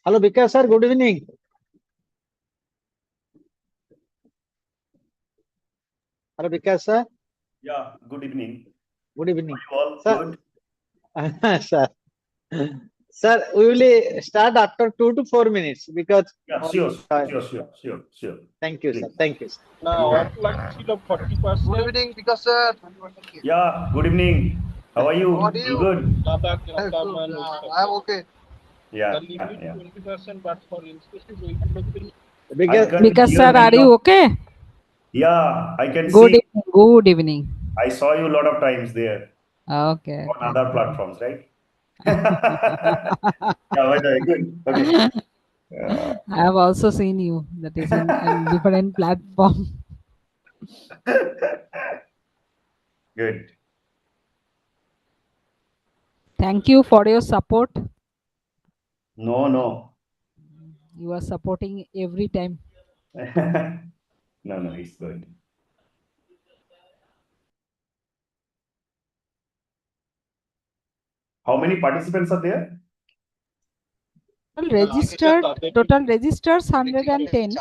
Hello, Vikas sir. Good evening. Hello, Vikas sir. Yeah, good evening. Good evening. You all Sir. good? Sir. Sir, we will start after 2 to 4 minutes because. Yeah, sure. Thank you, sir. Please. Thank you, sir. Now, what like 40%? Good evening, because sir. Yeah, good evening. How are you? How are you? Good. I'm okay. Yeah, The limit yeah. 20%, but for institute, we can Because hear sir, many are you of- okay? Yeah, I can Good see. evening. Good evening. I saw you a lot of times there Okay. on other platforms, right? Yeah, good. Okay. I have also seen you. That is in different platform. Good. Thank you for your support. No. You are supporting every time. No, it's good. How many participants are there? Total registers 110.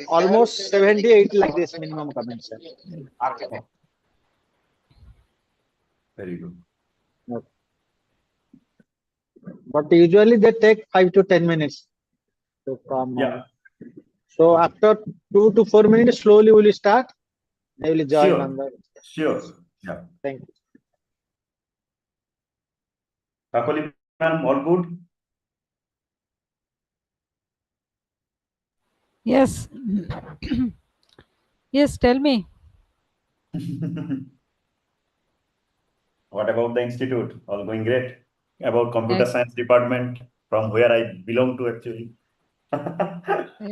Almost 78 like this minimum comments, sir. Very good. Okay. But usually they take 5 to 10 minutes to come. Yeah. So after 2 to 4 minutes, slowly we will start. They will join on the. Sure. Yeah. Thank you. Kakoli ma'am, all good? Yes. Yes, tell me. What about the institute? All going great? About computer Yes. science department, from where I belong to actually.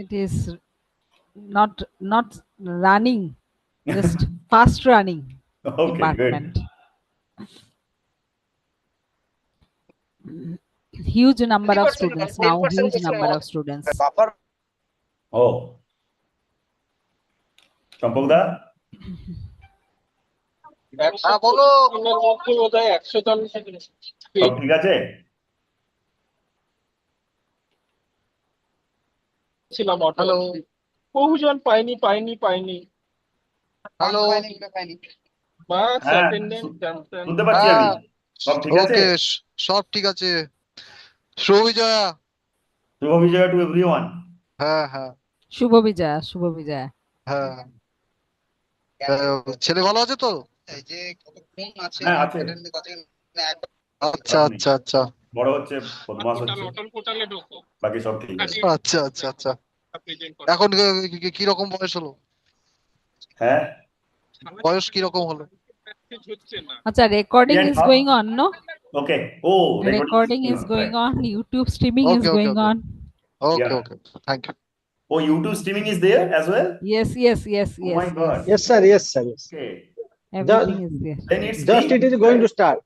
It is not running, just fast running Okay, department. good. Huge number of students now. Huge number of students. Oh. Champakda? বলো। মধ্যে বোধহয় 140 সব ঠিক আছে? ছিলাম hello বহুজন পাইনি hello. বাস হ্যাঁ, attendance শুনতে পাচ্ছি আমি। সব ঠিক আছে? ওকে, সব ঠিক আছে। শুভ বিজয়া। শুভ বিজয় টু এভরিওয়ান। হ্যাঁ। শুভ বিজয়া, শুভ বিজয়া। হ্যাঁ। ছেলে ভালো আছে তো? এই যে কতক্ষণ আছে? হ্যাঁ, আছে। আচ্ছা। বড় হচ্ছে, বদমাস হচ্ছে। পোর্টালে ঢোকো। বাকি সব ঠিক আছে। আচ্ছা। প্রেজেন্ট এখন কি রকম বয়স হলো? হ্যাঁ বয়স কি রকম হলো? হচ্ছে না। Acha, recording Yeah, is huh? going on, no? Okay. Oh, Recording is right. going on. YouTube streaming is Okay, okay, going okay. on. Okay, Yeah. okay. Thank you. Oh, YouTube streaming is there as well? Yes, Oh my God. Yes, sir. Yes, sir. Yes. Okay. everything is there. Then it's Just free, it is going to right? start.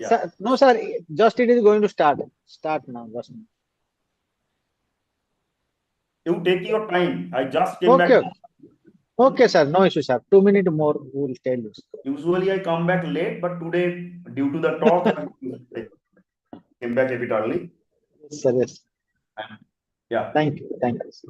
Yeah. Sir, no, sir. Just it is going to start. Start now. Just now. You take your time. I just came back. Okay. Okay, sir. No issue, sir. 2 minutes more. We will tell you. Usually I come back late, but today, due to the talk, I came back a bit early. Yes, sir. Yes. Yeah. Thank you. Thank you. Sir.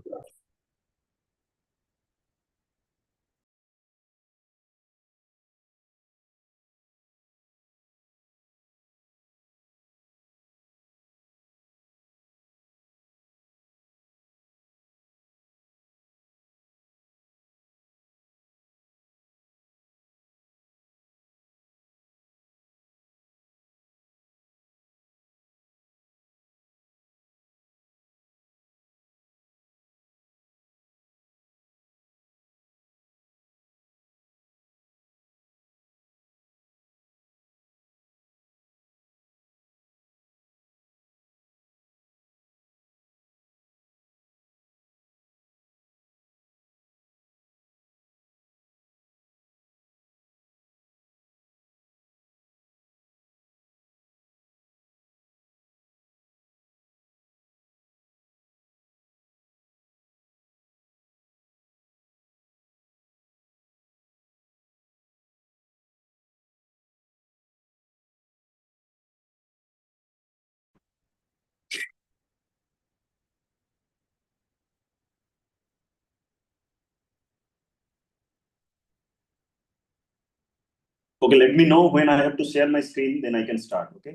Okay, let me know when I have to share my screen, then I can start. Okay.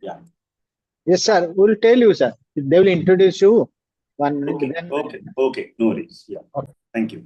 Yeah. Yes, sir. We will tell you, sir. They will introduce you. 1 minute. Okay. Then Okay. Okay. No worries. Yeah. Okay. Thank you.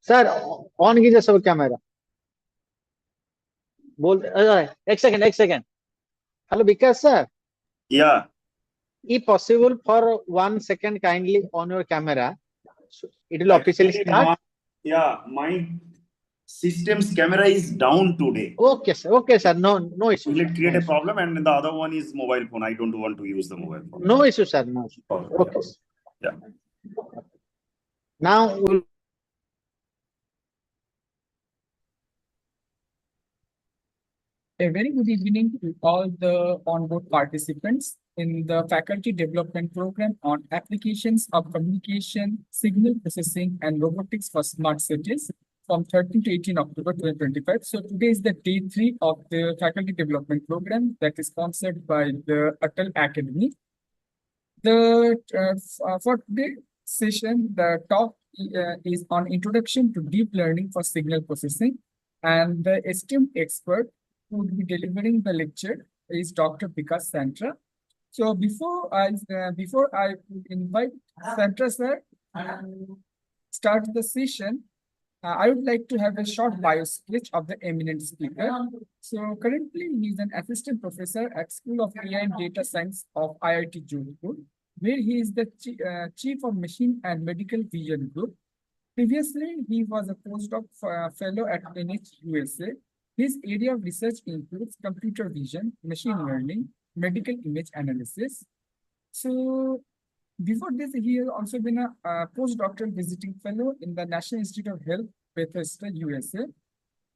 sir, on कीजिए सब camera. बोल एक second. Hello, Vikas sir. Yeah. If possible for 1 second, kindly on your camera. So it will officially Actually, start. my system's camera is down today. Okay, sir. Okay, sir. No issue. Will Sir. it create No a issue. problem? And the other one is mobile phone. I don't want to use the mobile phone. No issue, sir. No issue. Okay. Sir. Yeah. Now we'll A very good evening to all the onboard participants in the faculty development program on applications of communication, signal processing, and robotics for smart cities from 13 to 18 October 2025. So today is the day 3 of the faculty development program that is sponsored by the Atal Academy. For today, session, the talk is on introduction to deep learning for signal processing, and the esteemed expert who will be delivering the lecture is Dr. Vikas Santra. So before I would invite Santra sir to start the session, I would like to have a short bio sketch of the eminent speaker. So currently, he is an assistant professor at School of AI and Data Science of IIT Jodhpur, where he is the chief of Machine and Medical Vision Group. Previously, he was a postdoc fellow at NH USA. His area of research includes computer vision, machine learning, medical image analysis. So before this, he has also been a postdoctoral visiting fellow in the National Institute of Health, Bethesda, USA.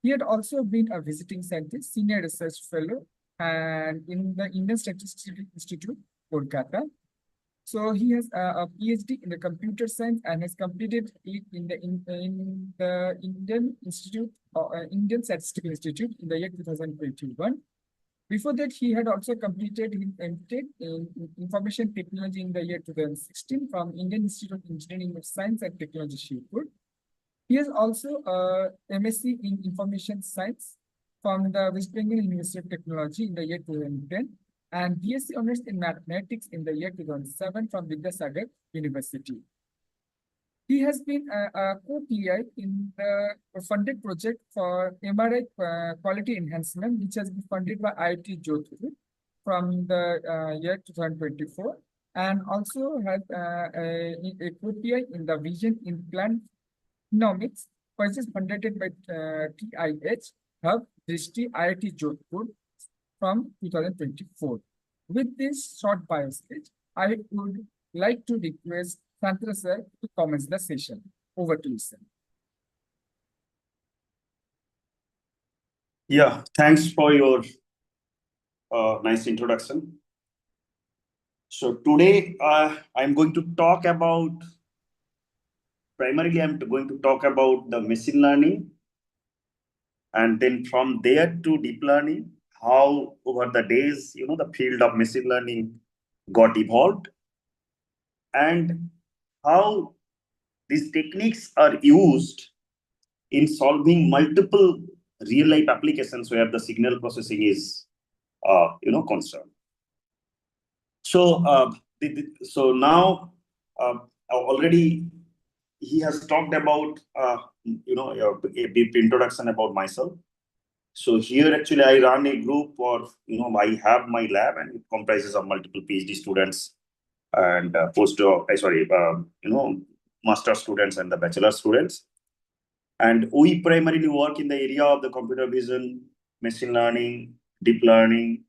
He had also been a visiting scientist, senior research fellow, and in the Indian Statistical Institute, Kolkata. So he has a PhD in the computer science and has completed it in the Indian Statistical Institute in the year 2021. Before that, he had also completed his MTech in Information Technology in the year 2016 from Indian Institute of Engineering of Science and Technology, Shirpur. He has also a MSc in Information Science from the West Bengal University of Technology in the year 2010 and BSc Honors in Mathematics in the year 2007 from Vidyasagar University. He has been a co-PI in the funded project for MRI quality enhancement, which has been funded by IIT Jodhpur from the year 2024, and also has a co-PI in the vision implant economics, which is funded by TIH Hub Drishti IIT Jodhpur from 2024. With this short bio sketch, I would like to request Santra sir to commence the session. Over to you, sir. Yeah, thanks for your nice introduction. So today I'm going to talk about, primarily I'm going to talk about the machine learning, and then from there to deep learning, how over the days, the field of machine learning got evolved, and how these techniques are used in solving multiple real-life applications where the signal processing is, concerned. So, so now already he has talked about, a brief introduction about myself. So here actually I run a group, or I have my lab, and it comprises of multiple PhD students and master students and the bachelor students. And we primarily work in the area of the computer vision, machine learning, deep learning,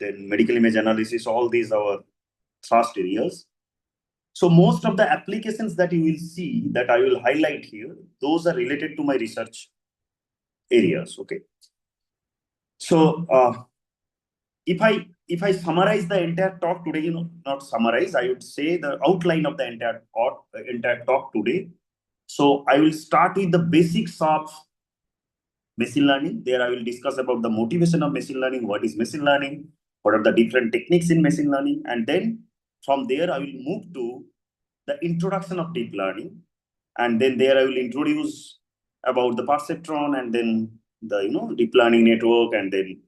then medical image analysis. All these are our thrust areas. So most of the applications that you will see that I will highlight here, those are related to my research areas. Okay. So if I summarize the entire talk today, not summarize, I would say the outline of the entire talk today. So I will start with the basics of machine learning. There I will discuss about the motivation of machine learning, what is machine learning, what are the different techniques in machine learning, and then from there I will move to the introduction of deep learning, and then there I will introduce about the perceptron, and then the deep learning network, and then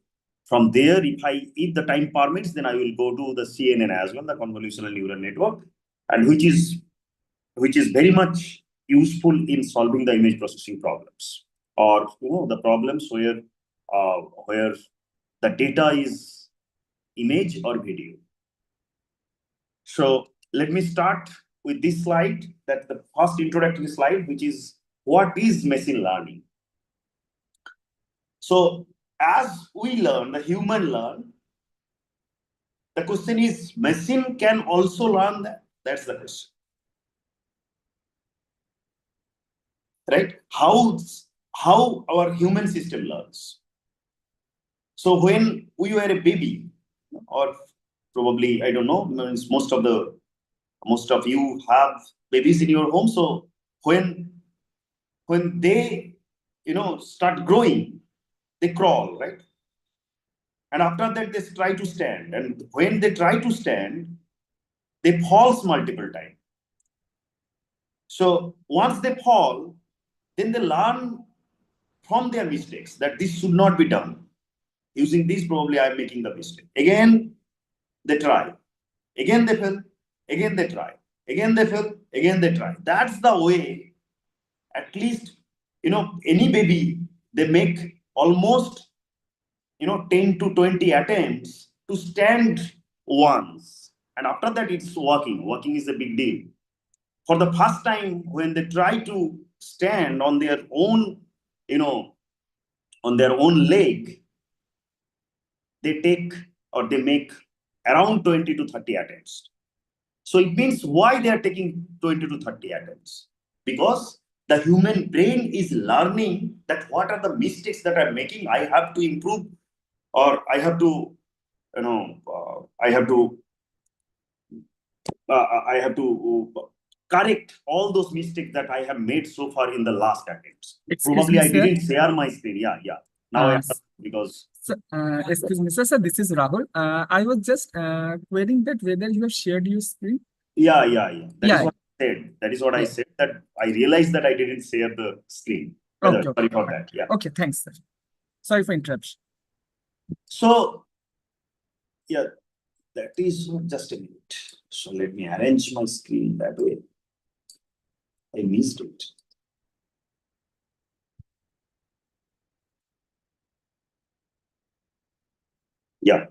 from there, if the time permits, then I will go to the CNN as well, the convolutional neural network, and which is very much useful in solving the image processing problems, or the problems where the data is image or video. So let me start with this slide, that the first introductory slide, which is what is machine learning. So as we learn, the human learn, the question is, machine can also learn that? That's the question. Right? How our human system learns. So when we were a baby, or probably, I don't know, most of you have babies in your home. So when they start growing, they crawl, right? And after that, they try to stand. And when they try to stand, they falls multiple times. So once they fall, then they learn from their mistakes that this should not be done. Using this, probably I'm making the mistake. Again, they try. Again, they fail. Again, they try. Again, they fail. Again, they try. That's the way. At least, any baby, they make almost, 10 to 20 attempts to stand once. And after that, it's walking. Walking is a big deal. For the first time, when they try to stand on their own, on their own leg, they take or they make around 20 to 30 attempts. So it means why they are taking 20 to 30 attempts? Because the human brain is learning that what are the mistakes that I'm making, I have to improve, or I have to, I have to correct all those mistakes that I have made so far in the last attempts. Excuse Probably me, I sir. didn't share my screen. Yeah. Now I have, because Excuse me, sir. This is Rahul. I was just querying that whether you have shared your screen. yeah. That is Yeah. what I said. That is what I Yeah. said, that I realized that I didn't share the screen. Okay, Sorry okay, for fine. that. Yeah. Okay, thanks, sir. Sorry for interruption. So, yeah, that is just a minute. So let me arrange my screen that way. I missed it. Yeah.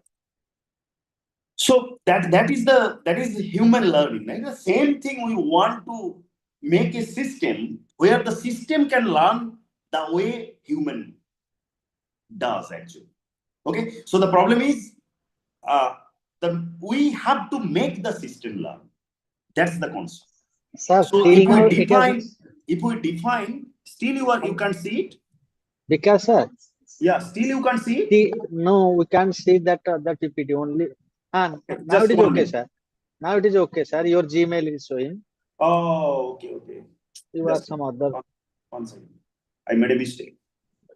So that is human learning, right? The same thing we want to make a system where the system can learn the way human does actually. Okay. So the problem is we have to make the system learn. That's the concept. Sir, So till now it has, if we define, still you can't see it. because sir, Yeah, still you can't see it. no, we can't see that PPT only. Now Just it is one okay, minute. sir. Now it is okay, sir. Your Gmail is showing. Oh, okay. You are Just some other. one second. I made a mistake.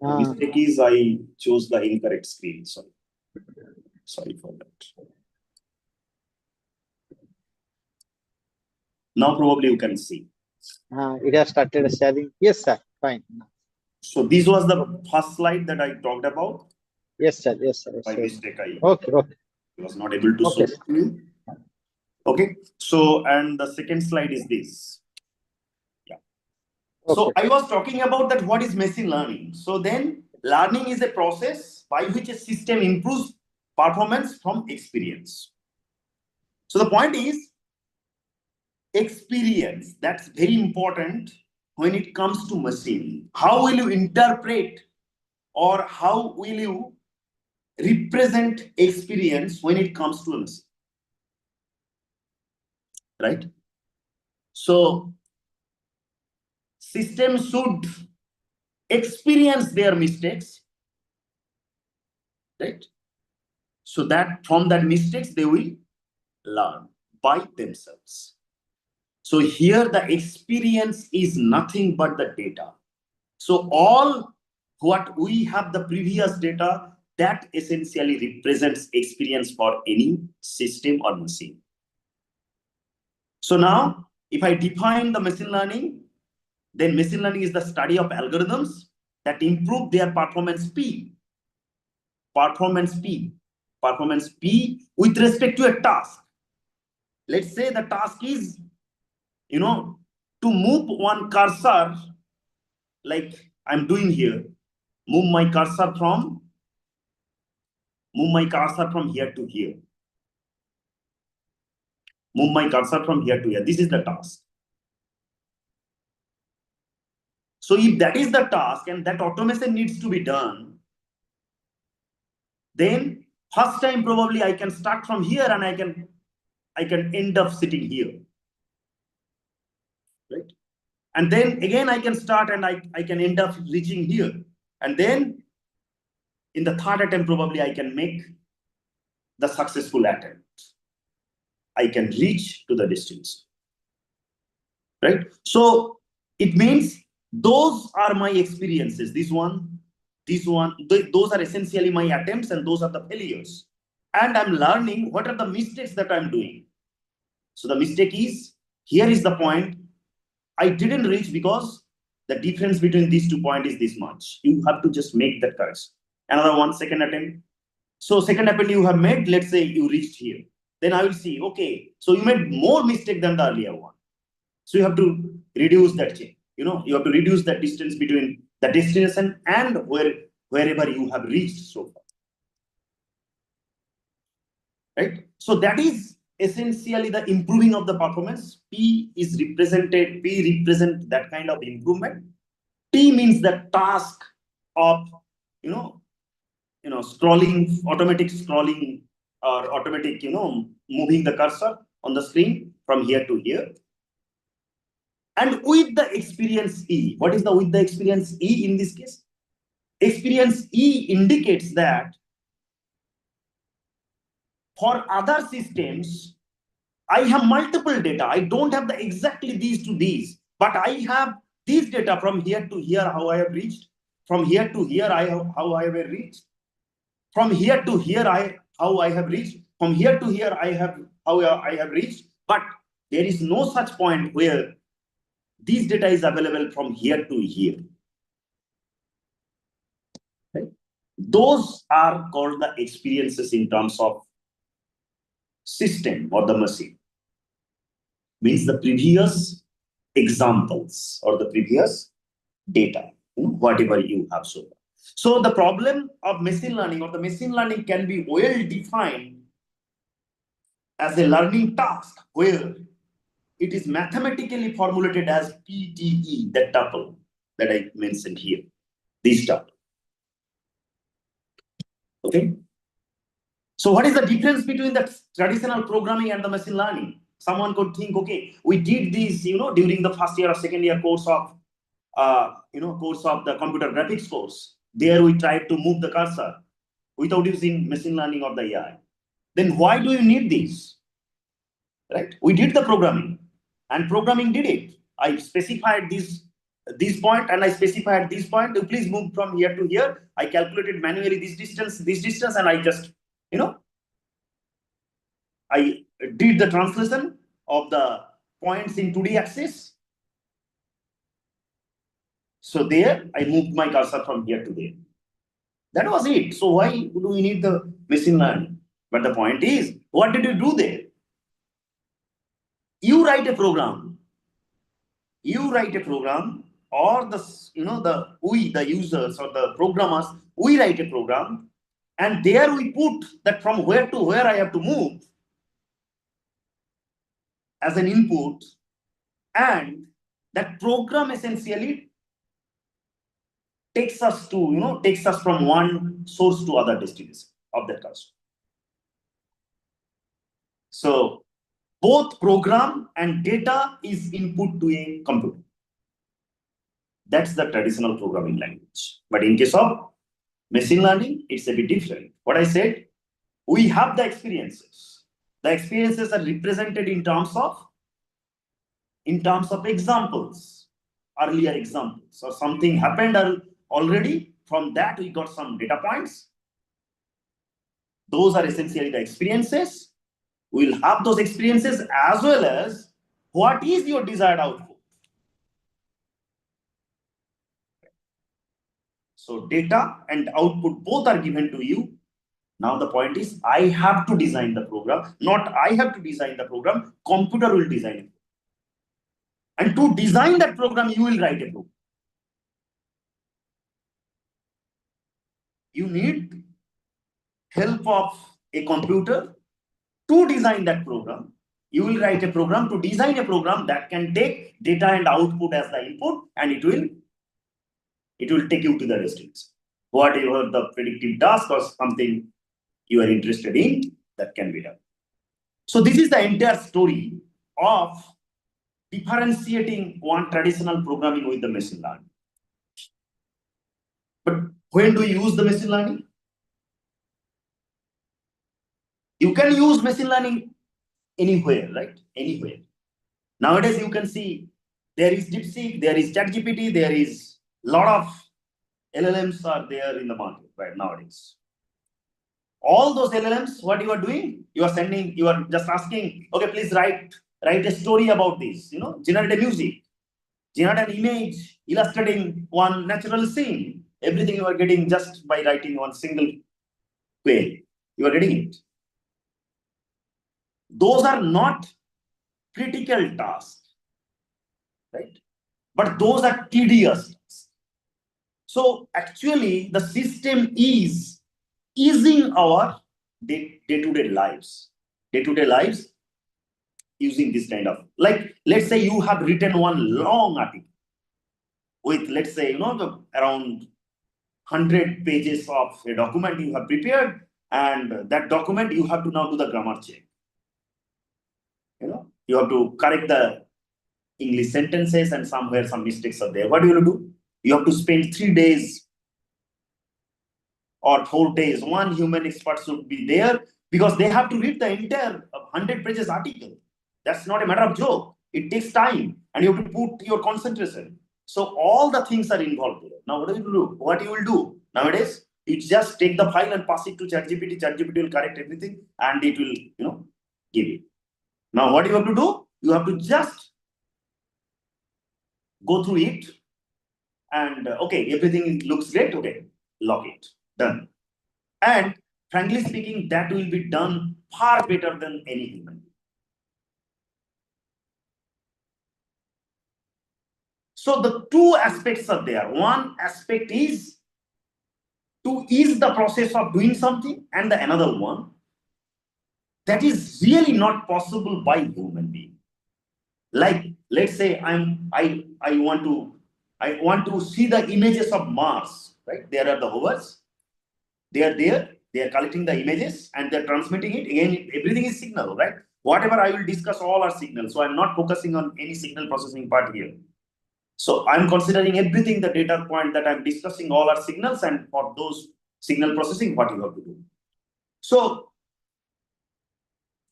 The Ah. mistake is I chose the incorrect screen. Sorry for that. Now probably you can see. It has started sharing. Yes, sir. Fine. So this was the first slide that I talked about. Yes, sir. Yes, sir. By Sure. mistake, I Okay. was not able to Okay. show it to you. Okay. So, and the second slide is this. Yeah. So Okay. I was talking about that what is machine learning. So then learning is a process by which a system improves performance from experience. So the point is experience. That's very important when it comes to machine. How will you interpret, or how will you represent experience when it comes to a machine? Right? So systems should experience their mistakes, right? So that from that mistakes they will learn by themselves. So here the experience is nothing but the data. So all what we have, the previous data, that essentially represents experience for any system or machine. So now if I define the machine learning, then machine learning is the study of algorithms that improve their performance P with respect to a task. Let's say the task is, to move one cursor, like I'm doing here, move my cursor from here to here. Move my cursor from here to here. This is the task. So if that is the task and that automation needs to be done, then first time probably I can start from here and I can end up sitting here. Right? And then again I can start and I can end up reaching here. And then in the third attempt, probably I can make the successful attempt. I can reach to the distance. Right? So it means those are my experiences. Those are essentially my attempts, and those are the failures. And I'm learning what are the mistakes that I'm doing. So the mistake is, here is the point. I didn't reach because the difference between these 2 points is this much. You have to just make that correction. Another 1 second attempt. So second attempt you have made, let's say you reached here. Then I will see, okay, so you made more mistake than the earlier one. So you have to reduce that change. You have to reduce the distance between the destination and wherever you have reached so far. Right? So that is essentially the improving of the performance. P represent that kind of improvement. T means the task of scrolling, automatic scrolling, or automatic moving the cursor on the screen from here to here. And with the experience E, what is the with the experience E in this case? Experience E indicates that for other systems, I have multiple data. I don't have the exactly these to these, but I have these data from here to here, how I have reached. From here to here, how I have reached. From here to here, how I have reached. From here to here, how I have reached. But there is no such point where this data is available from here to here. Right? Those are called the experiences in terms of system or the machine. Means the previous examples or the previous data, whatever you have so far. So the problem of machine learning or the machine learning can be well defined as a learning task where it is mathematically formulated as PTE, that tuple that I mentioned here, this tuple. Okay. So what is the difference between the traditional programming and the machine learning? Someone could think, okay, we did this, during the first year or second year course of, course of the computer graphics course. There we tried to move the cursor without using machine learning or the AI. Then why do you need this? Right? We did the programming, and programming did it. I specified this point, and I specified this point. You please move from here to here. I calculated manually this distance, and I just, I did the translation of the points in 2D axis. So there, I moved my cursor from here to there. That was it. So why do we need the machine learning? But the point is, what did you do there? You write a program. You write a program, or the users or the programmers, we write a program, and there we put that from where to where I have to move as an input, and that program essentially takes us from one source to other destination of that cursor. So both program and data is input to a computer. That's the traditional programming language. But in case of machine learning, it's a bit different. What I said, we have the experiences. The experiences are represented in terms of examples, earlier examples. So something happened already. From that, we got some data points. Those are essentially the experiences. We'll have those experiences as well as what is your desired output. So data and output both are given to you. Now the point is, I have to design the program, not I have to design the program, computer will design it. And to design that program, you will write a program. You need help of a computer to design that program. You will write a program to design a program that can take data and output as the input, and it will take you to the destination. Whatever the predictive task or something you are interested in, that can be done. So this is the entire story of differentiating one traditional programming with the machine learning. But when do you use the machine learning? You can use machine learning anywhere, right? Anywhere. Nowadays, you can see there is DeepSeek, there is ChatGPT, there is a lot of LLMs are there in the market right nowadays. All those LLMs, what you are doing, you are just asking, okay, please write a story about this, generate a music. Generate an image illustrating one natural scene. Everything you are getting just by writing one single query. You are getting it. Those are not critical tasks, right? But those are tedious tasks. So actually, the system is easing our day-to-day lives. Day-to-day lives using this kind of, like, let's say you have written one long article with, let's say, around 100 pages of a document you have prepared, and that document you have to now do the grammar check. You have to correct the English sentences, and somewhere some mistakes are there. What do you do? You have to spend 3 days or 4 days. One human expert should be there because they have to read the entire 100 pages article. That's not a matter of joke. It takes time, and you have to put your concentration. So all the things are involved there. Now, what do you do? What you will do nowadays? You just take the file and pass it to ChatGPT. ChatGPT will correct everything, and it will, give it. Now, what you have to do? You have to just go through it, and okay, everything looks great. Okay, log it. Done. And frankly speaking, that will be done far better than any human. So the two aspects are there. One aspect is to ease the process of doing something, and the another one that is really not possible by human being. Like, let's say I want to see the images of Mars, right? There are the hovers. They are there. They are collecting the images and they're transmitting it. Again, everything is signal, right? Whatever I will discuss, all are signals. So I'm not focusing on any signal processing part here. So I'm considering everything, the data point that I'm discussing, all are signals, and for those signal processing, what you have to do. So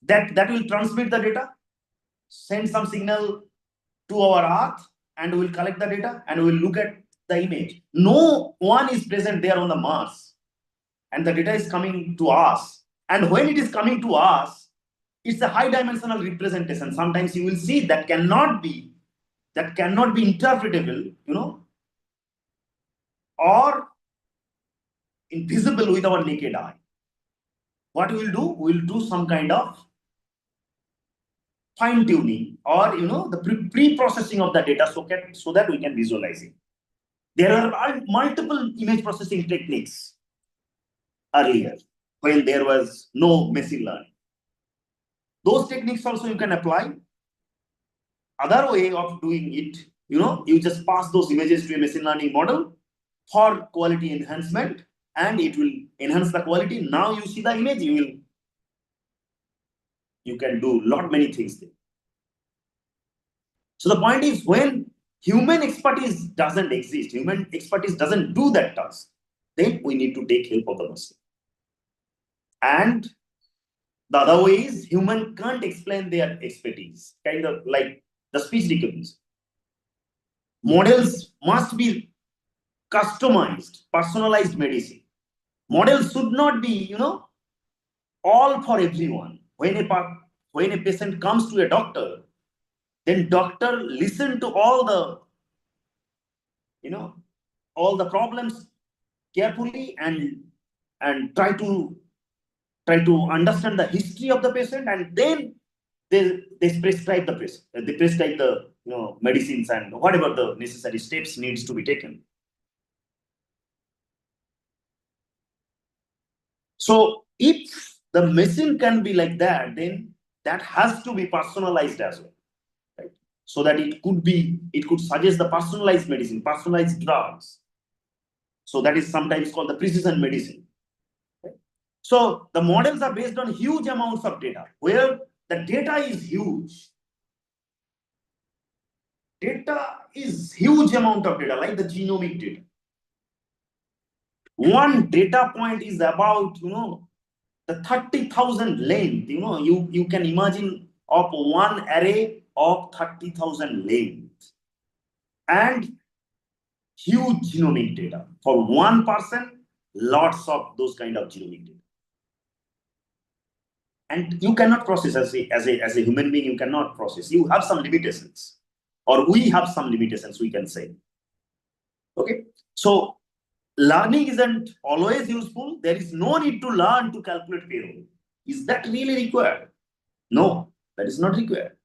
that will transmit the data, send some signal to our Earth, and we will collect the data and we will look at the image. No one is present there on the Mars, and the data is coming to us. And when it is coming to us, it's a high dimensional representation. Sometimes you will see that cannot be interpretable, or invisible with our naked eye. What we will do? We will do some kind of fine tuning, or the pre-processing of the data so that we can visualize it. There are multiple image processing techniques earlier when there was no machine learning. Those techniques also you can apply. Other way of doing it, you just pass those images to a machine learning model for quality enhancement, and it will enhance the quality. Now you see the image, you can do many things there. So the point is, when human expertise doesn't exist, human expertise doesn't do that task, then we need to take help of the machine. And the other way is, human can't explain their expertise, kind of like the speech recognition. Models must be customized, personalized medicine. Models should not be, all for everyone. When a patient comes to a doctor, then doctor listen to all the problems carefully, and try to understand the history of the patient, and then they prescribe the patient. They prescribe the medicines and whatever the necessary steps needs to be taken. So if the machine can be like that, then that has to be personalized as well, right? So that it could suggest the personalized medicine, personalized drugs. So that is sometimes called the precision medicine. Okay? So the models are based on huge amounts of data. Where the data is huge, huge amount of data, like the genomic data. One data point is about, the 30,000 length. You can imagine of one array of 30,000 length, and huge genomic data for one person. Lots of those kind of genomic data, and you cannot process as a human being. You cannot process. You have some limitations. or we have some limitations, we can say. Okay, so learning isn't always useful. There is no need to learn to calculate payroll. Is that really required? No, that is not required.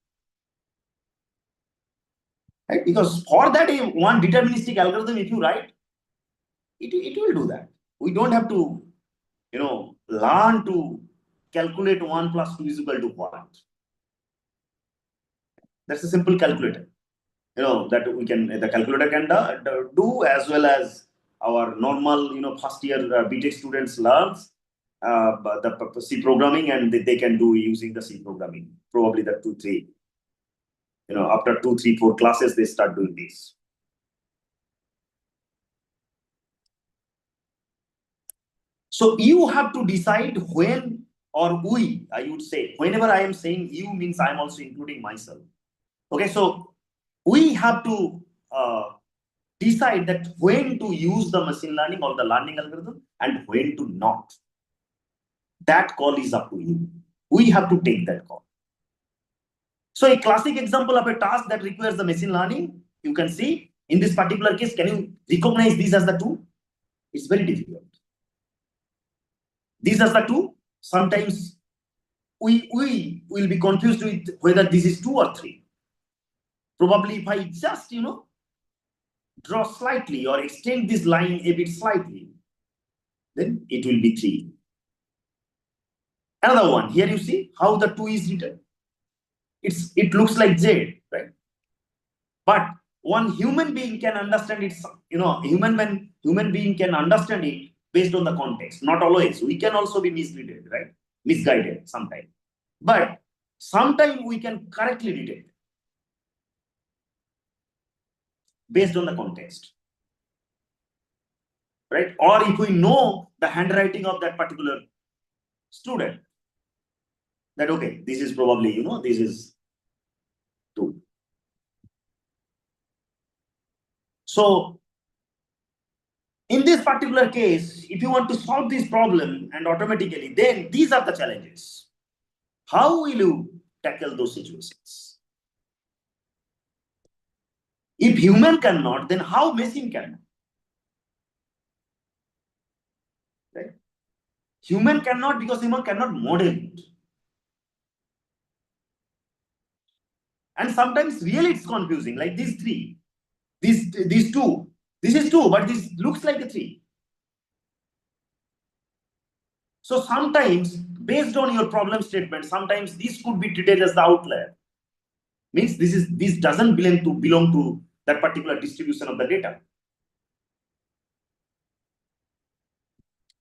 Right? Because for that one deterministic algorithm, if you write, it will do that. We don't have to, learn to calculate 1 plus 2 is equal to what. That's a simple calculator. That the calculator can do, as well as our normal, first year BTech students learns the C programming, and they can do using the C programming. Probably the 2, 3, after 2, 3, 4 classes, they start doing this. So you have to decide when, or we, I would say, whenever I am saying you means I am also including myself. Okay, so we have to decide that when to use the machine learning or the learning algorithm and when to not. That call is up to you. We have to take that call. So a classic example of a task that requires the machine learning, you can see in this particular case, can you recognize these as the 2? It's very difficult. These are the 2. Sometimes we will be confused with whether this is 2 or 3. Probably if I just, draw slightly or extend this line a bit slightly, then it will be 3. Another one, here you see how the 2 is written. It looks like Z, right? But one human being can understand it, human being can understand it based on the context. Not always. We can also be misguided, right? Misguided sometimes. But sometimes we can correctly read it based on the context, right? Or if we know the handwriting of that particular student, that okay, this is probably, this is 2. So in this particular case, if you want to solve this problem and automatically, then these are the challenges. How will you tackle those situations? If human cannot, then how machine can? Right? Human cannot because human cannot model it. And sometimes really it's confusing, like these 3, these 2. This is 2, but this looks like a 3. So sometimes, based on your problem statement, sometimes this could be treated as the outlier. Means this doesn't belong to that particular distribution of the data.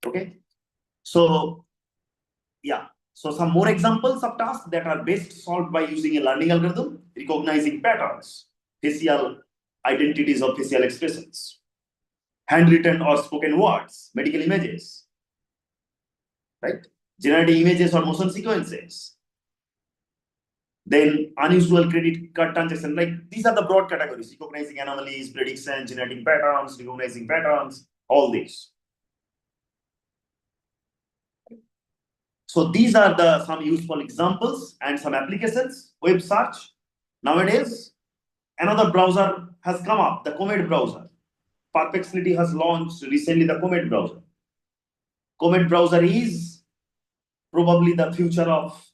Okay. So yeah. So some more examples of tasks that are best solved by using a learning algorithm: recognizing patterns, facial identities of facial expressions, handwritten or spoken words, medical images, right? Generating images or motion sequences. Then unusual credit card transaction, like these are the broad categories: recognizing anomalies, prediction, generating patterns, recognizing patterns, all these. So these are some useful examples and some applications. Web search. Nowadays, another browser has come up, the Comet browser. Perplexity has launched recently the Comet browser. Comet browser is probably the future of,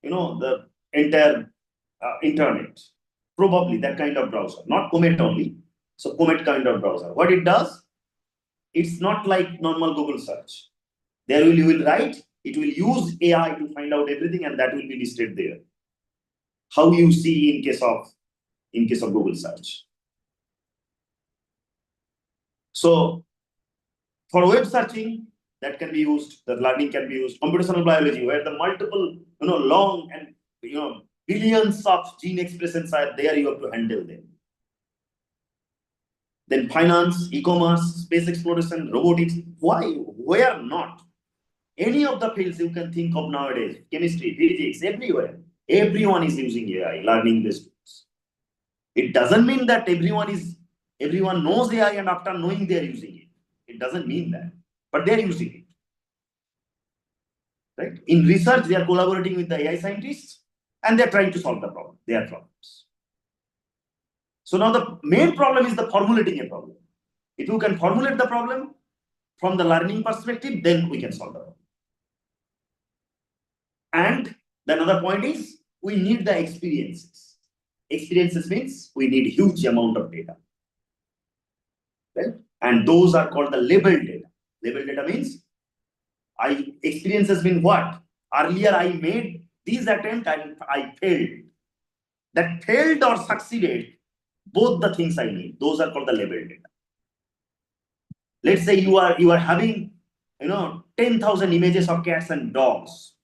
the entire internet. Probably that kind of browser, not Comet only. So Comet kind of browser. What it does, it's not like normal Google search. There you will write, it will use AI to find out everything, and that will be listed there. How you see in case of Google search. So for web searching, that can be used, the learning can be used. Computational biology, where the multiple, long and billions of gene expressions are there, you have to handle them. Then finance, e-commerce, space exploration, robotics. Why? Where not? Any of the fields you can think of nowadays, chemistry, physics, everywhere. Everyone is using AI, learning these tools. It doesn't mean that everyone knows AI and after knowing they are using it. It doesn't mean that, but they are using it. Right? In research, they are collaborating with the AI scientists and they're trying to solve the problem, their problems. So now the main problem is the formulating a problem. If you can formulate the problem from the learning perspective, then we can solve the problem. And the another point is we need the experiences. Experiences means we need huge amount of data. Right? And those are called the labeled data. Labeled data means experiences mean what? Earlier I made these attempts and I failed. That failed or succeeded, both the things I need. Those are called the labeled data. Let's say you are having 10,000 images of cats and dogs.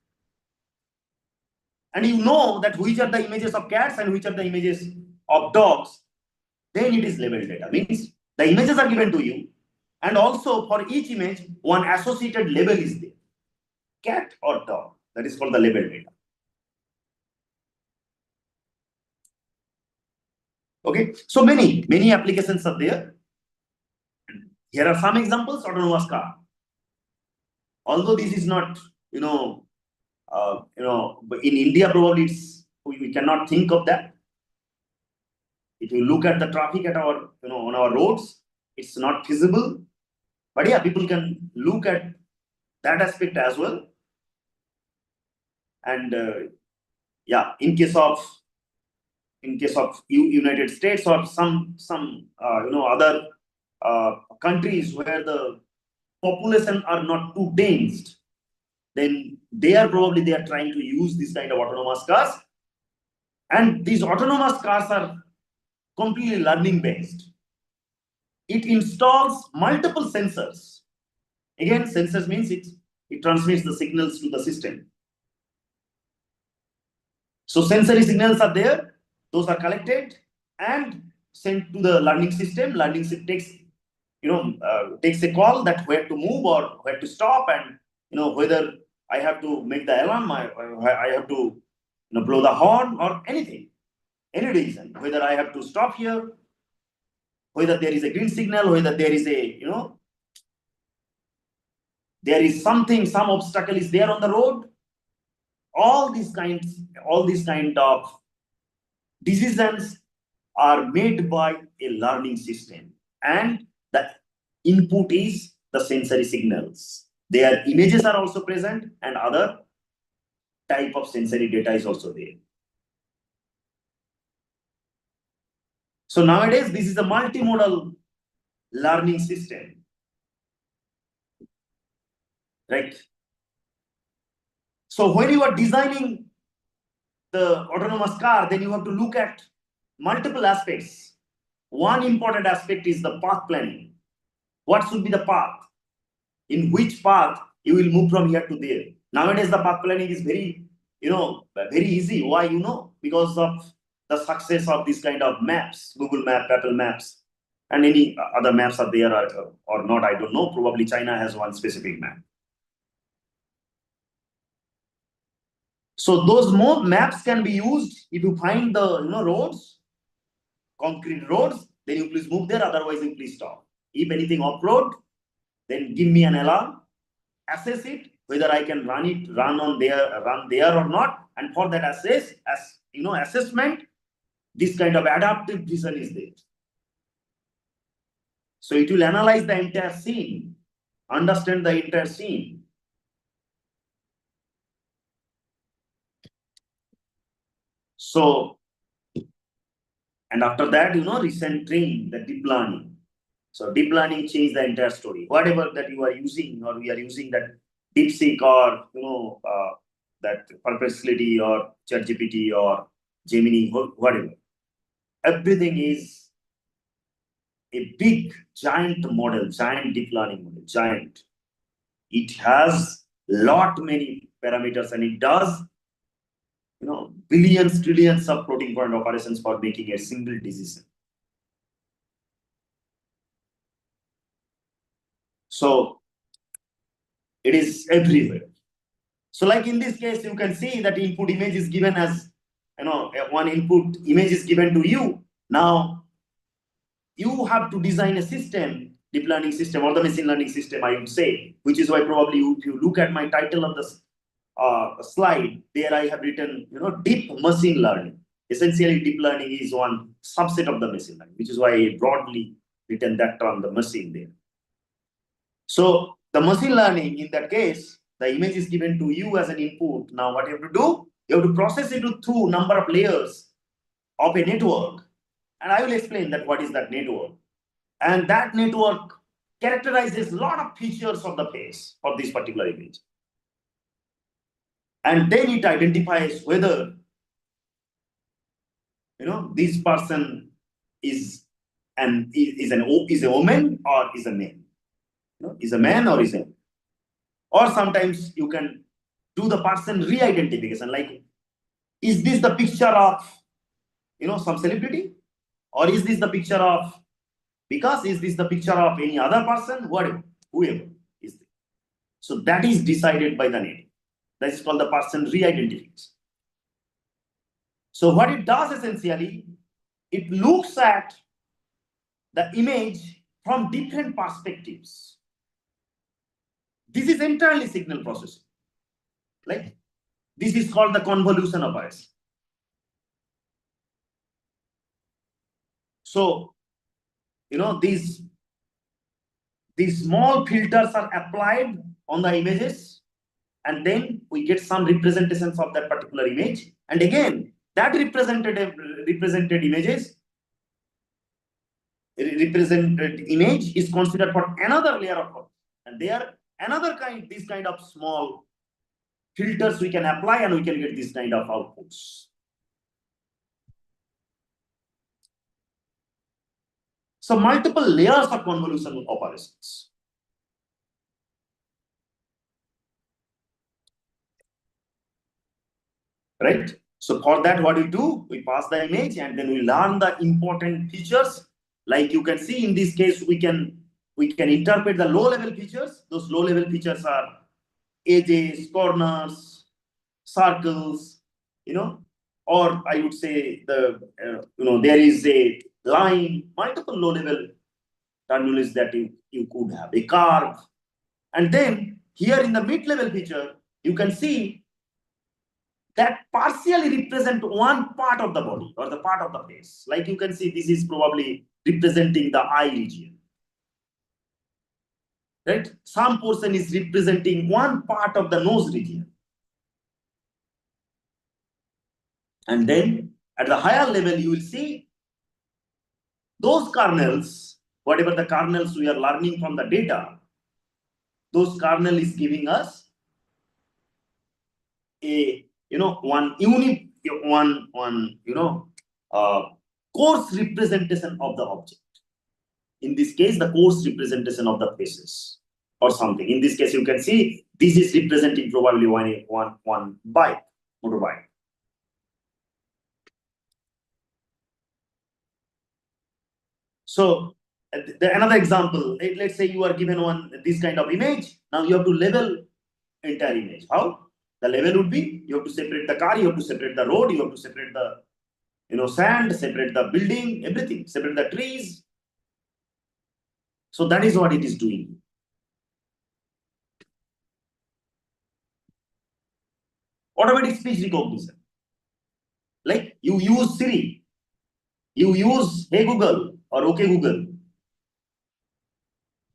And you know that which are the images of cats and which are the images of dogs, then it is labeled data. Means the images are given to you, and also for each image, one associated label is there. Cat or dog. That is called the labeled data. Okay, so many applications are there. Here are some examples. Autonomous car. Although this is not, but in India probably we cannot think of that. If you look at the traffic at our, on our roads, it's not feasible. But yeah, people can look at that aspect as well. And yeah, in case of United States or some other countries where the population are not too dense, then they are trying to use this kind of autonomous cars. And these autonomous cars are completely learning based. It installs multiple sensors. Again, sensors means it transmits the signals to the system. So sensory signals are there, those are collected and sent to the learning system. Learning system takes a call that where to move or where to stop, and whether I have to make the alarm, I have to blow the horn or anything, any reason, whether I have to stop here, whether there is a green signal, whether there is some obstacle is there on the road. All these kind of decisions are made by a learning system, and the input is the sensory signals. Their images are also present, and other type of sensory data is also there. So nowadays, this is a multimodal learning system, right? So when you are designing the autonomous car, then you have to look at multiple aspects. One important aspect is the path planning. What should be the path? In which path you will move from here to there? Nowadays, the path planning is very easy. Why? Because of the success of this kind of maps, Google Map, Apple Maps, and any other maps are there or not, I don't know. Probably China has one specific map. So those more maps can be used. If you find the roads, concrete roads, then you please move there. Otherwise, you please stop. If anything off-road, then give me an alarm. Assess it whether I can run there or not. And for that assessment, this kind of adaptive vision is there. So it will analyze the entire scene, understand the entire scene. So, and after that, recent training, the deep learning. So deep learning changed the entire story. Whatever that you are using, or we are using that DeepSeek or that Perplexity or ChatGPT or Gemini, whatever. Everything is a big, giant model, giant deep learning model, giant. It has many parameters, and it does billions, trillions of floating point operations for making a single decision. So it is everywhere. So like in this case, you can see that input image is given as, one input image is given to you. Now you have to design a system, deep learning system or the machine learning system, I would say, which is why probably if you look at my title of this slide, there I have written, deep machine learning. Essentially, deep learning is one subset of the machine learning, which is why I broadly written that term, the machine there. So the machine learning, in that case, the image is given to you as an input. Now what you have to do, you have to process it through number of layers of a network. And I will explain that what is that network. And that network characterizes a lot of features of the face of this particular image. And then it identifies whether, this person is a woman or is a man. Is a man or is a man. Or sometimes you can do the person re-identification, like, is this the picture of, some celebrity? Or is this the picture of, is this the picture of any other person? Whatever, whoever is there. So that is decided by the network. That is called the person re-identification. So what it does essentially, it looks at the image from different perspectives. This is entirely signal processing. Like, this is called the convolution of bias. So, these small filters are applied on the images, and then we get some representations of that particular image. And again, that represented image is considered for another layer of process. And they are this kind of small filters we can apply, and we can get this kind of outputs. So multiple layers of convolution operations. Right? So for that, what we do, we pass the image and then we learn the important features. Like you can see in this case, we can interpret the low-level features. Those low-level features are edges, corners, circles, or I would say there is a line, multiple low-level terminals that you could have, a curve. And then here in the mid-level feature, you can see that partially represent one part of the body or the part of the face. Like you can see, this is probably representing the eye region. Right? Some portion is representing one part of the nose region. And then at the higher level, you will see those kernels, whatever the kernels we are learning from the data, those kernel is giving us a one unique coarse representation of the object. In this case, the coarse representation of the faces or something. In this case, you can see this is representing probably one bike, motorbike. So another example, let's say you are given this kind of image. Now you have to label entire image. How? The level would be, you have to separate the car, you have to separate the road, you have to separate the sand, separate the building, everything, separate the trees. So that is what it is doing. Automatic speech recognition. Like you use Siri, you use Hey Google or OK Google.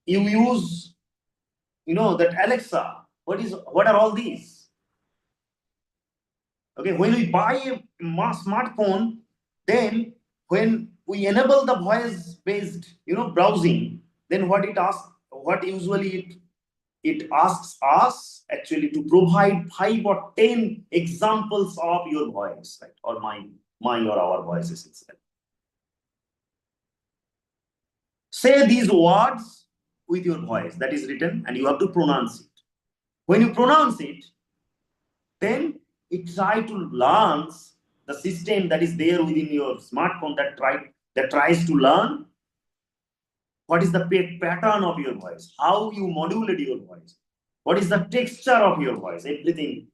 You use, that Alexa. What are all these? Okay, when we buy a smartphone, then when we enable the voice-based, browsing, then what usually it asks us actually to provide 5 or 10 examples of your voice, right? Or mine or our voices itself. Say these words with your voice that is written, and you have to pronounce it. When you pronounce it, then it tries to learn the system that is there within your smartphone that tries to learn what is the pattern of your voice, how you modulate your voice, what is the texture of your voice, everything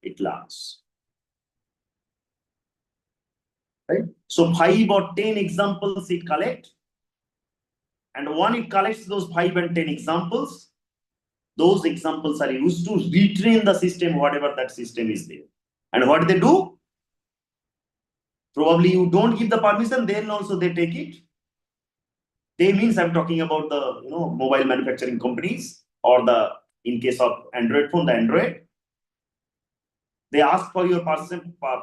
it learns. Right? So 5 or 10 examples it collects, and when it collects those 5 and 10 examples, those examples are used to retrain the system, whatever that system is there. And what they do? Probably you don't give the permission, then also they take it. They means I'm talking about the mobile manufacturing companies, or in case of Android phone, the Android. They ask for your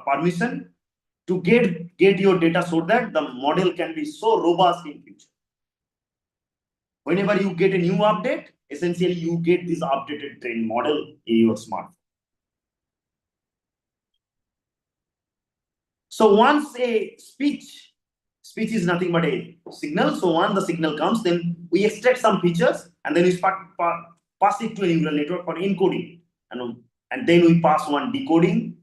permission to get your data so that the model can be so robust in future. Whenever you get a new update, essentially you get this updated trained model in your smartphone. So once a speech is nothing but a signal. So once the signal comes, then we extract some features and then we pass it to a neural network for encoding. And then we pass one decoding.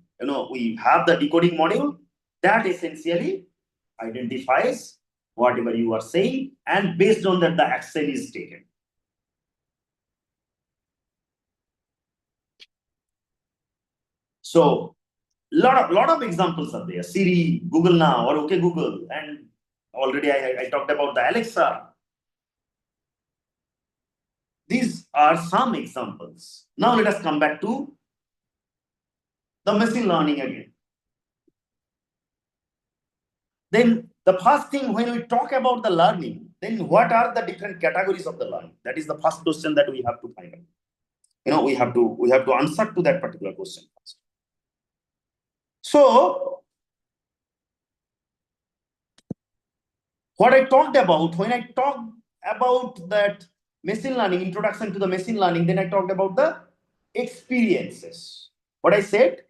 We have the decoding module that essentially identifies whatever you are saying, and based on that, the action is taken. So lot of examples are there. Siri, Google Now, or OK Google, and already I talked about the Alexa. These are some examples. Now let us come back to the machine learning again. Then the first thing, when we talk about the learning, then what are the different categories of the learning? That is the first question that we have to find out. We have to answer to that particular question first. So what I talked about, when I talked about that machine learning, introduction to the machine learning, then I talked about the experiences. What I said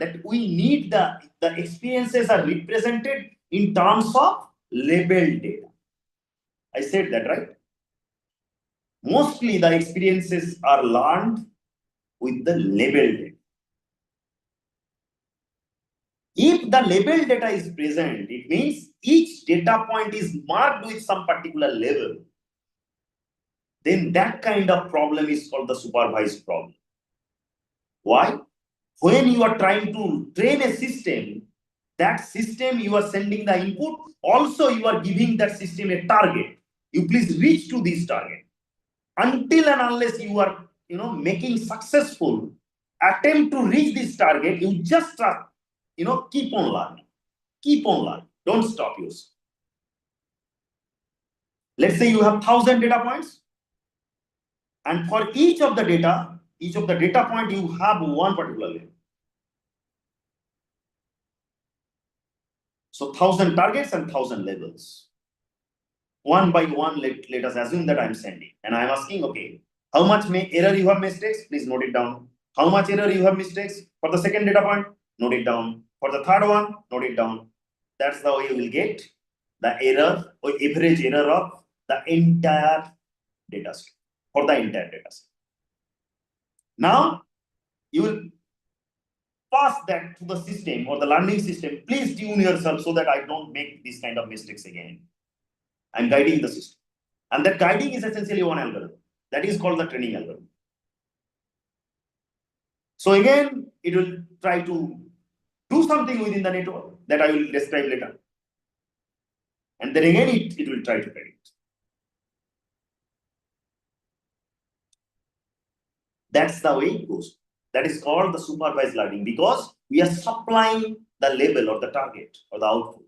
that we need the experiences are represented in terms of labeled data. I said that, right? Mostly the experiences are learned with the labeled data. If the labeled data is present, it means each data point is marked with some particular label. Then that kind of problem is called the supervised problem. Why? When you are trying to train a system, that system you are sending the input, also you are giving that system a target. You please reach to this target. Until and unless you are making successful attempt to reach this target, you just keep on learning. Keep on learning. Don't stop yourself. Let's say you have 1,000 data points, and for each of the data point, you have one particular label. So 1,000 targets and 1,000 labels. One by one, let us assume that I'm sending, and I'm asking, okay, how much error you have mistakes? Please note it down. How much error you have mistakes for the second data point? Note it down. For the third one, note it down. That's the way you will get the error or average error of the entire data set, for the entire data set. Now you will pass that to the system or the learning system. Please tune yourself so that I don't make these kind of mistakes again. I'm guiding the system. And that guiding is essentially one algorithm. That is called the training algorithm. So again, it will try to do something within the network that I will describe later. And then again, it will try to predict. That's the way it goes. That is called the supervised learning, because we are supplying the label or the target or the output.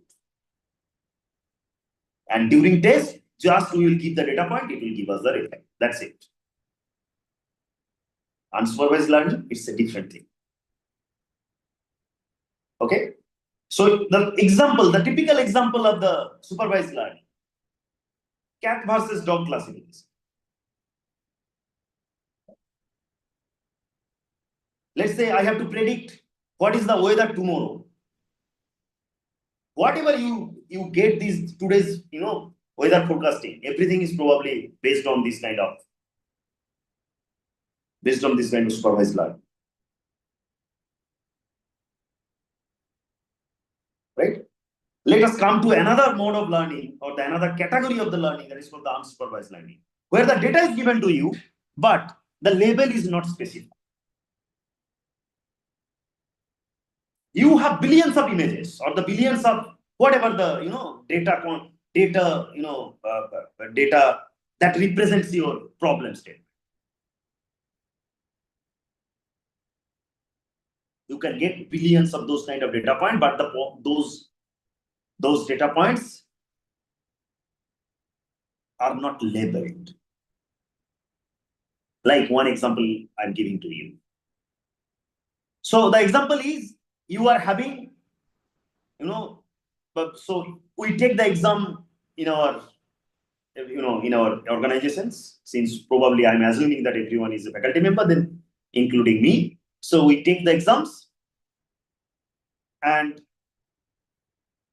And during test, just we will give the data point, it will give us the effect. That's it. Unsupervised learning, it's a different thing. Okay. So the typical example of the supervised learning, cat versus dog classification. Let's say I have to predict what is the weather tomorrow. Whatever you get these today's weather forecasting, everything is probably based on this kind of supervised learning. Right? Let us come to another mode of learning, or another category of the learning, that is called the unsupervised learning, where the data is given to you, but the label is not specified. You have billions of images, or the billions of whatever the data that represents your problem statement. You can get billions of those kind of data points, but those data points are not labeled. Like one example I'm giving to you. So the example is you are having, so we take the exam in our, in our organizations, since probably I'm assuming that everyone is a faculty member, then including me. So we take the exams, and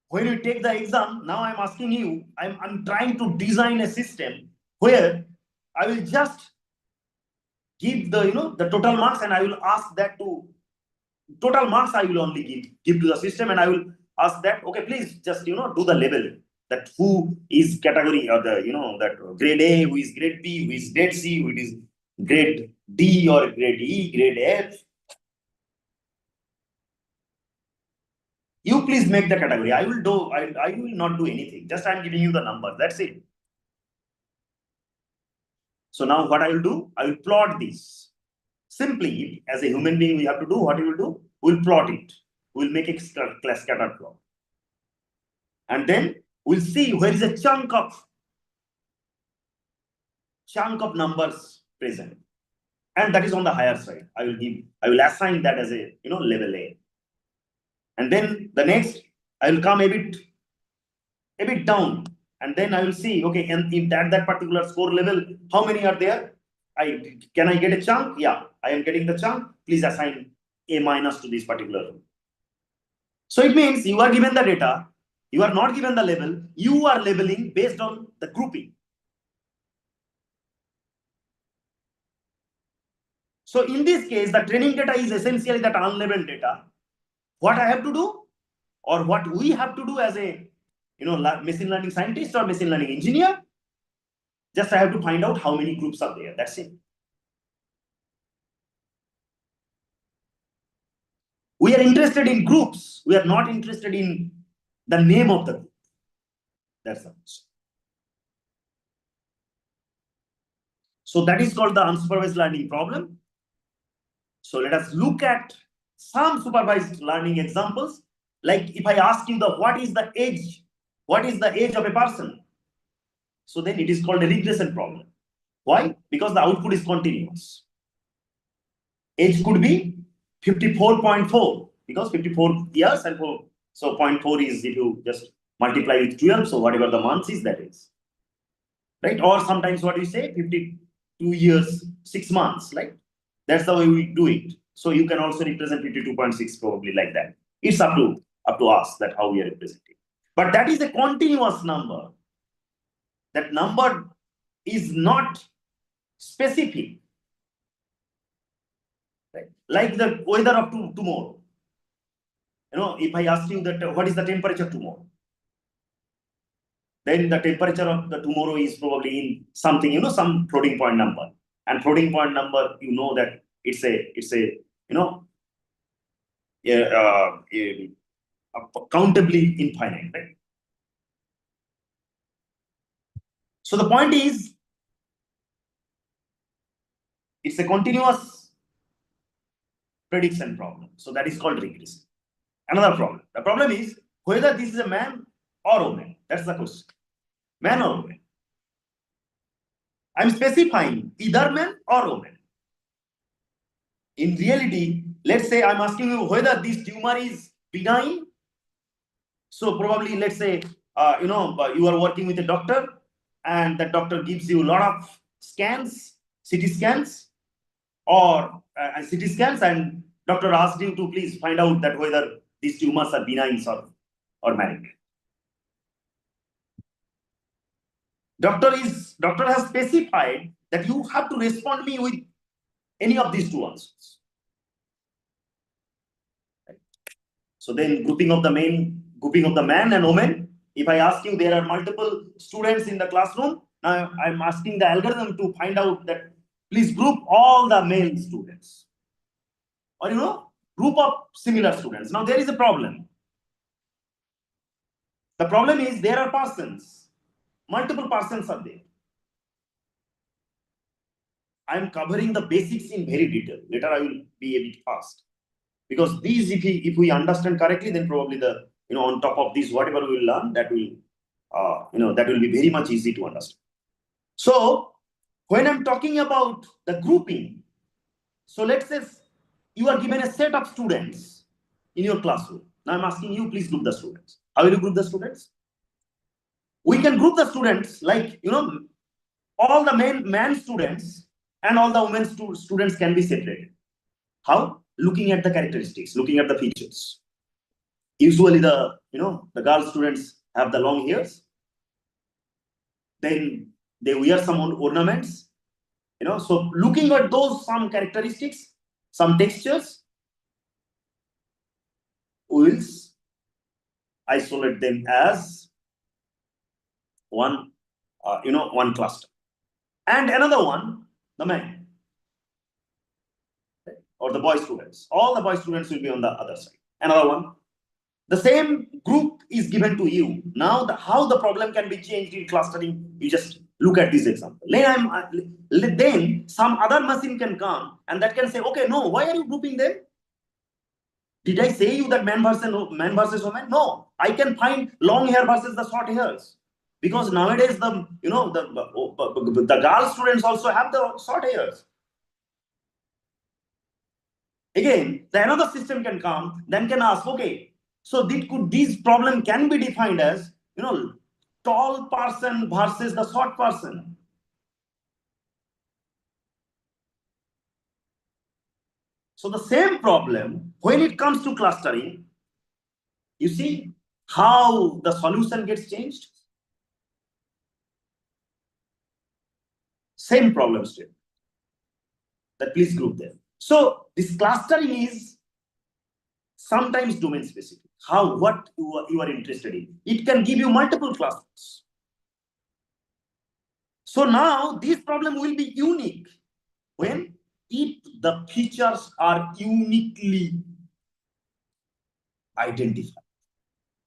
when you take the exam, now I'm asking you, I'm trying to design a system where I will just give the, the total marks, and I will ask that to total marks I will only give to the system, and I will ask that, okay, please just, do the label, that who is category or the, that grade A, who is grade B, who is grade C, who is grade D or grade E, grade F. You please make the category. I will not do anything. Just I'm giving you the number. That's it. So now what I will do, I will plot this. Simply, as a human being, we have to do what we will do. We'll plot it. We'll make a scatter plot. And then we'll see where is a chunk of numbers present. And that is on the higher side. I will assign that as a, level A. And then the next, I will come a bit down. And then I will see, okay, and if that particular score level, how many are there? Can I get a chunk? Yeah, I am getting the chunk. Please assign A minus to this particular. So it means you are given the data, you are not given the label, you are labeling based on the grouping. So in this case, the training data is essentially that unlabeled data. What I have to do, or what we have to do as a, machine learning scientist or machine learning engineer, just I have to find out how many groups are there. That's it. We are interested in groups. We are not interested in the name of the group. That's it. So that is called the unsupervised learning problem. So let us look at some supervised learning examples. Like if I ask you what is the age of a person? So then it is called a regression problem. Why? Because the output is continuous. Age could be 54.4 because 54 years and 4. So 0.4 is if you just multiply with 12. So whatever the months is, that is. Right? Or sometimes what we say, 52 years, 6 months. Right? That's the way we do it. So you can also represent 52.6 probably like that. It's up to us that how we are representing. But that is a continuous number. That number is not specific. Right? Like the weather of tomorrow. If I ask you that what is the temperature tomorrow, then the temperature of the tomorrow is probably in something, some floating point number. And floating point number, that it's a countably infinite, right? So the point is, it's a continuous prediction problem. So that is called regression. Another problem. The problem is whether this is a man or woman. That's the question. Man or woman. I'm specifying either man or woman. In reality, let's say I'm asking you whether this tumor is benign. So probably, let's say, you are working with a doctor, and the doctor gives you a lot of scans, CT scans, or CT scans, and doctor asks you to please find out that whether these tumors are benign or malignant. Doctor has specified that you have to respond me with any of these two answers. So then grouping of the man and woman. If I ask you, there are multiple students in the classroom. Now I'm asking the algorithm to find out that please group all the male students. Or group of similar students. Now there is a problem. The problem is there are persons. Multiple persons are there. I'm covering the basics in very detail. Later I will be a bit fast. Because these, if we understand correctly, then probably the, on top of this, whatever we will learn, that will, that will be very much easy to understand. So when I'm talking about the grouping, so let's say you are given a set of students in your classroom. Now I'm asking you, please group the students. How will you group the students? We can group the students like, all the man students and all the women students can be separated. How? Looking at the characteristics, looking at the features. Usually the girl students have the long hairs. Then they wear some ornaments. So looking at those some characteristics, some textures, we will isolate them as one, one cluster. And another one, the men or the boy students. All the boy students will be on the other side. Another one, the same group is given to you. Now, how the problem can be changed in clustering, you just look at this example. Then some other machine can come and that can say, okay, no, why are you grouping them? Did I say you that man versus woman? No, I can find long hair versus the short hairs. Because nowadays the girl students also have the short hairs. Again, the another system can come, then can ask, okay, so these problem can be defined as, tall person versus the short person. So the same problem, when it comes to clustering, you see how the solution gets changed? Same problem still. That please group them. So this clustering is sometimes domain specific. What you are interested in. It can give you multiple clusters. So now this problem will be unique when if the features are uniquely identified.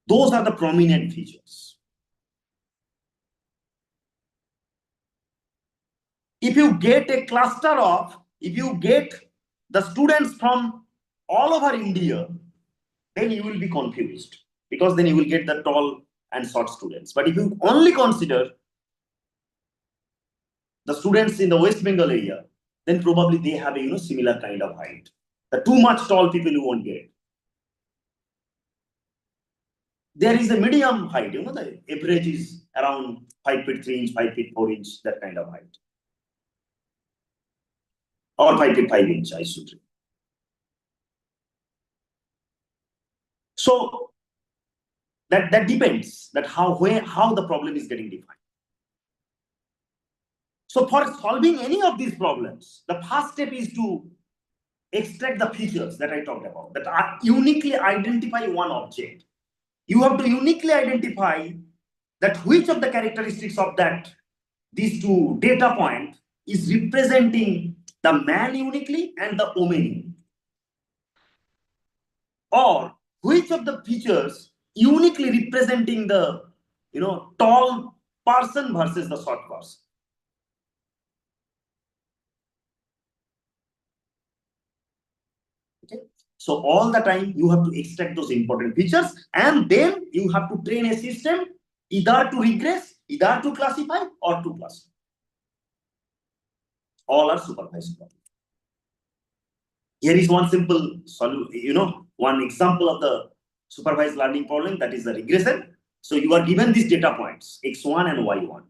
Those are the prominent features. If you get a cluster of, if you get the students from all over India, then you will be confused because then you will get the tall and short students. But if you only consider the students in the West Bengal area, then probably they have a similar kind of height. The too much tall people you won't get. There is a medium height, the average is around 5 feet 3 inch, 5 feet 4 inch, that kind of height. Or 5 feet 5 inch, I should say. So that depends that how the problem is getting defined. So for solving any of these problems, the first step is to extract the features that I talked about, that are uniquely identify one object. You have to uniquely identify that which of the characteristics of these two data points is representing the man uniquely and the woman uniquely. Or which of the features uniquely representing the tall person versus the short person. Okay. So all the time you have to extract those important features and then you have to train a system either to regress, either to classify or to classify. All are supervised. Here is one simple solution, one example of the supervised learning problem, that is the regression. So you are given these data points, x1 and y1.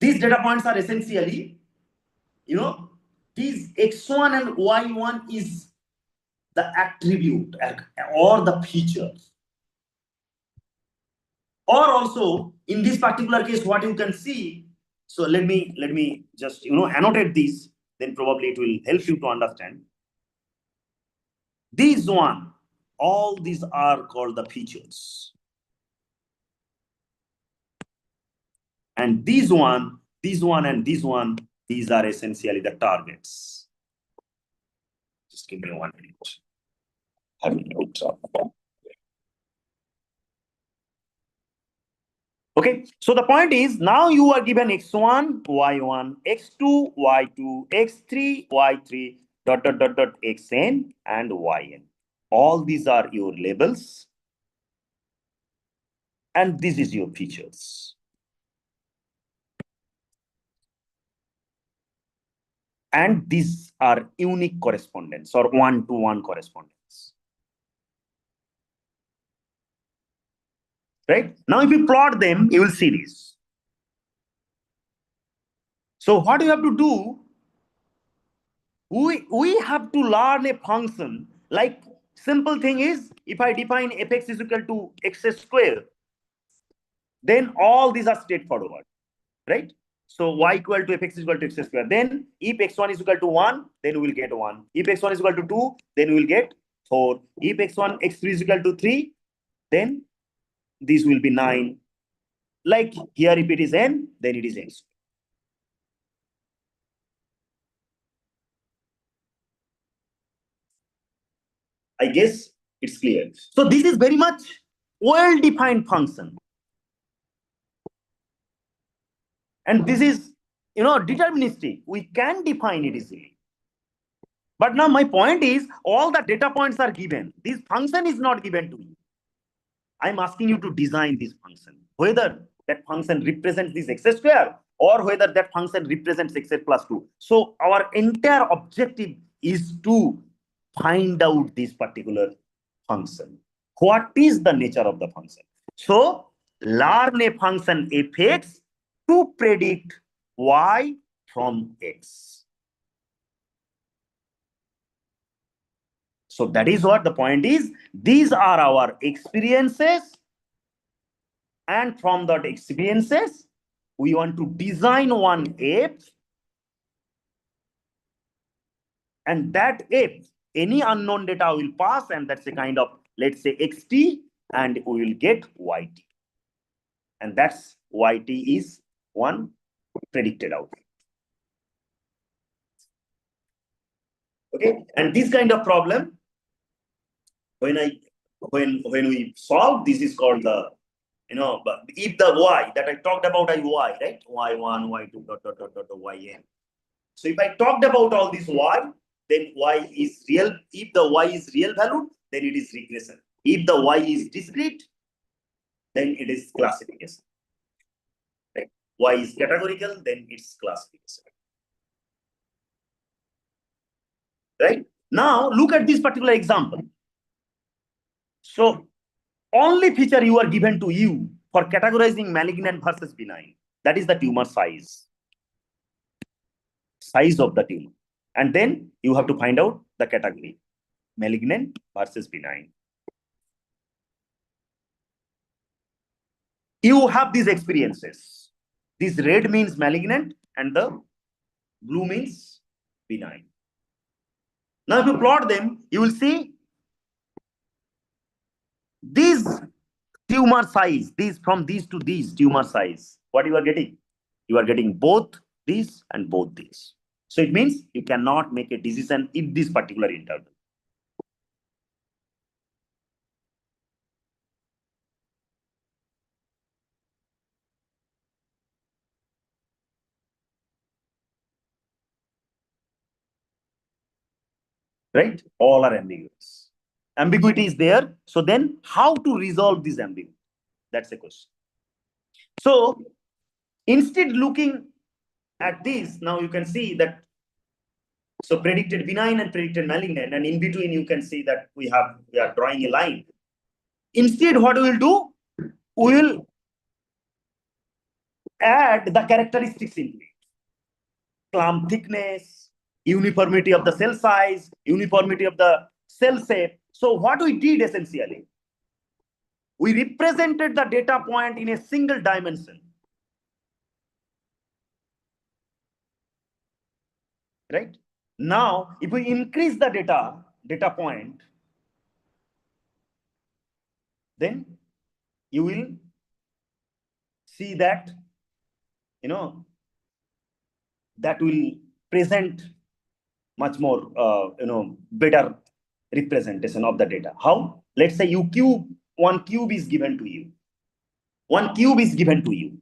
These data points are essentially, these x1 and y1 is the attribute or the feature. Or also in this particular case, what you can see. So let me just annotate these. Then probably it will help you to understand. These one, all these are called the features. And these one, and these one, these are essentially the targets. Just give me 1 minute. Okay, so the point is now you are given x1, y1, x2, y2, x3, y3. dot dot dot dot xn and yn. All these are your labels, and this is your features. And these are unique correspondence or one-to-one correspondence. Right? Now, if you plot them, you will see this. So what you have to do, we have to learn a function. Like, simple thing is, if I define fx is equal to x square, then all these are straightforward, right? So y equal to fx is equal to x square. Then if x1 is equal to 1, then we will get 1. If x1 is equal to 2, then we will get 4. If x3 is equal to 3, then this will be 9. Like here, if it is n, then it is n. I guess it's clear. So this is very much well-defined function. And this is, deterministic. We can define it easily. But now my point is, all the data points are given. This function is not given to you. I'm asking you to design this function. Whether that function represents this x square or whether that function represents x plus 2. So our entire objective is to find out this particular function. What is the nature of the function? So learn a function fx to predict y from x. So that is what the point is. These are our experiences. And from that experiences, we want to design one app. And that app, any unknown data will pass, and that's a kind of, let's say, xt, and we will get yt. And that's yt is one predicted outcome. Okay, and this kind of problem, when we solve, this is called the, but if the y that I talked about is y, right? y1, y2, dot, dot, dot, dot, dot, yn. So if I talked about all this y, then y is real. If the y is real value, then it is regression. If the y is discrete, then it is classification. Right? Y is categorical, then it's classification. Right? Now look at this particular example. So only feature you are given to you for categorizing malignant versus benign. That is the tumor size. Size of the tumor. And then you have to find out the category. Malignant versus benign. You have these experiences. This red means malignant and the blue means benign. Now if you plot them, you will see these tumor size, from these to these tumor size. What you are getting? You are getting both these and both these. So it means you cannot make a decision in this particular interval. Right? All are ambiguous. Ambiguity is there. So then how to resolve this ambiguity? That's the question. So instead looking at this, now you can see that, so predicted benign and predicted malignant, and in between you can see that we are drawing a line. Instead, what we will do, we will add the characteristics in it. Clump thickness, uniformity of the cell size, uniformity of the cell shape. So what we did essentially, we represented the data point in a single dimension. Right? Now, if we increase the data point, then you will see that, that will present much more, better representation of the data. How? Let's say one cube is given to you. One cube is given to you.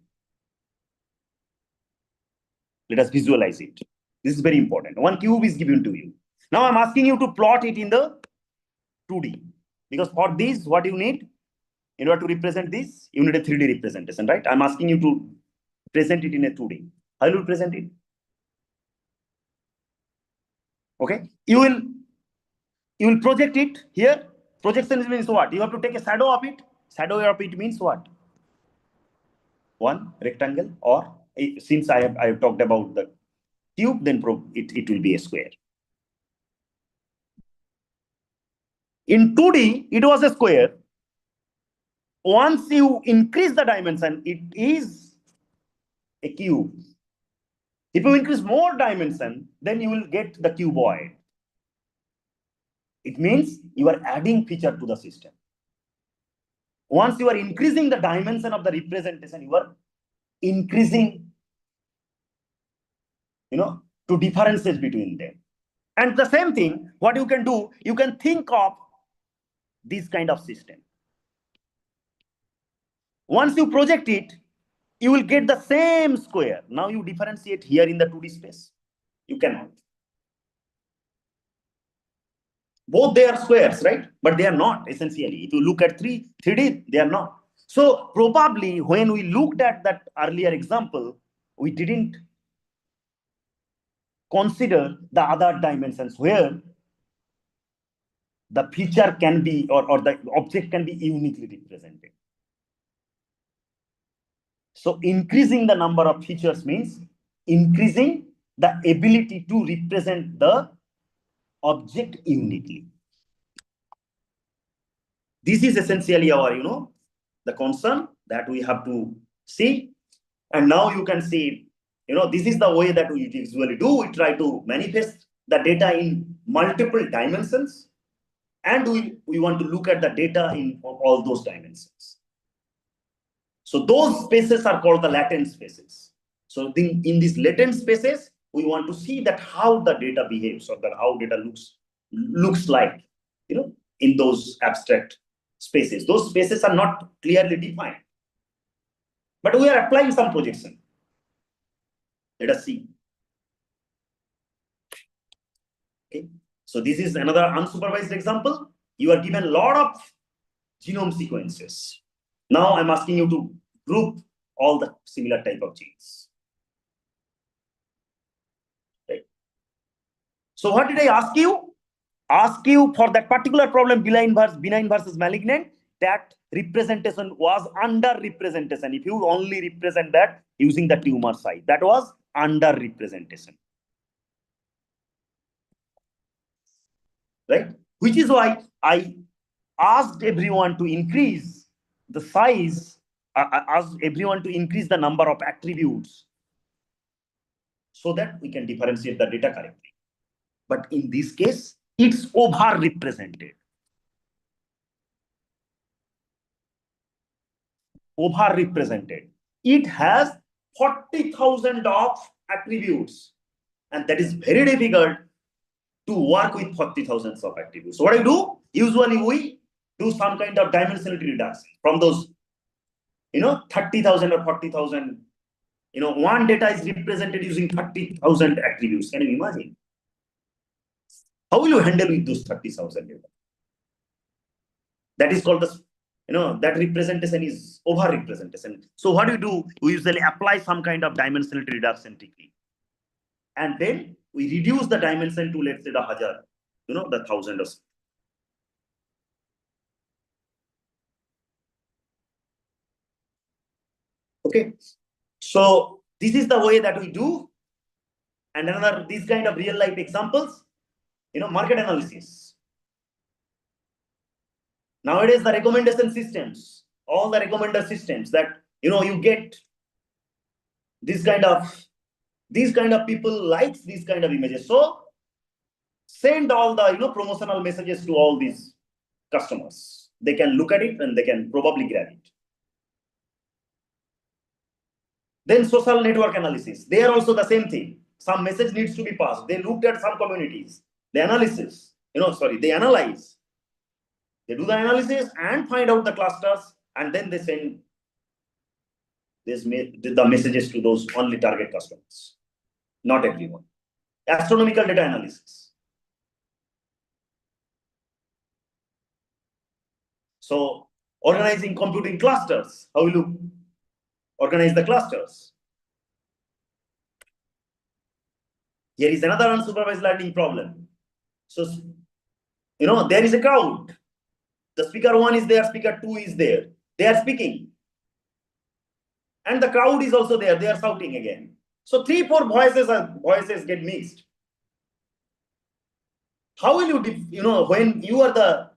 Let us visualize it. This is very important. One cube is given to you. Now I'm asking you to plot it in the 2D, because for this, what you need in order to represent this, you need a 3D representation, right? I'm asking you to present it in a 2D. How will you present it? Okay, you will project it here. Projection means what? You have to take a shadow of it. Shadow of it means what? One rectangle, or since I have talked about the cube, then it will be a square. In 2D, it was a square. Once you increase the dimension, it is a cube. If you increase more dimension, then you will get the cuboid. It means you are adding feature to the system. Once you are increasing the dimension of the representation, you are increasing, to differences between them. And the same thing, what you can do, you can think of this kind of system. Once you project it, you will get the same square. Now you differentiate here in the 2D space. You cannot. Both they are squares, right? But they are not, essentially. If you look at 3D, they are not. So probably when we looked at that earlier example, we didn't consider the other dimensions where the feature can be, or the object can be uniquely represented. So increasing the number of features means increasing the ability to represent the object uniquely. This is essentially our, the concern that we have to see. And now you can see, this is the way that we usually do. We try to manifest the data in multiple dimensions, and we want to look at the data in all those dimensions. So those spaces are called the latent spaces. So in these latent spaces, we want to see that how the data behaves, or that how data looks like, in those abstract spaces. Those spaces are not clearly defined, but we are applying some projection. Let us see. Okay, so this is another unsupervised example. You are given a lot of genome sequences. Now I'm asking you to group all the similar type of genes. Right. So what did I ask you? Ask you for that particular problem, benign versus malignant, that representation was under representation. If you only represent that using the tumor size, that was under representation. Right? Which is why I asked everyone to increase the size, I asked everyone to increase the number of attributes so that we can differentiate the data correctly. But in this case, it's over-represented. Over-represented. It has 40,000 of attributes, and that is very difficult to work with 40,000 of attributes. So what do? Usually we do some kind of dimensionality reduction from those, 30,000 or 40,000. One data is represented using 30,000 attributes. Can you imagine? How will you handle with those 30,000 data? That is called the, that representation is over-representation. So what do? We usually apply some kind of dimensionality reduction technique. And then we reduce the dimension to, let's say, the 1,000, the 1,000 or so. Okay. So this is the way that we do. And another, these kind of real life examples, market analysis. Nowadays, the recommendation systems, all the recommender systems that, you get these kind of people likes these kind of images. So send all the, promotional messages to all these customers. They can look at it and they can probably grab it. Then social network analysis. They are also the same thing. Some message needs to be passed. They looked at some communities. They analyze. They do the analysis and find out the clusters, and then they send the messages to those only target customers, not everyone. Astronomical data analysis. So organizing computing clusters, how will you organize the clusters? Here is another unsupervised learning problem. So, there is a crowd. The speaker 1 is there, speaker 2 is there. They are speaking. And the crowd is also there. They are shouting again. So 3-4 voices get mixed. How will you, when you are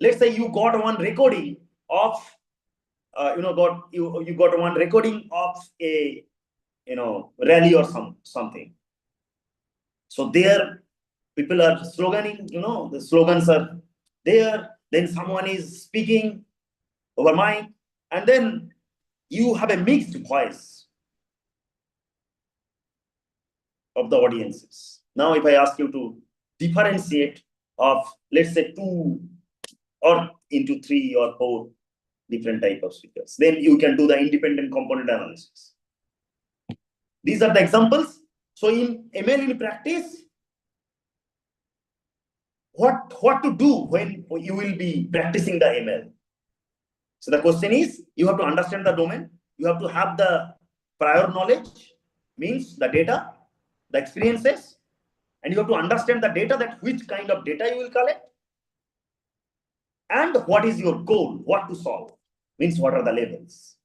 let's say you got one recording of, you got one recording of a, rally or something. So there, people are sloganing, the slogans are there. Then someone is speaking over mic, and then you have a mixed voice of the audiences. Now, if I ask you to differentiate of, let's say, 2 or into 3 or 4 different type of speakers, then you can do the independent component analysis. These are the examples. So in ML in practice, what to do when you will be practicing the ML? So the question is, you have to understand the domain. You have to have the prior knowledge, means the data, the experiences, and you have to understand the data, that which kind of data you will collect, and what is your goal, what to solve, means what are the levels.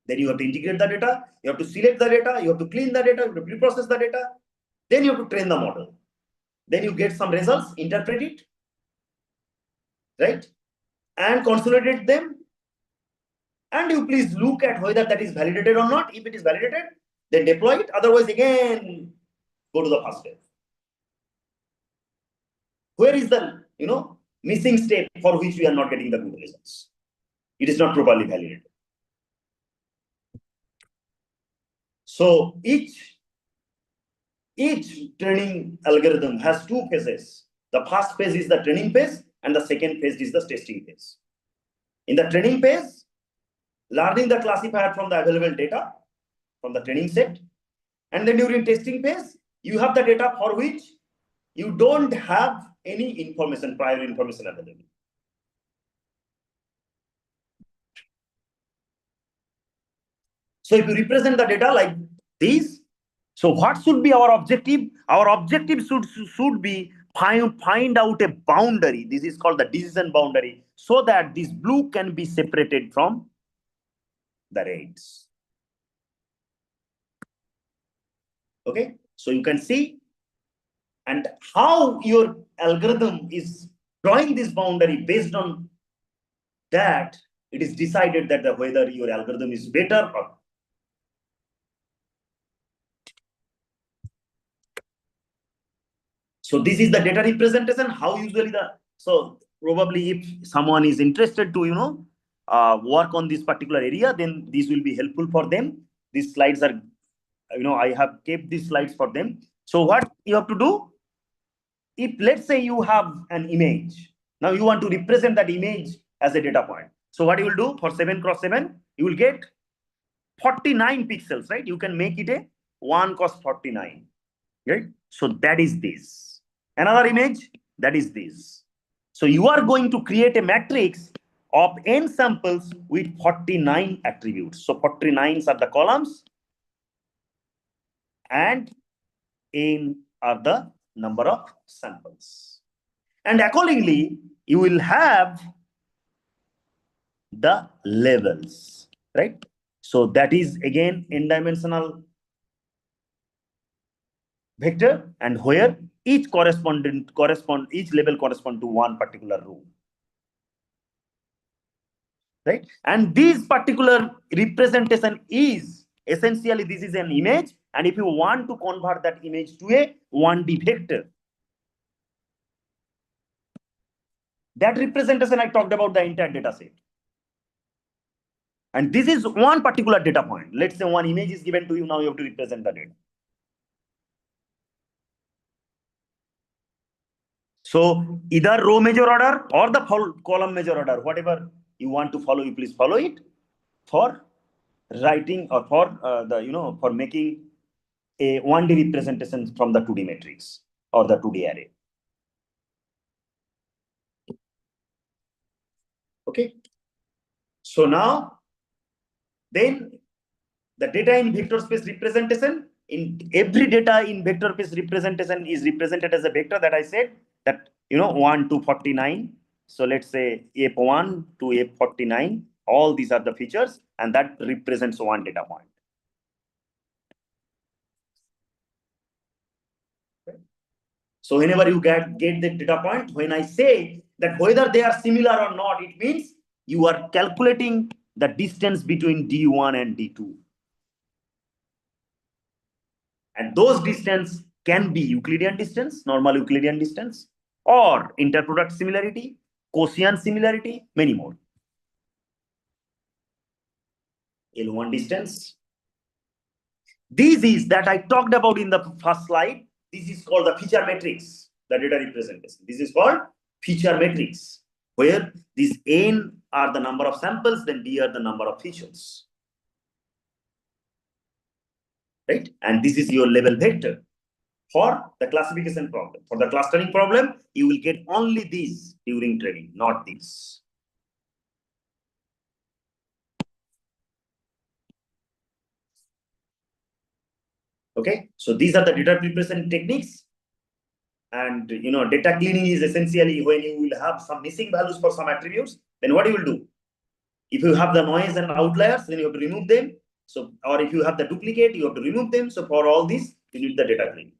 Then you have to integrate the data, you have to select the data, you have to clean the data, you have to pre-process the data, then you have to train the model. Then you get some results, interpret it, right? And consolidate them. And you please look at whether that is validated or not. If it is validated, then deploy it. Otherwise, again, go to the first step. Where is the missing step for which we are not getting the good results? It is not properly validated. So each training algorithm has 2 phases. The first phase is the training phase, and the second phase is the testing phase. In the training phase, learning the classifier from the available data from the training set, and then during testing phase, you have the data for which you don't have any information, prior information available. So if you represent the data like this, so what should be our objective? Our objective should be find out a boundary. This is called the decision boundary, so that this blue can be separated from the reds. Okay, so you can see, and how your algorithm is drawing this boundary. Based on that, it is decided that whether your algorithm is better or. So this is the data representation. How usually so probably if someone is interested to work on this particular area, then this will be helpful for them. These slides are, I have kept these slides for them. So what you have to do, if let's say you have an image, now you want to represent that image as a data point. So what you will do for 7x7, you will get 49 pixels, right? You can make it a 1 cos 49, right? So that is this. Another image, that is this. So you are going to create a matrix of n samples with 49 attributes. So 49s are the columns, and n are the number of samples. And accordingly, you will have the levels, right? So that is again n-dimensional vector, and where each level correspond to one particular row, right? And this particular representation is essentially, this is an image, and if you want to convert that image to a 1D vector, that representation I talked about the entire data set. And this is one particular data point. Let's say one image is given to you, now you have to represent the data. So either row major order or the column major order, whatever you want to follow, you please follow it for writing or for for making a 1D representation from the 2D matrix or the 2D array. Okay. So now, then the data in vector space representation, in every data in vector space representation is represented as a vector that I said that, 1 to 49. So let's say F1 to F49, all these are the features, and that represents one data point. Okay. So whenever you get the data point, when I say that whether they are similar or not, it means you are calculating the distance between D1 and D2. And those distance can be Euclidean distance, normal Euclidean distance, or interproduct similarity, quotient similarity, many more. L1 distance. This is that I talked about in the first slide. This is called the feature matrix, the data representation. This is called feature matrix, where these N are the number of samples, then D are the number of features. Right? And this is your level vector. For the classification problem. For the clustering problem, you will get only these during training, not these. Okay, so these are the data preparation techniques. And data cleaning is essentially when you will have some missing values for some attributes, then what you will do? If you have the noise and outliers, then you have to remove them. So, or if you have the duplicate, you have to remove them. So for all these, you need the data cleaning.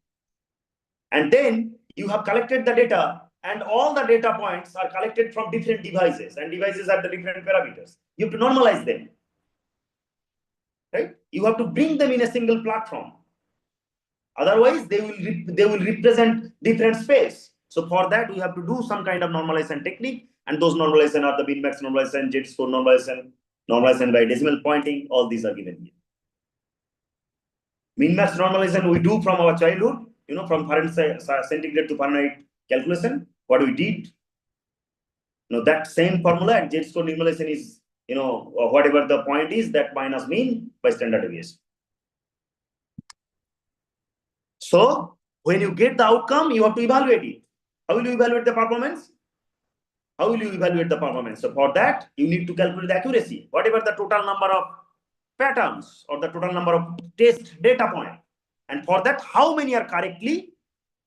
And then you have collected the data, and all the data points are collected from different devices, and devices have the different parameters. You have to normalize them, right? You have to bring them in a single platform. Otherwise, they will represent different space. So for that, we have to do some kind of normalization technique, and those normalization are the min-max normalization, Z-score normalization, normalization by decimal pointing. All these are given here. Min-max normalization we do from our childhood. From Fahrenheit centigrade to Fahrenheit calculation, what we did, that same formula, and Z-score normalization is, whatever the point is, that minus mean by standard deviation. So when you get the outcome, you have to evaluate it. How will you evaluate the performance? How will you evaluate the performance? So for that, you need to calculate the accuracy. Whatever the total number of patterns or the total number of test data points. And for that, how many are correctly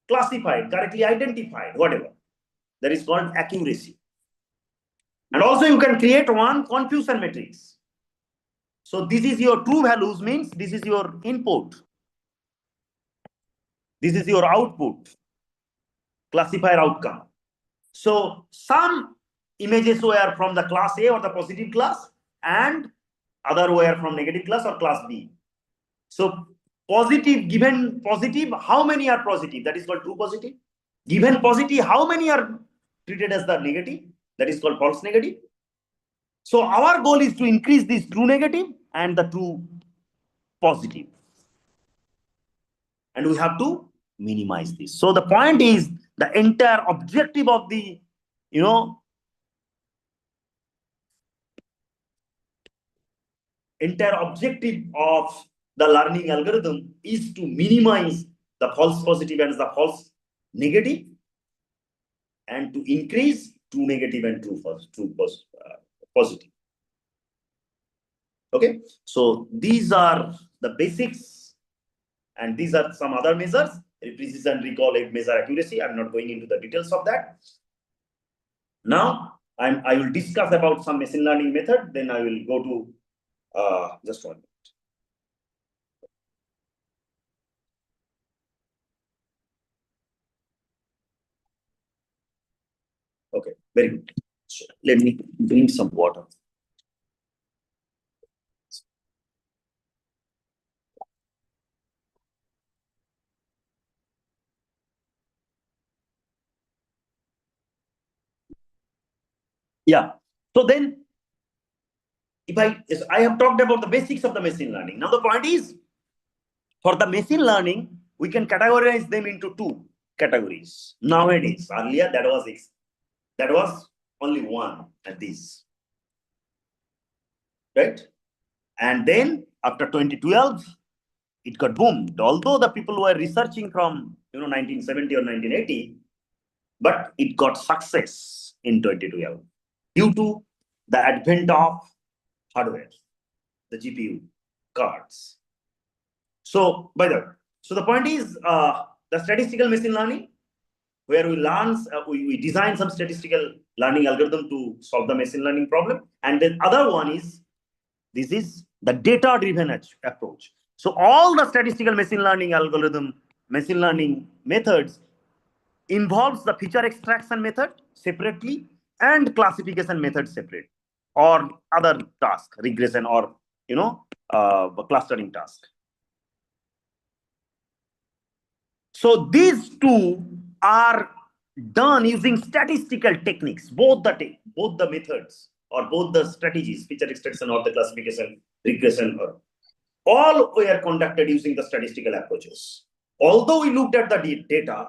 classified, correctly identified, whatever. That is called accuracy. And also you can create one confusion matrix. So this is your true values, means this is your input. This is your output, classifier outcome. So some images were from the class A or the positive class, and other were from negative class or class B. So positive, given positive, how many are positive? That is called true positive. Given positive, how many are treated as the negative? That is called false negative. So our goal is to increase this true negative and the true positive. And we have to minimize this. So the point is, the entire objective of the, entire objective of the learning algorithm is to minimize the false positive and the false negative, and to increase true negative and true positive. Okay, so these are the basics, and these are some other measures: precision, recall, measure accuracy. I'm not going into the details of that. Now I will discuss about some machine learning method. Then I will go to just 1 minute. Okay, very good. So let me drink some water. Yeah. So then, if I have talked about the basics of the machine learning. Now the point is, for the machine learning, we can categorize them into 2 categories. Nowadays, earlier that was only one at this, right? And then after 2012, it got boomed. Although the people were researching from 1970 or 1980, but it got success in 2012 due to the advent of hardware, the GPU cards. So the point is the statistical machine learning, where we learn, we design some statistical learning algorithm to solve the machine learning problem. And then other one is, this is the data-driven approach. So all the statistical machine learning algorithm, machine learning methods involves the feature extraction method separately and classification method separate, or other task, regression or clustering task. So these two are done using statistical techniques, both the methods or both the strategies, feature extraction or the classification, regression, or all were conducted using the statistical approaches. Although we looked at the data,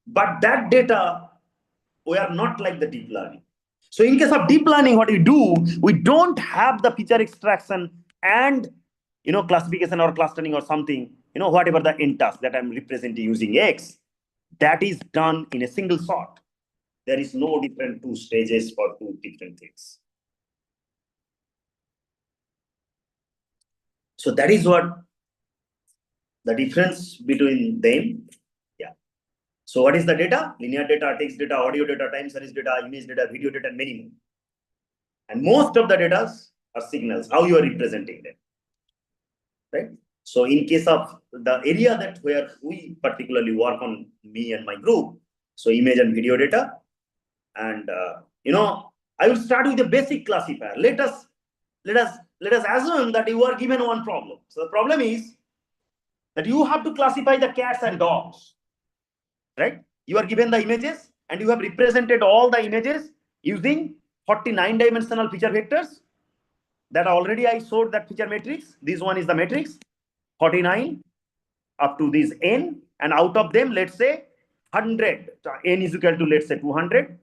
but that data were not like the deep learning. So in case of deep learning, what we do, we don't have the feature extraction and classification or clustering or something, whatever the end task that I'm representing using X, that is done in a single shot. There is no different two stages for two different things. So that is what the difference between them. Yeah. So what is the data? Linear data, text data, audio data, time series data, image data, video data, and many more. And most of the data are signals, how you are representing them. Right? So in case of the area that where we particularly work on, me and my group, so image and video data, and I will start with a basic classifier. Let us assume that you are given one problem. So the problem is that you have to classify the cats and dogs, right? You are given the images and you have represented all the images using 49 dimensional feature vectors that already I showed that feature matrix. This one is the matrix 49 up to this n, and out of them, let's say 100, n is equal to, let's say 200.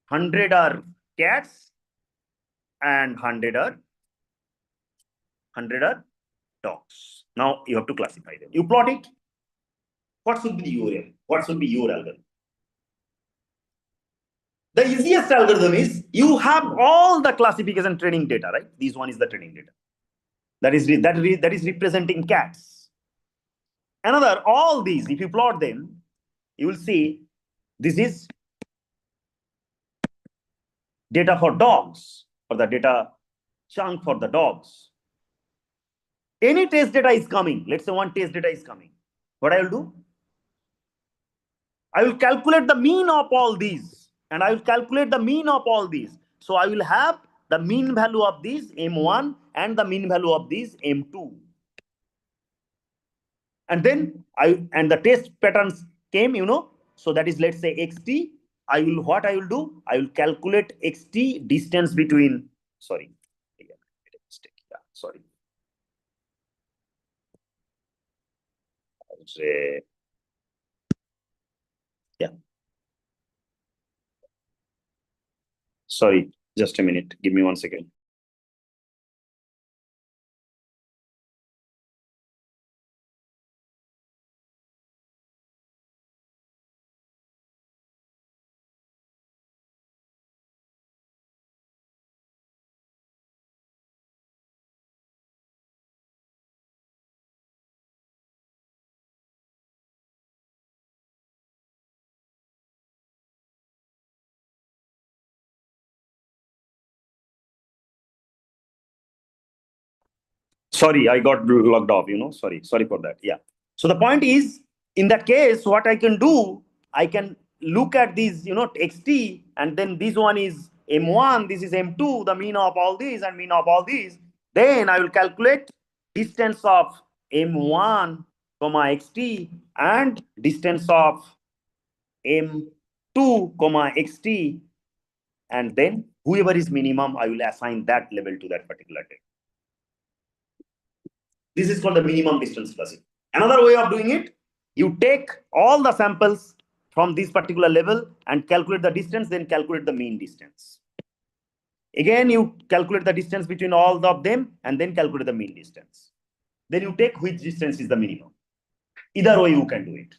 100 are cats and 100 are dogs. Now you have to classify them. You plot it. What should be your algorithm? The easiest algorithm is, you have all the classification training data, right? This one is the training data. That is representing cats. Another, all these, if you plot them, you will see this is data for dogs, or the data chunk for the dogs. Any test data is coming. Let's say one test data is coming. What I will do? I will calculate the mean of all these, and I will calculate the mean of all these. So I will have the mean value of these M1 and the mean value of these M2. And then the test patterns came, so that is, let's say XT. What I will do? I will calculate XT distance between, sorry. Yeah, sorry. I would say, yeah. Sorry, just a minute. Give me 1 second. Sorry, I got logged off, sorry for that. Yeah. So the point is, in that case, what I can do, I can look at these, XT, and then this one is M1, this is M2, the mean of all these and mean of all these. Then I will calculate distance of M1, XT, and distance of M2, XT, and then whoever is minimum, I will assign that level to that particular data. This is called the minimum distance classification. Another way of doing it, you take all the samples from this particular level and calculate the distance, then calculate the mean distance. Again, you calculate the distance between all of them and then calculate the mean distance. Then you take which distance is the minimum. Either way you can do it.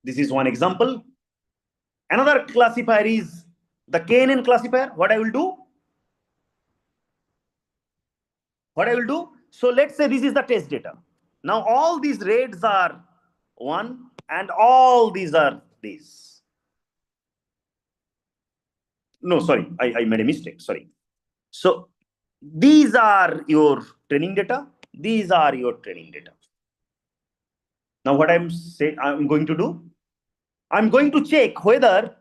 This is one example. Another classifier is the KNN classifier. What I will do? So let's say this is the test data. Now all these reds are 1 and all these are these. No, sorry, I made a mistake. Sorry. So these are your training data. These are your training data. Now what I'm going to do? I'm going to check whether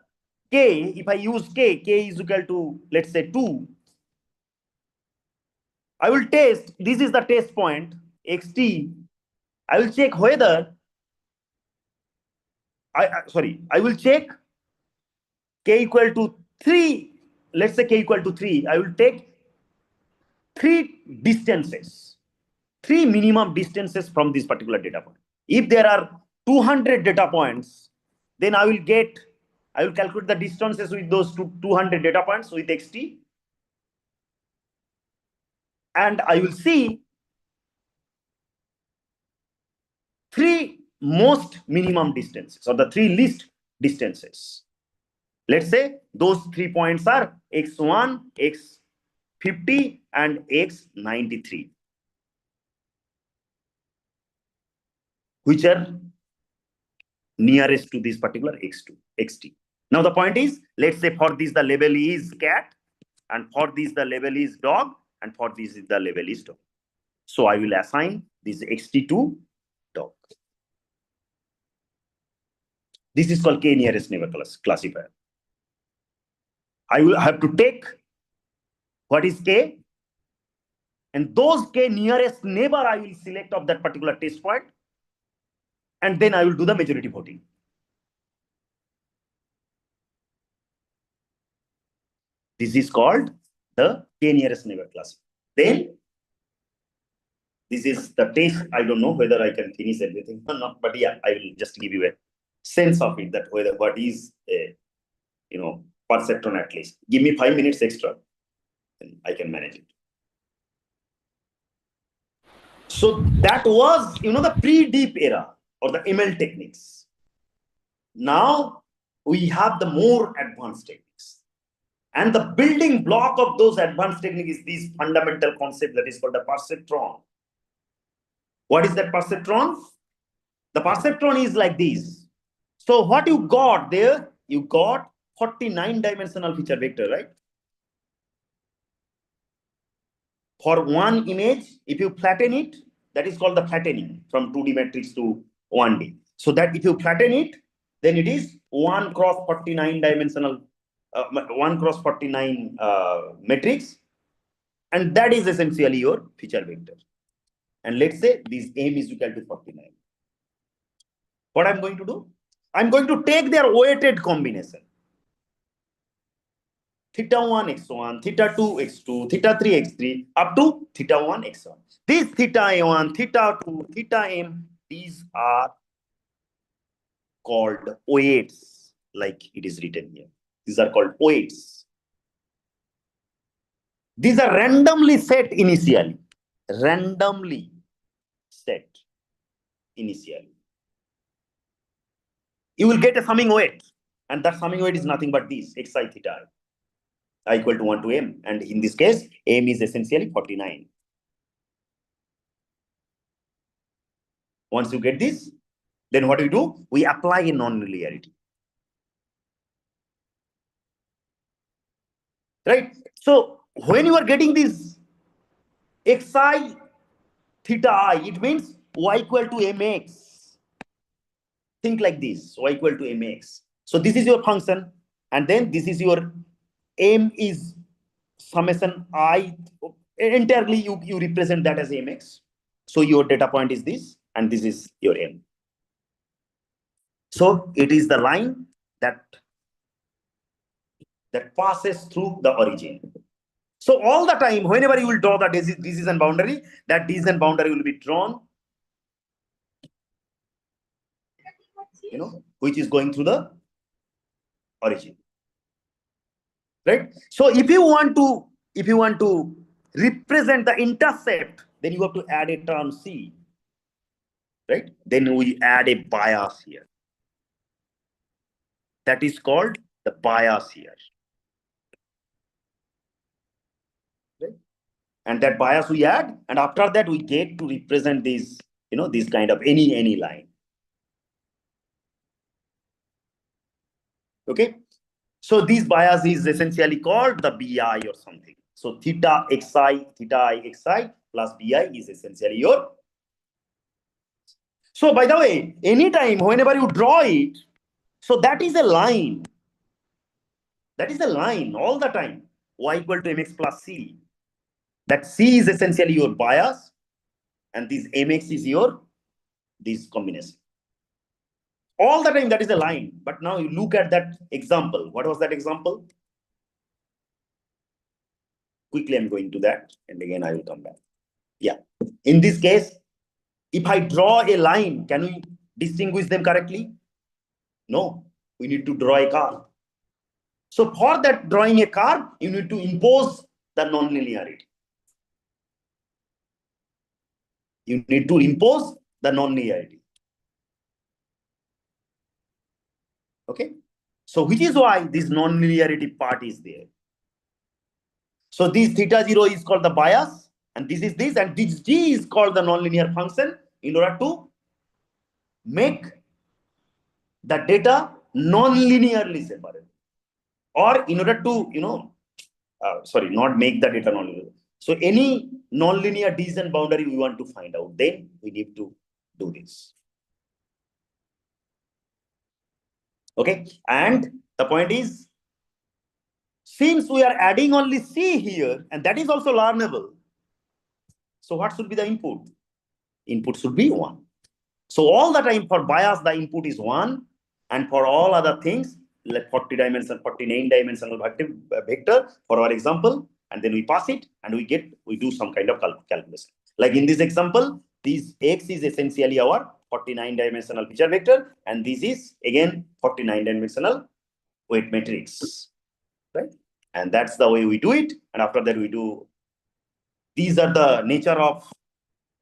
K, if I use K is equal to, let's say 2. I will test, this is the test point, xt. I will check whether, I will check K equal to 3. Let's say K equal to 3. I will take 3 distances, 3 minimum distances from this particular data point. If there are 200 data points, then I will calculate the distances with those 200 data points with xt. And I will see 3 most minimum distances or the 3 least distances. Let's say those 3 points are x1, x50 and x93, which are nearest to this particular xt. Now the point is, let's say for this the label is cat, and for this the label is dog, and for this the label is dog. So I will assign this xt to dog. This is called K nearest neighbor classifier. I will have to take what is K, and those K nearest neighbor I will select of that particular test point, and then I will do the majority voting. This is called the K nearest neighbor class. Then this is the test. I don't know whether I can finish everything or not, but yeah, I will just give you a sense of it, that whether what is a, perceptron at least. Give me 5 minutes extra, and I can manage it. So that was, the pre-deep era or the ML techniques. Now we have the more advanced techniques. And the building block of those advanced techniques is this fundamental concept that is called the perceptron. What is that perceptron? The perceptron is like this. So what you got there, you got 49-dimensional feature vector, right? For one image, if you flatten it, that is called the flattening from 2D matrix to 1D. So that if you flatten it, then it is 1 cross 49 dimensional, 1 cross 49 matrix. And that is essentially your feature vector. And let's say this M is equal to 49. What I'm going to do? I'm going to take their weighted combination. Theta 1 x1, theta 2 x2, theta 3 x3, up to theta 1 x1. This theta 1, theta 2, theta m, these are called weights, like it is written here. These are called weights. These are randomly set initially. Randomly set initially. You will get a summing weight, and that summing weight is nothing but this xi theta I equal to 1 to m, and in this case m is essentially 49. Once you get this, then what we do? We apply a non-linearity. Right? So when you are getting this xi theta I, it means y equal to mx. Think like this, y equal to mx. So this is your function, and then this is your m is summation I. Entirely you represent that as mx. So your data point is this, and this is your m. So it is the line that passes through the origin. So all the time, whenever you will draw the decision boundary, that decision boundary will be drawn, which is going through the origin. Right? So if you want to represent the intercept, then you have to add a term c. Right? Then we add a bias here. That is called the bias here. Right? And that bias we add, and after that we get to represent these, this kind of any line. Okay. So this bias is essentially called the BI or something. So theta i plus BI is essentially your. So by the way, anytime, whenever you draw it, so that is a line. That is a line all the time. Y equal to mx plus c. That c is essentially your bias, and this mx is your this combination. All the time that is a line. But now you look at that example. What was that example? Quickly, I'm going to that, and again I will come back. Yeah. In this case, if I draw a line, can we distinguish them correctly? No. We need to draw a curve. So for that drawing a curve, you need to impose the nonlinearity. You need to impose the nonlinearity. Okay. So which is why this nonlinearity part is there. So this theta 0 is called the bias, and this is this, and this g is called the nonlinear function in order to make the data non-linearly separate, or in order to not make the data non-linear. So any non-linear decision boundary we want to find out, then we need to do this. Okay, and the point is, since we are adding only c here, and that is also learnable, so what should be the input? Input should be 1. So all the time for bias, the input is 1, and for all other things, like 49 dimensional vector for our example, and then we pass it, and we do some kind of calculation. Like in this example, this x is essentially our 49 dimensional feature vector, and this is again 49 dimensional weight matrix, right? And that's the way we do it. And after that, we do. These are the nature of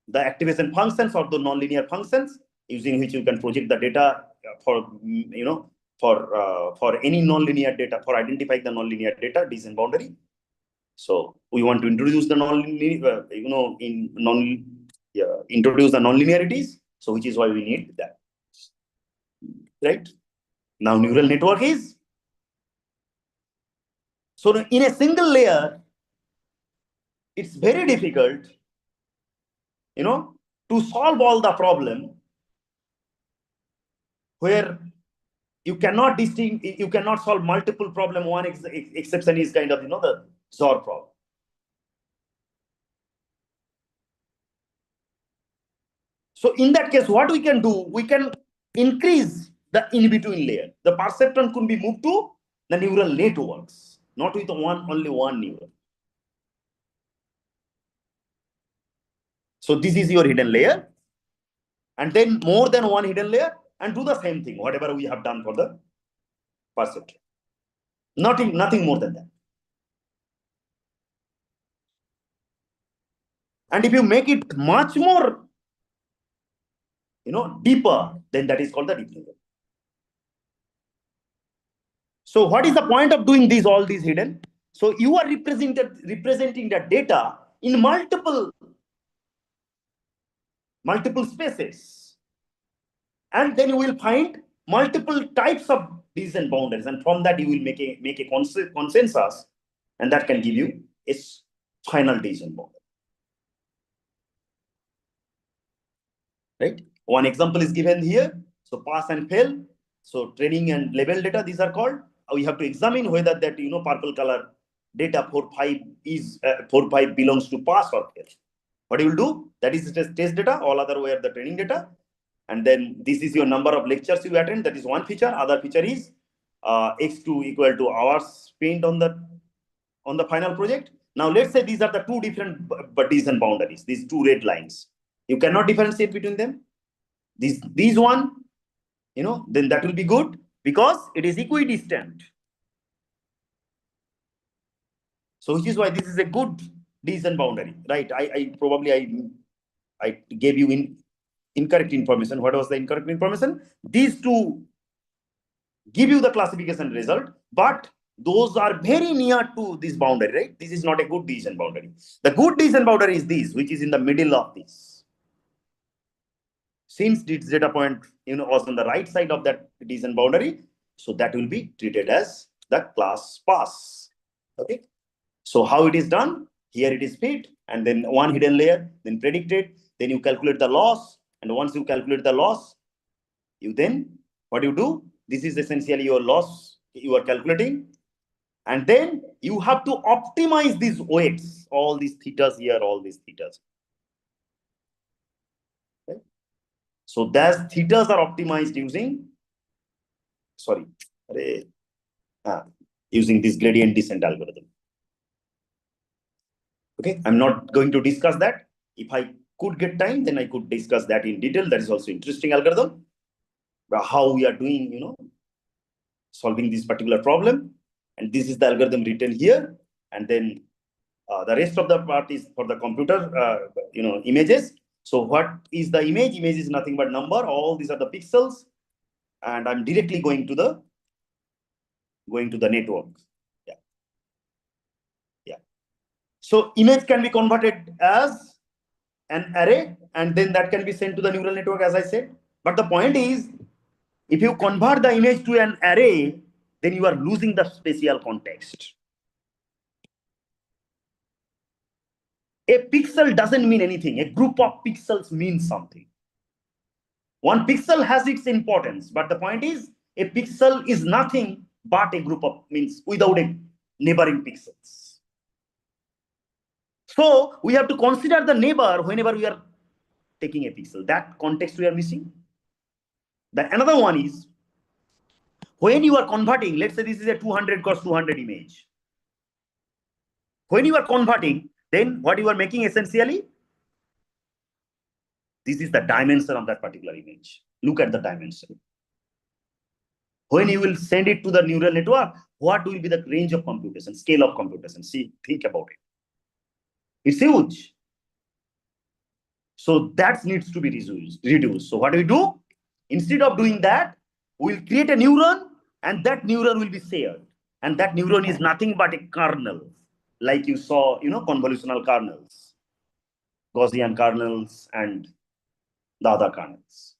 the activation functions or the nonlinear functions using which you can project the data for for any nonlinear data, for identifying the nonlinear data decision boundary. So we want to introduce the nonlinear, introduce the nonlinearities. So which is why we need that, right? Now neural network is, so in a single layer, it's very difficult, to solve all the problem where you cannot solve multiple problem. One exception is kind of, the XOR problem. So in that case, what we can do, we can increase the in-between layer. The perceptron could be moved to the neural networks, not with only one neuron. So this is your hidden layer, and then more than one hidden layer, and do the same thing, whatever we have done for the perceptron. Nothing more than that. And if you make it much more, deeper, then that is called the deep neural. So what is the point of doing all these hidden? So you are representing the data in multiple spaces, and then you will find multiple types of decision boundaries, and from that you will make a consensus, and that can give you a final decision boundary. Right? One example is given here. So pass and fail. So training and label data, these are called. We have to examine whether that purple color data 4-5 is 4-5 belongs to pass or fail. What you will do? That is test data. All other were the training data, and then this is your number of lectures you attend. That is one feature. Other feature is x2 equal to hours spent on the final project. Now let's say these are the two different decision boundaries. These two red lines. You cannot differentiate between them. These one, then that will be good because it is equidistant. So which is why this is a good decision boundary, right? I gave you incorrect information. What was the incorrect information? These two give you the classification result, but those are very near to this boundary, right? This is not a good decision boundary. The good decision boundary is this, which is in the middle of this. Since this data point, was on the right side of that decision boundary, so that will be treated as the class pass. Okay. So how it is done? Here it is fit, and then one hidden layer, then predicted, then you calculate the loss, and once you calculate the loss, you then what you do? This is essentially your loss you are calculating, and then you have to optimize these weights, all these thetas here, all these thetas. Okay. So those thetas are optimized using, using this gradient descent algorithm. Okay, I'm not going to discuss that. If I could get time, then I could discuss that in detail. That is also interesting algorithm. How we are doing, solving this particular problem. And this is the algorithm written here. And then the rest of the part is for the computer, images. So what is the image? Image is nothing but number. All these are the pixels. And I'm directly going to the network. Yeah. Yeah. So image can be converted as an array, and then that can be sent to the neural network, as I said. But the point is, if you convert the image to an array, then you are losing the spatial context. A pixel doesn't mean anything. A group of pixels means something. One pixel has its importance, but the point is, a pixel is nothing but a group of, means without a neighboring pixels. So we have to consider the neighbor whenever we are taking a pixel. That context we are missing. Another one is, when you are converting, let's say this is a 200 cross 200 image. When you are converting, then what you are making essentially, this is the dimension of that particular image. Look at the dimension. When you will send it to the neural network, what will be the range of computation, scale of computation? See, think about it. It's huge. So that needs to be reduced. So what do we do? Instead of doing that, we'll create a neuron, and that neuron will be shared. And that neuron is nothing but a kernel, like you saw, convolutional kernels, Gaussian kernels, and the other kernels.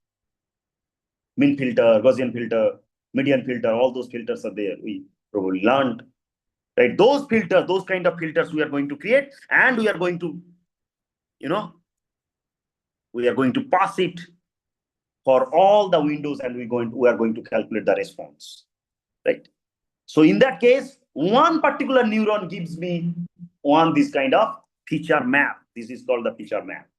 Min filter, Gaussian filter, median filter, all those filters are there. We probably learned, right? Those filters, those kind of filters we are going to create, and we are going to, we are going to pass it for all the windows, and we are going to calculate the response, right? So in that case, one particular neuron gives me this kind of feature map. This is called the feature map.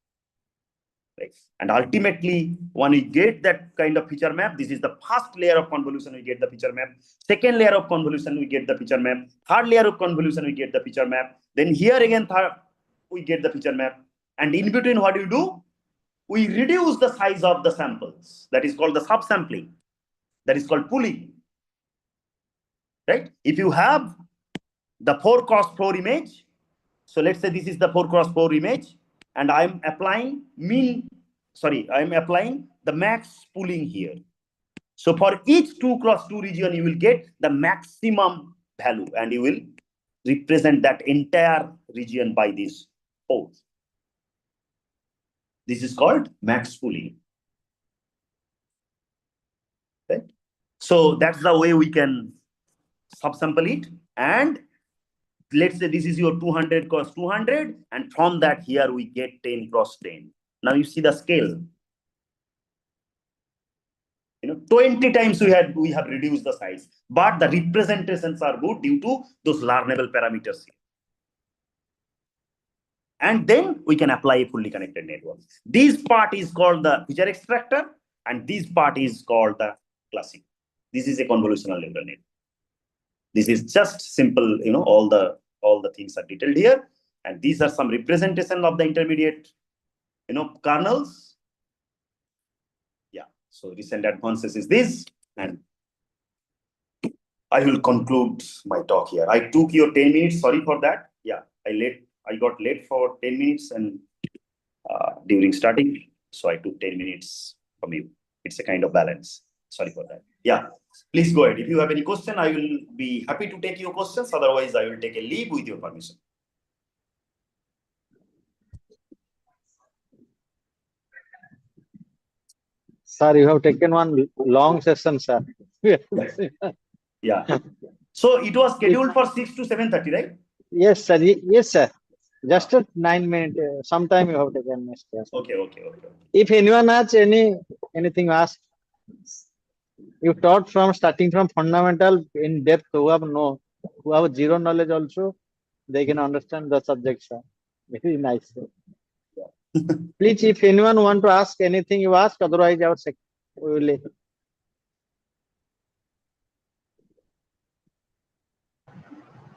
Right? And ultimately, when we get that kind of feature map, this is the first layer of convolution, we get the feature map. Second layer of convolution, we get the feature map. Third layer of convolution, we get the feature map. Then here again, we get the feature map. And in between, what do you do? We reduce the size of the samples. That is called the subsampling. That is called pooling. Right? If you have the 4x4 image, so let's say this is the 4x4 image, and I'm applying the max pooling here. So for each 2x2 region, you will get the maximum value, and you will represent that entire region by this pose. This is called max pooling. Right? So that's the way we can subsample it, and let's say this is your 200 cross 200, and from that here we get 10 cross 10. Now you see the scale. 20 times we have reduced the size, but the representations are good due to those learnable parameters here. And then we can apply a fully connected network. This part is called the feature extractor, and this part is called the classic. This is a convolutional neural network. This is just simple, all the things are detailed here, and these are some representation of the intermediate, kernels. Yeah. So recent advances is this, and I will conclude my talk here. I took your 10 minutes. Sorry for that. Yeah, I got late for 10 minutes and during starting, so I took 10 minutes from you. It's a kind of balance. Sorry for that. Yeah, please go ahead. If you have any question, I will be happy to take your questions. Otherwise, I will take a leave with your permission. Sir, you have taken one long session, sir. Yeah. So it was scheduled for 6 to 7:30, right? Yes, sir. Yes, sir. Just a 9 minute. Sometime you have taken next class. Okay. If anyone has anything asked, you taught from starting from fundamental in depth. Who have zero knowledge also, they can understand the subject, sir. Very nice, sir. Please, if anyone want to ask anything, you ask. Otherwise, we will.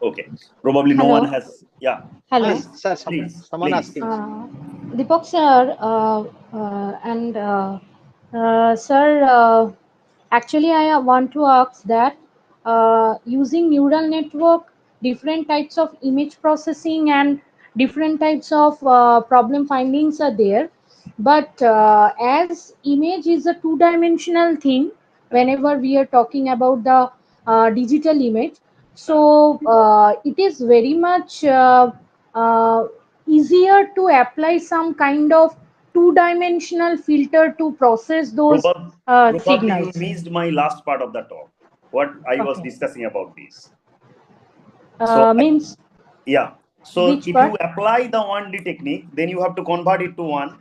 Okay. Probably no Hello. one has. Yeah. Hello. Sir, Please. someone Please. asking. Deepak sir, sir, actually I want to ask that using neural network, different types of image processing and different types of problem findings are there. But as image is a two-dimensional thing, whenever we are talking about the digital image, so it is very much easier to apply some kind of two-dimensional filter to process those Probably you signals. missed my last part of the talk. What I was Okay. discussing about this. So Means yeah. So which if part? you apply the 1D technique, then you have to convert it to one,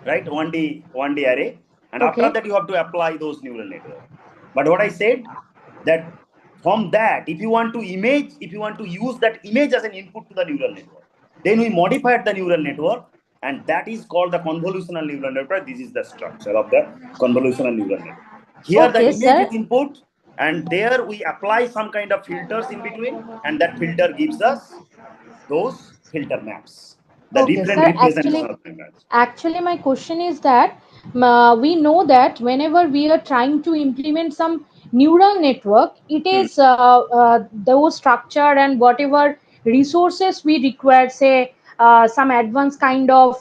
right? 1D array. And after Okay. that, you have to apply those neural network. But what I said, that from that, if you want to use that image as an input to the neural network, then we modified the neural network, and that is called the convolutional neural network. This is the structure of the convolutional neural network. Here the Okay, image sir. is input, and there we apply some kind of filters in between, and that filter gives us those filter maps, the Okay, different sir. representation of filters. Actually, my question is that we know that whenever we are trying to implement some neural network, it is those structure and whatever resources we require, say some advanced kind of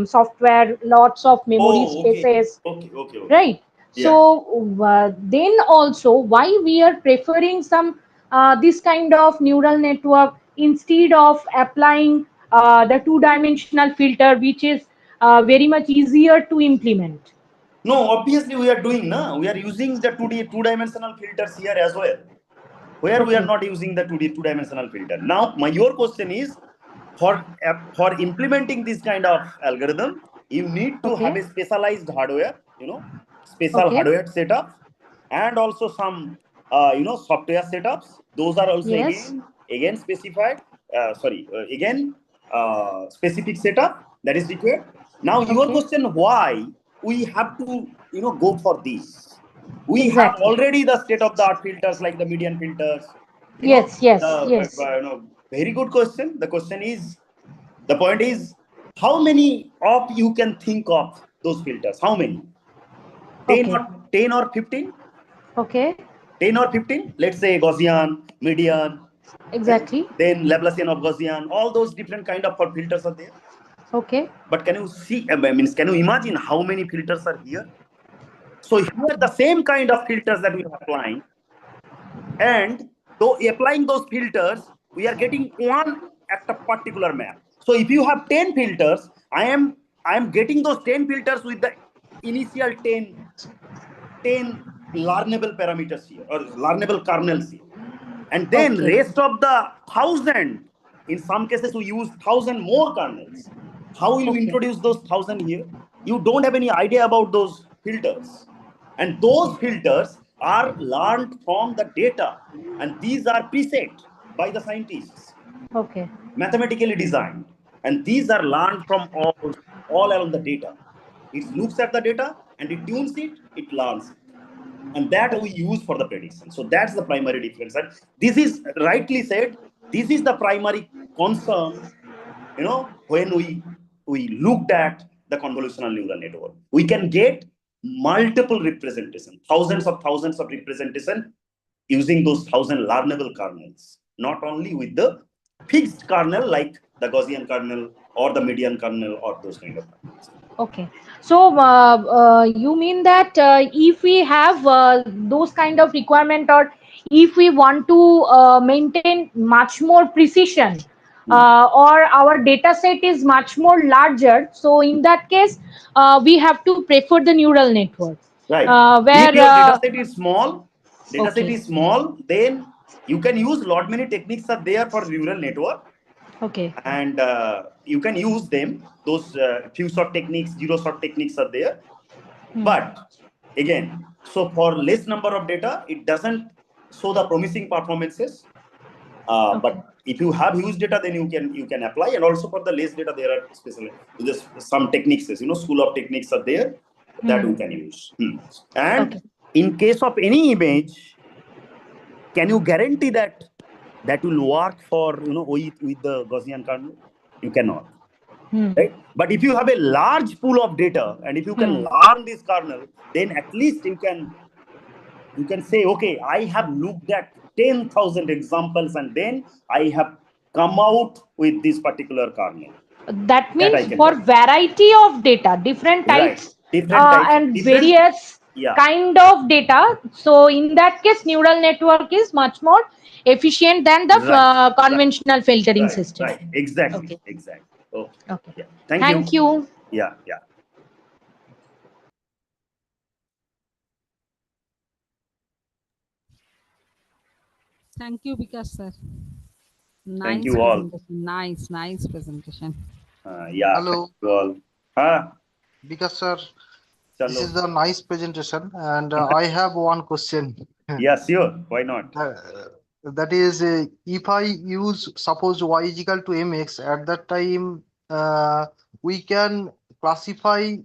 software, lots of memory Oh, okay. spaces, Okay. right? Yeah. So then also why we are preferring some this kind of neural network instead of applying the two-dimensional filter, which is very much easier to implement. No, obviously we are doing, we are using the two-dimensional filters here as well. Where we are Okay. not using the two-dimensional filter. Now, your question is, for implementing this kind of algorithm, you need to have Okay. a specialized hardware, special Okay. hardware setup, and also some, software setups. Those are also Yes. again specified. Specific setup that is required. Now, your Okay. question: why we have to, go for this? We have Exactly. already the state-of-the-art filters like the median filters. Yes. Yes. Yes. Very good question. The point is, how many of you can think of those filters? How many? 10 Okay. or 10 or 15? Okay. 10 or 15? Let's say Gaussian, median, right? Exactly. Then Laplacian of Gaussian. All those different kind of filters are there. Okay. But can you imagine how many filters are here? So here the same kind of filters that we are applying, and so applying those filters, we are getting one at a particular map. So if you have 10 filters, I am getting those 10 filters with the initial 10 learnable parameters here, or learnable kernels here. And then Okay. rest of the 1,000, in some cases we use 1,000 more kernels. How will you Okay. introduce those 1,000 here? You don't have any idea about those filters. And those filters are learned from the data. And these are preset by the scientists, Okay. mathematically designed. And these are learned from all along the data. It looks at the data and it tunes it, it learns it. And that we use for the prediction. So that's the primary difference. And this is rightly said, this is the primary concern, when we looked at the convolutional neural network. We can get multiple representation, thousands of representation using those 1,000 learnable kernels, not only with the fixed kernel like the Gaussian kernel or the median kernel or those kind of kernels. Okay. So you mean that if we have those kind of requirement, or if we want to maintain much more precision, or our data set is much more larger, so in that case we have to prefer the neural network, Right. where If your data set is small, okay. then you can use lot many techniques are there for neural network, Okay. and you can use them. Those few shot techniques, zero shot techniques are there. But again, so for less number of data, it doesn't show the promising performances. But if you have huge data, then you can apply. And also for the less data, there are special some techniques, school of techniques are there that we can use. And in case of any image, can you guarantee that will work for with the Gaussian kernel? You cannot. Right? But if you have a large pool of data and if you can learn this kernel, then at least you can say, okay, I have looked at 10,000 examples and then I have come out with this particular kernel. That means I can for tell. variety of data, different Right. types, Different types, and different, various yeah, kind of data. So in that case, neural network is much more efficient than the right, conventional filtering right, system. right, exactly, Okay. exactly. Okay. Okay. Yeah. Thank Thank you. you. Yeah, yeah. Thank you, Vikas sir. Thank Nice you all. presentation. Nice presentation. Yeah, thank Hello, you all. Ah, Vikas sir. This chalo. is a nice presentation, and I have one question. Yeah, sure. Why not? That is, if I use suppose y is equal to mx, at that time we can classify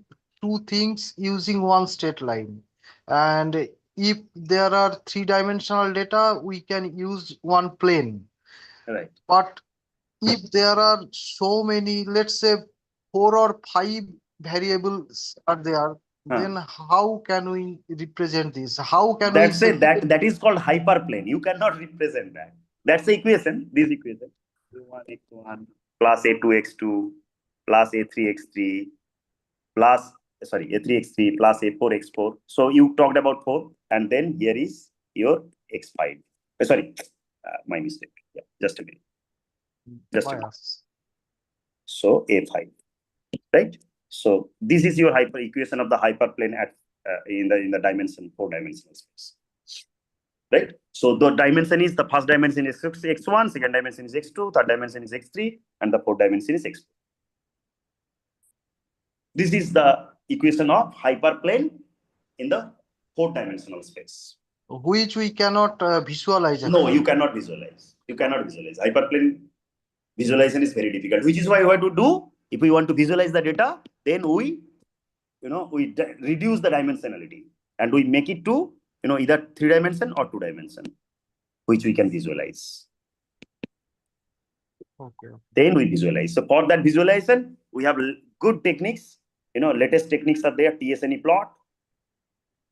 two things using one straight line, and if there are three-dimensional data, we can use one plane. Right. But if there are so many, let's say 4 or 5 variables are there, then how can we represent this? How can we That's say? it. That is called hyperplane. You cannot represent that. That's the equation. This equation. X1 x1 plus a2 x2 plus a3 x3 plus a3 x3 plus a4 x4. So you talked about 4, and then here is your x5. My mistake. Yeah, just a minute. Just a minute. Bias. So a5, right? So this is your hyper equation of the hyperplane at in the dimension 4-dimensional space. Right? So the dimension is, the first dimension is x1, second dimension is x2, third dimension is x3, and the fourth dimension is x4. This is the equation of hyperplane in the 4-dimensional space. Which we cannot visualize. No, Actually. you cannot visualize. You cannot visualize. Hyperplane visualization is very difficult, which is why we have to do, if we want to visualize the data, then we reduce the dimensionality and we make it to either 3-dimension or 2-dimension, which we can visualize. Okay. Then we visualize. So for that visualization, we have good techniques. Latest techniques are there. TSNE plot.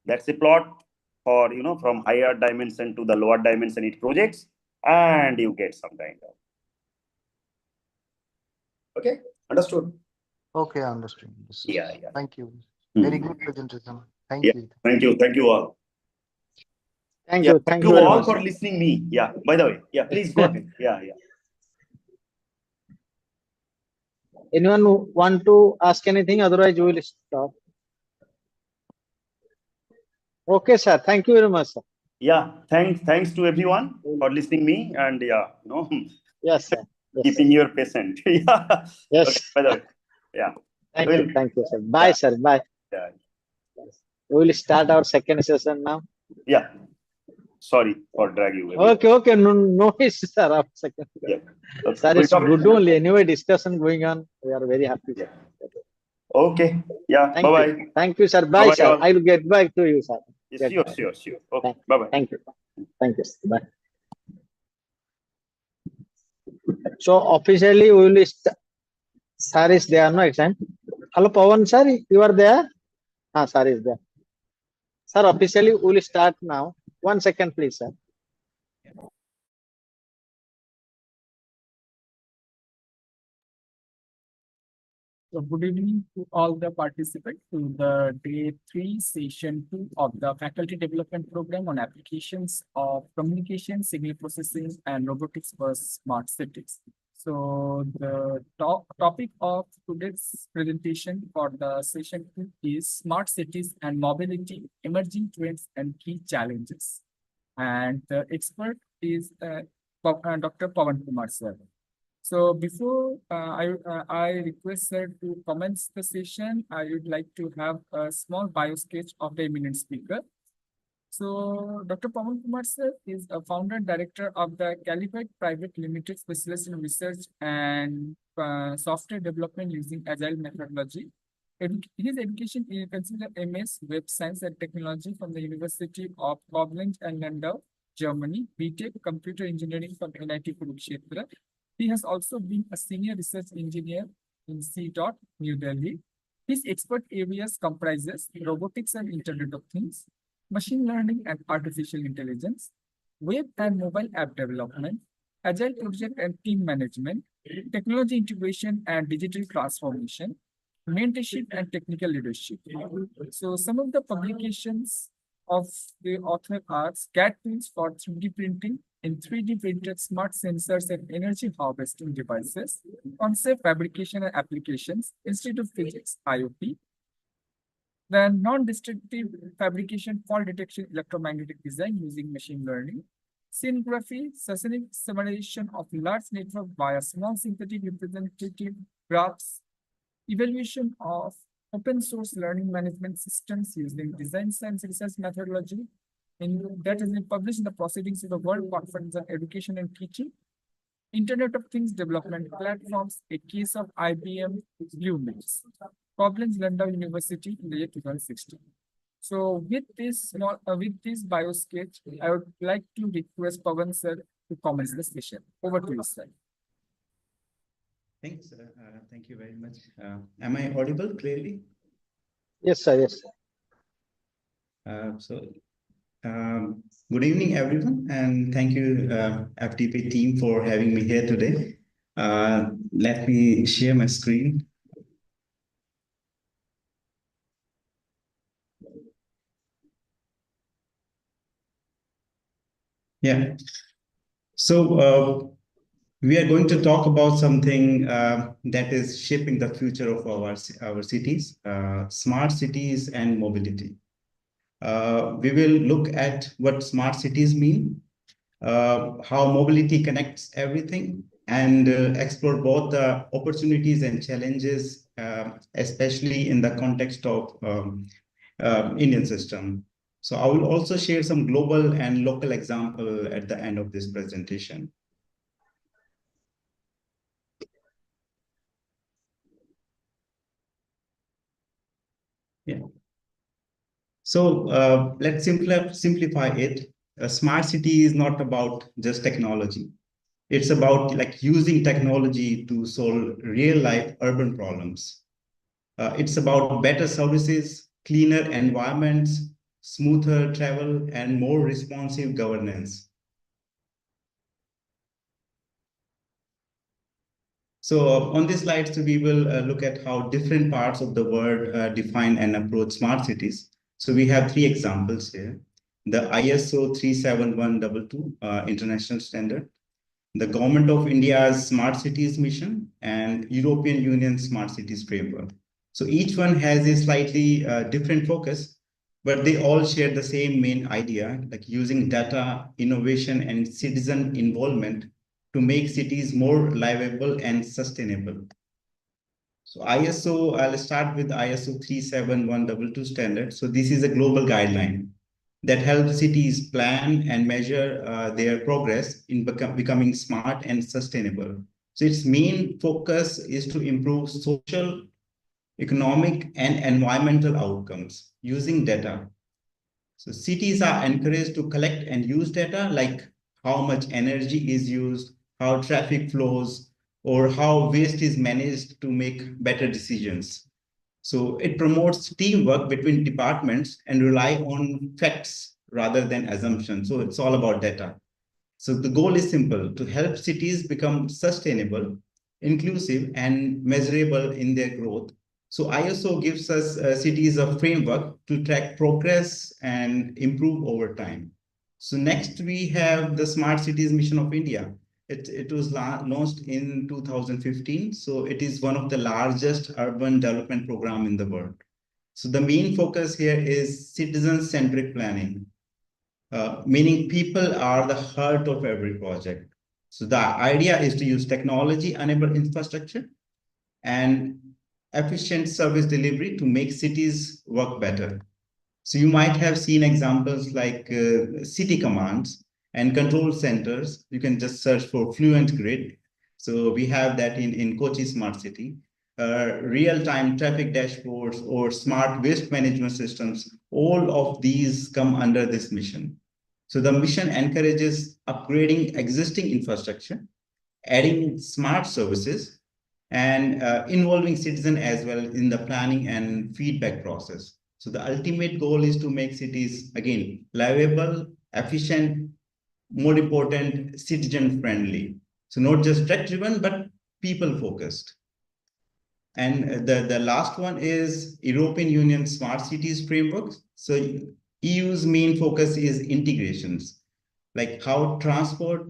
That's a plot for from higher dimension to the lower dimension it projects, and you get some kind of. Okay, understood. Okay, understood. Yeah, yeah. Thank you. Very good presentation. Thank you. Thank you. Thank you all. Thank you. Thank Thank you you very all much. for listening me. Yeah. By the way, yeah. Please go ahead. Yeah, yeah. Anyone who want to ask anything? Otherwise, we will stop. Okay, sir. Thank you very much, sir. Yeah. Thanks to everyone for listening me, and Yes, sir. Yes, keeping sir. your patient. Yeah. Yes. Okay, by the way, yeah. Thank you, sir. Bye, Yeah. sir. Bye. Yeah. We will start our second session now. Yeah. Sorry for drag you. Okay. No issue, sir. Our second. Yeah. Okay. Sir, We'll it's talk. good only. Anyway, discussion going on. We are very happy. Yeah. Okay. Yeah. Thank Bye-bye. you. Thank you, sir. Bye, Bye-bye sir. all. I will get back to you, sir. Sure. Okay. Bye-bye. Thank you. Thank you. Bye. So officially, we will sir is there, no exam. Hello, Pawan sir, you are there? Sir is there. Sir, officially, we will start now. 1 second, please, sir. So good evening to all the participants to the day 3, session 2 of the faculty development program on applications of communication, signal processing, and robotics for smart cities. So the topic of today's presentation for the session 2 is smart cities and mobility, emerging trends and key challenges. And the expert is Dr. Pawan Kumar sir. So before I request sir to commence the session, I would like to have a small bio sketch of the eminent speaker. So Dr. Pawan Kumar sir is a founder and director of the Caliphate Private Limited, specialist in research and software development using agile methodology. His education is considered MS Web Science and Technology from the University of Koblenz and Landau, Germany, BTech Computer Engineering from NIT Kurukshetra. He has also been a senior research engineer in CDOT, New Delhi. His expert areas comprises robotics and Internet of Things, machine learning and artificial intelligence, web and mobile app development, agile project and team management, technology integration and digital transformation, mentorship and technical leadership. So some of the publications of the author are CAD tools for 3D printing in 3D printed smart sensors and energy harvesting devices, concept fabrication and applications, Institute of Physics, IoT, the non-destructive fabrication, fault detection, electromagnetic design using machine learning, scenography, simulation of large network via small synthetic representative graphs, evaluation of open source learning management systems using design science research methodology, that has been published in the Proceedings of the World Conference on Education and Teaching, Internet of Things development platforms, a case of IBM BlueMix, Koblenz Landau University in the year 2016. So with this bio sketch, I would like to request Pawan sir to comment the session. Over to you, sir. Thanks. Thank you very much. Am I audible clearly? Yes, sir. Yes. Good evening, everyone, and thank you, FTP team, for having me here today. Let me share my screen. Yeah. So we are going to talk about something that is shaping the future of our cities, smart cities and mobility. We will look at what smart cities mean, how mobility connects everything, and explore both the opportunities and challenges, especially in the context of Indian system. So I will also share some global and local example at the end of this presentation. Yeah. So let's simplify it. A smart city is not about just technology. It's about like using technology to solve real life urban problems. It's about better services, cleaner environments, smoother travel, and more responsive governance. So on this slide, we will look at how different parts of the world define and approach smart cities. So we have 3 examples here. The ISO 37122 international standard, the Government of India's Smart Cities Mission, and European Union Smart Cities Framework. So each one has a slightly different focus, but they all share the same main idea, like using data, innovation, and citizen involvement to make cities more livable and sustainable. So ISO, I'll start with ISO 37122 standard. So this is a global guideline that helps cities plan and measure their progress in becoming smart and sustainable. So its main focus is to improve social, economic, and environmental outcomes using data. So cities are encouraged to collect and use data like how much energy is used, how traffic flows, or how waste is managed to make better decisions. So it promotes teamwork between departments and rely on facts rather than assumptions. So it's all about data. So the goal is simple: to help cities become sustainable, inclusive, and measurable in their growth. So ISO gives us cities a framework to track progress and improve over time. So next we have the Smart Cities Mission of India. It was launched in 2015. So it is one of the largest urban development program in the world. So the main focus here is citizen-centric planning, meaning people are the heart of every project. So the idea is to use technology-enabled infrastructure and efficient service delivery to make cities work better. So you might have seen examples like city commands and control centers. You can just search for Fluent Grid. So we have that in Kochi Smart City. Real-time traffic dashboards or smart waste management systems, all of these come under this mission. So the mission encourages upgrading existing infrastructure, adding smart services, and involving citizens as well in the planning and feedback process. So the ultimate goal is to make cities, again, livable, efficient, more important, citizen-friendly. So not just tech-driven, but people-focused. And the last one is European Union Smart Cities Framework. So EU's main focus is integrations, like how transport,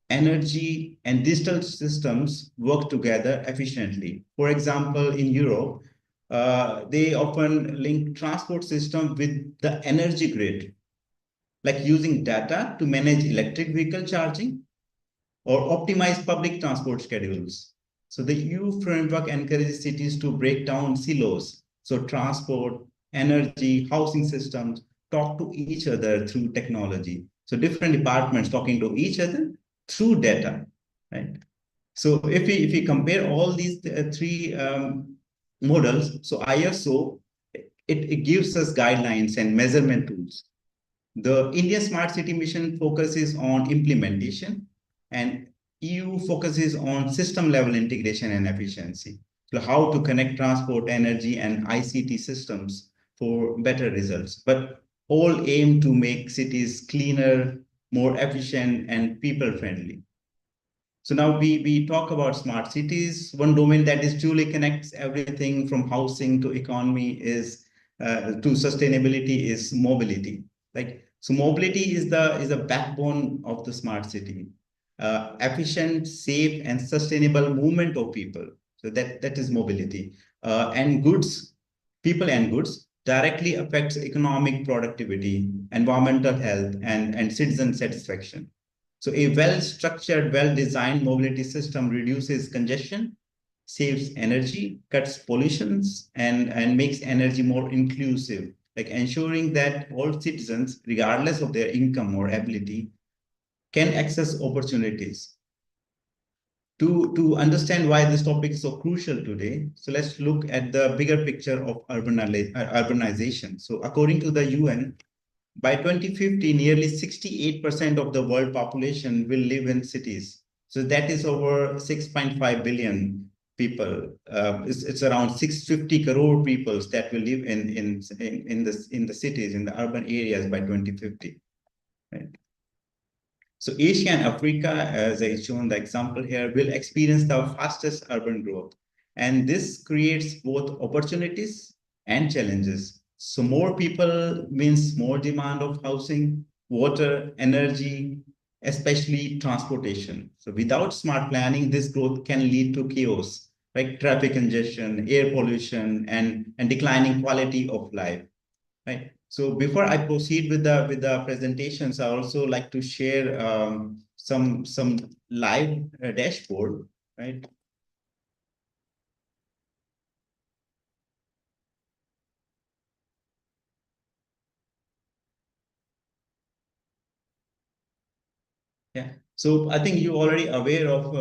energy, and digital systems work together efficiently. For example, in Europe, they often link transport system with the energy grid, like using data to manage electric vehicle charging or optimize public transport schedules. So the EU framework encourages cities to break down silos. So transport, energy, housing systems talk to each other through technology. So different departments talking to each other through data, right? So if we compare all these three models, so ISO, it gives us guidelines and measurement tools. The Indian Smart City Mission focuses on implementation, and EU focuses on system level integration and efficiency. So how to connect transport, energy, and ICT systems for better results, but all aim to make cities cleaner, more efficient, and people friendly. So now we talk about smart cities. One domain that is truly connects everything from housing to economy is to sustainability is mobility. Like so, mobility is the backbone of the smart city. Efficient, safe, and sustainable movement of people. So that is mobility and goods, people and goods directly affects economic productivity, environmental health, and citizen satisfaction. So a well-structured, well-designed mobility system reduces congestion, saves energy, cuts pollutions, and makes energy more inclusive, like ensuring that all citizens, regardless of their income or ability, can access opportunities. To understand why this topic is so crucial today, so let's look at the bigger picture of urbanization. So according to the UN, by 2050, nearly 68% of the world population will live in cities. So that is over 6.5 billion people. It's around 650 crore people that will live in the cities, in the urban areas by 2050. Right? So Asia and Africa, as I shown the example here, will experience the fastest urban growth. And this creates both opportunities and challenges. So more people means more demand of housing, water, energy, especially transportation. So without smart planning, this growth can lead to chaos, like traffic congestion, air pollution, and declining quality of life. Right. So before I proceed with the presentations, I also like to share some live dashboard, right? Yeah. So I think you're already aware of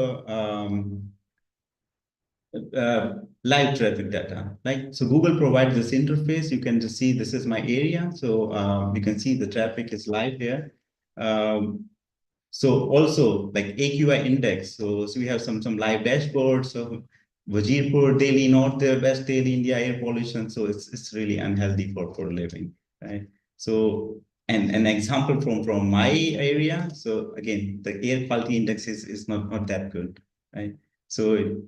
live traffic data, right? So Google provides this interface. You can just see this is my area. So you can see the traffic is live here. So also like AQI index. So we have some live dashboards. So Wajirpur, Delhi, North, West Delhi, India, air pollution. So it's really unhealthy for living, right? So and an example from my area. So again, the air quality index is not that good, right? So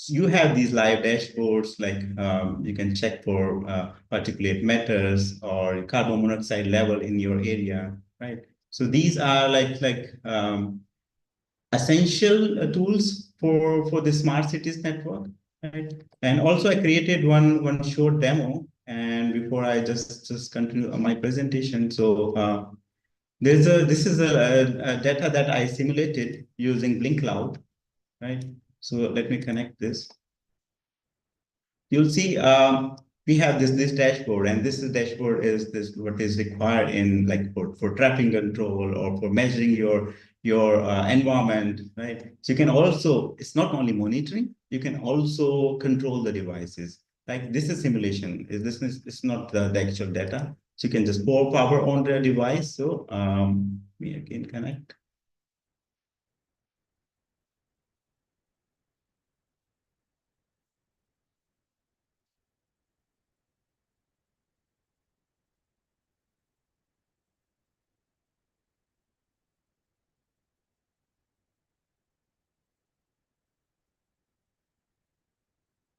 you have these live dashboards, like you can check for particulate matters or carbon monoxide level in your area, right? So these are like essential tools for the smart cities network, right? And also I created one short demo, and before I just continue my presentation. So this is a data that I simulated using Blink Cloud, right? So let me connect this. You'll see we have this dashboard, and this dashboard is this what is required in like for traffic control or for measuring your environment, right? So you can also, it's not only monitoring, you can also control the devices. Like this is simulation. This is it's not the actual data. So you can just pour power on the device. So we again connect.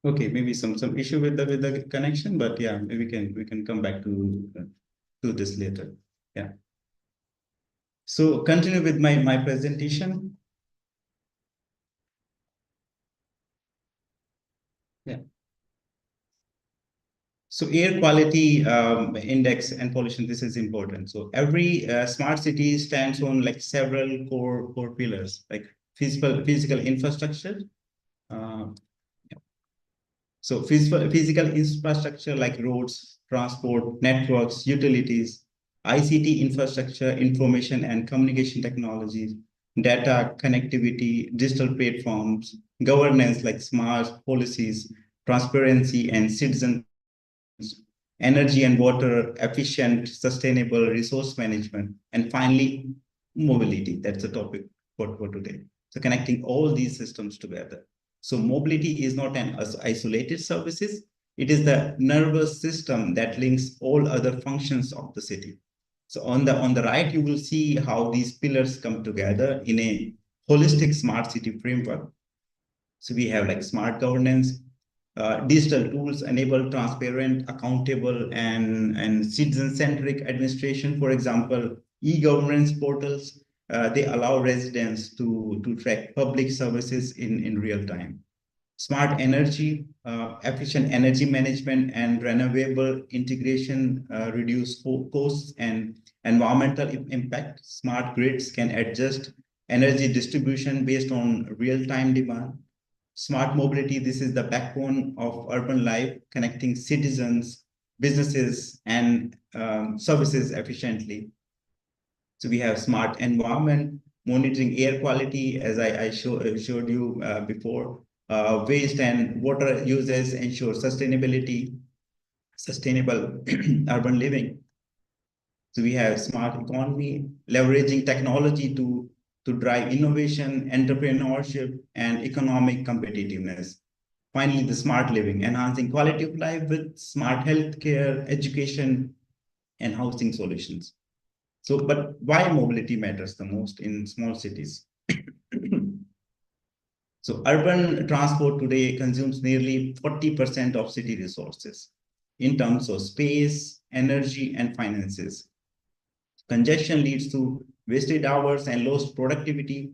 Okay, maybe some issue with the connection, but yeah, maybe we can come back to this later. Yeah. So continue with my presentation. Yeah. So air quality index and pollution, this is important. So every smart city stands on like several core pillars, like physical infrastructure. Uh, So physical infrastructure like roads, transport, networks, utilities, ICT infrastructure, information and communication technologies, data connectivity, digital platforms, governance like smart policies, transparency and citizens, energy and water, efficient, sustainable resource management, and finally, mobility. That's the topic for today. So connecting all these systems together. So mobility is not an isolated services. It is the nervous system that links all other functions of the city. So on the right, you will see how these pillars come together in a holistic smart city framework. So we have like smart governance, digital tools enable transparent, accountable, and citizen-centric administration. For example, e-governance portals, they allow residents to track public services in real time. Smart energy, efficient energy management, and renewable integration reduce costs and environmental impact. Smart grids can adjust energy distribution based on real-time demand. Smart mobility, this is the backbone of urban life, connecting citizens, businesses, and services efficiently. So we have smart environment, monitoring air quality, as I showed you before. Waste and water uses ensure sustainability, sustainable urban living. So we have smart economy, leveraging technology to drive innovation, entrepreneurship, and economic competitiveness. Finally, the smart living, enhancing quality of life with smart healthcare, education, and housing solutions. So, but why mobility matters the most in small cities? So urban transport today consumes nearly 40% of city resources in terms of space, energy, and finances. Congestion leads to wasted hours and lost productivity.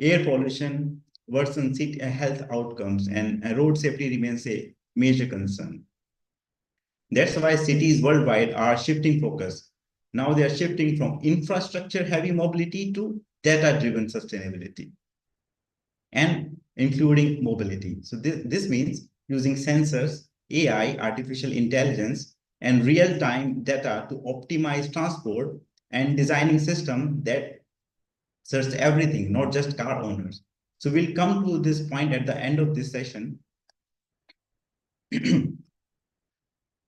Air pollution worsens city health outcomes, and road safety remains a major concern. That's why cities worldwide are shifting focus. Now they are shifting from infrastructure heavy mobility to data driven sustainability, and including mobility. So this means using sensors, AI, artificial intelligence, and real-time data to optimize transport and designing system that serves everything, not just car owners. So we'll come to this point at the end of this session.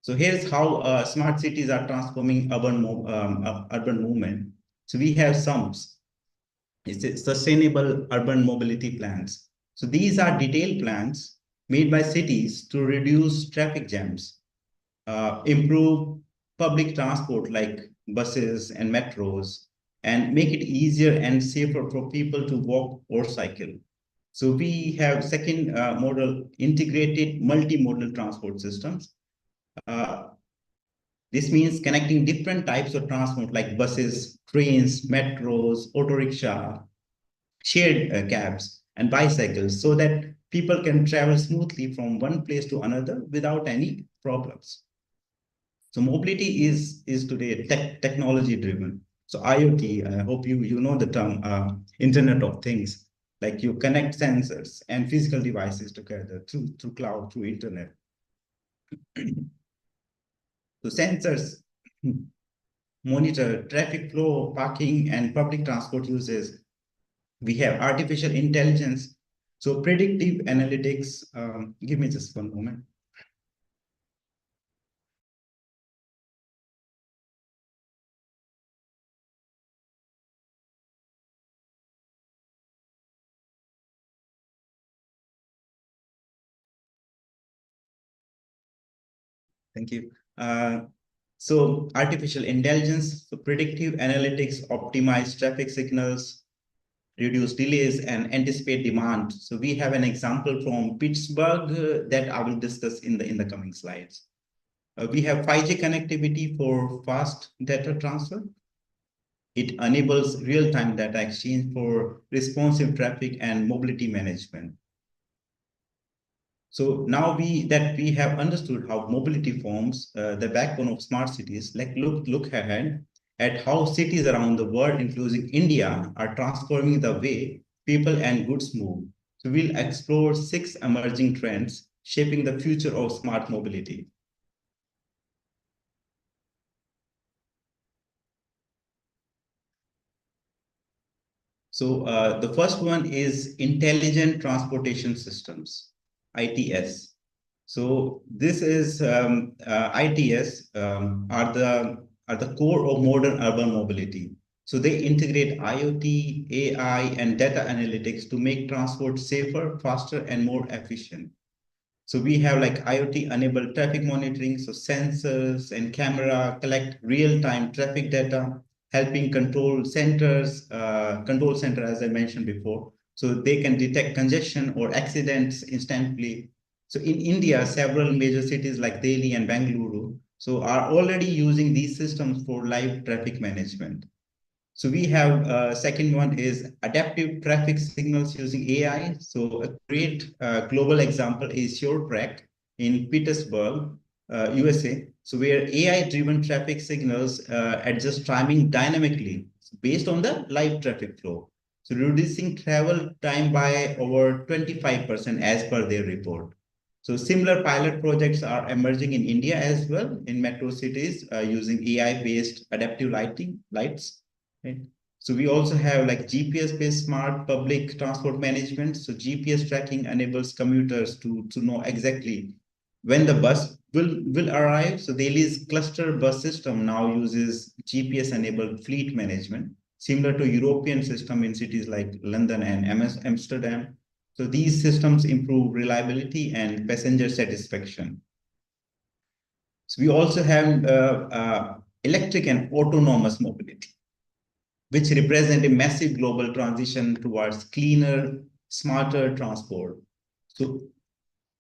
So here's how smart cities are transforming urban movement. So we have SUMPs, it's sustainable urban mobility plans. So these are detailed plans made by cities to reduce traffic jams, improve public transport like buses and metros, and make it easier and safer for people to walk or cycle. So we have second model, integrated multimodal transport systems. This means connecting different types of transport like buses, trains, metros, auto rickshaw, shared cabs, and bicycles so that people can travel smoothly from one place to another without any problems. So mobility is today technology driven. So IoT, I hope you know the term Internet of Things, like you connect sensors and physical devices together through cloud, through internet. So sensors monitor traffic flow, parking, and public transport uses. We have artificial intelligence. So predictive analytics, give me just one moment. Thank you. So artificial intelligence, so predictive analytics, optimize traffic signals, reduce delays, and anticipate demand. So we have an example from Pittsburgh that I will discuss in the coming slides. We have 5G connectivity for fast data transfer. It enables real-time data exchange for responsive traffic and mobility management. So now we have understood how mobility forms the backbone of smart cities, like look ahead at how cities around the world, including India, are transforming the way people and goods move. So we'll explore 6 emerging trends shaping the future of smart mobility. So the first one is intelligent transportation systems, ITS. So this is ITS are the core of modern urban mobility. So they integrate IoT, AI, and data analytics to make transport safer, faster, and more efficient. So we have like IoT-enabled traffic monitoring, so sensors and camera collect real-time traffic data, helping control center, as I mentioned before, so they can detect congestion or accidents instantly. So in India, several major cities like Delhi and Bengaluru, so are already using these systems for live traffic management. So we have second one is adaptive traffic signals using AI. So a great global example is SureTrack in Petersburg, USA. So where AI-driven traffic signals adjust timing dynamically based on the live traffic flow. So reducing travel time by over 25% as per their report. So similar pilot projects are emerging in India as well in metro cities using AI-based adaptive lights. Right. So we also have like GPS-based smart public transport management. So GPS tracking enables commuters to know exactly when the bus will arrive. So Delhi's cluster bus system now uses GPS-enabled fleet management, similar to European system in cities like London and Amsterdam. So these systems improve reliability and passenger satisfaction. So we also have electric and autonomous mobility, which represent a massive global transition towards cleaner, smarter transport. So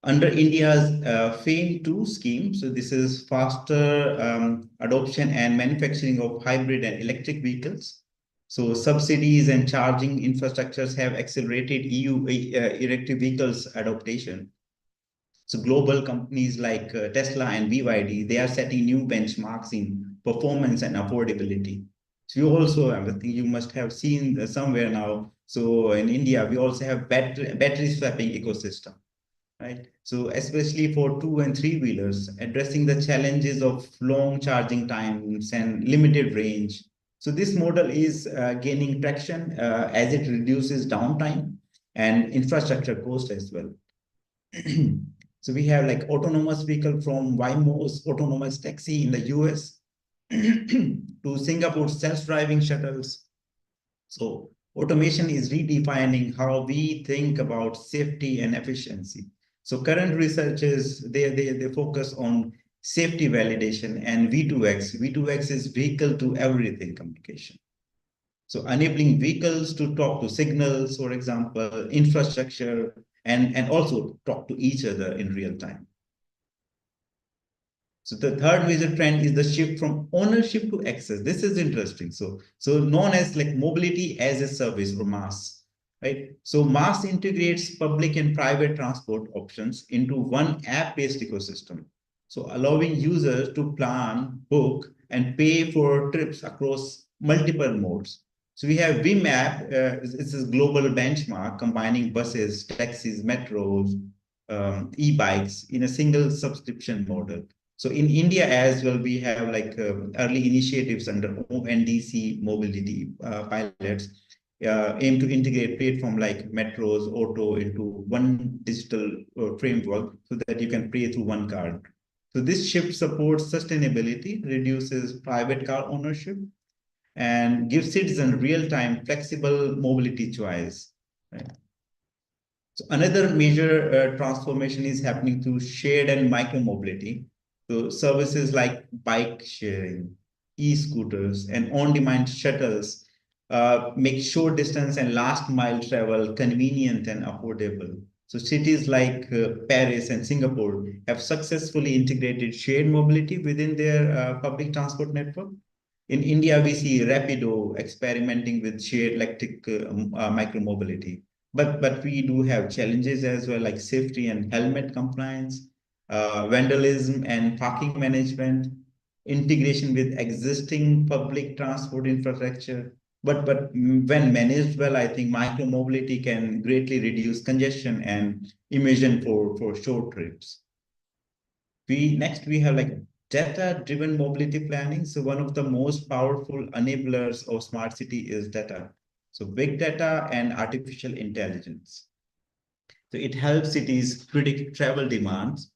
under India's FAME 2 scheme, so this is faster adoption and manufacturing of hybrid and electric vehicles. So subsidies and charging infrastructures have accelerated EU electric vehicles adoption. So global companies like Tesla and BYD, they are setting new benchmarks in performance and affordability. So you also, I think you must have seen somewhere now. So in India, we also have battery swapping ecosystem, right? So especially for 2 and 3 wheelers, addressing the challenges of long charging times and limited range. So this model is gaining traction as it reduces downtime and infrastructure cost as well. So we have like autonomous vehicle from Waymo's autonomous taxi in the US to Singapore's self-driving shuttles. So automation is redefining how we think about safety and efficiency. So current researchers, they focus on safety validation and V2X. V2X is vehicle to everything communication. So enabling vehicles to talk to signals, for example, infrastructure, and also talk to each other in real time. So the third major trend is the shift from ownership to access. This is interesting. So known as like mobility as a service or MaaS, right? So MaaS integrates public and private transport options into one app-based ecosystem. So allowing users to plan, book, and pay for trips across multiple modes. So we have VMAP, it's a global benchmark combining buses, taxis, metros, e-bikes in a single subscription model. So in India as well, we have like early initiatives under ONDC mobility pilots aim to integrate platform like metros, auto into one digital framework so that you can pay through one card. So this shift supports sustainability, reduces private car ownership, and gives citizens real-time flexible mobility choice. Right? So another major transformation is happening through shared and micro mobility. So services like bike sharing, e-scooters, and on-demand shuttles make short distance and last mile travel convenient and affordable. So cities like Paris and Singapore have successfully integrated shared mobility within their public transport network. In India, we see Rapido experimenting with shared electric micromobility. But we do have challenges as well, like safety and helmet compliance, vandalism and parking management, integration with existing public transport infrastructure. But when managed well, I think micromobility can greatly reduce congestion and emission for short trips. Next we have like data-driven mobility planning. So one of the most powerful enablers of smart city is data. So big data and artificial intelligence. So it helps cities predict travel demands,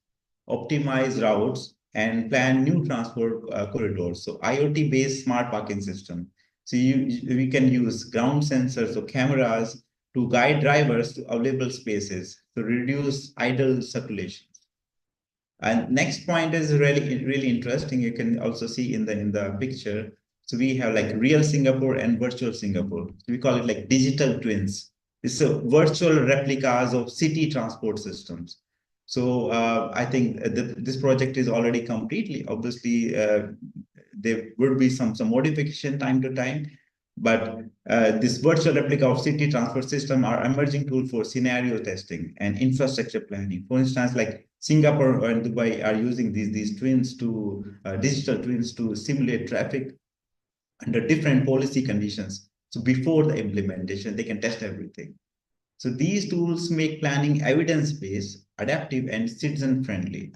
optimize routes, and plan new transport corridors. So IoT-based smart parking system. So we can use ground sensors or cameras to guide drivers to available spaces to reduce idle circulation. And next point is really interesting. You can also see in the picture. So we have like real Singapore and virtual Singapore. So we call it like digital twins. It's a virtual replicas of city transport systems. So I think this project is already completely. Obviously, there would be some modification time to time, but this virtual replica of city transport system are emerging tool for scenario testing and infrastructure planning. For instance, like Singapore and Dubai are using these twins to digital twins to simulate traffic under different policy conditions. So before the implementation, they can test everything. So these tools make planning evidence-based, adaptive, and citizen-friendly.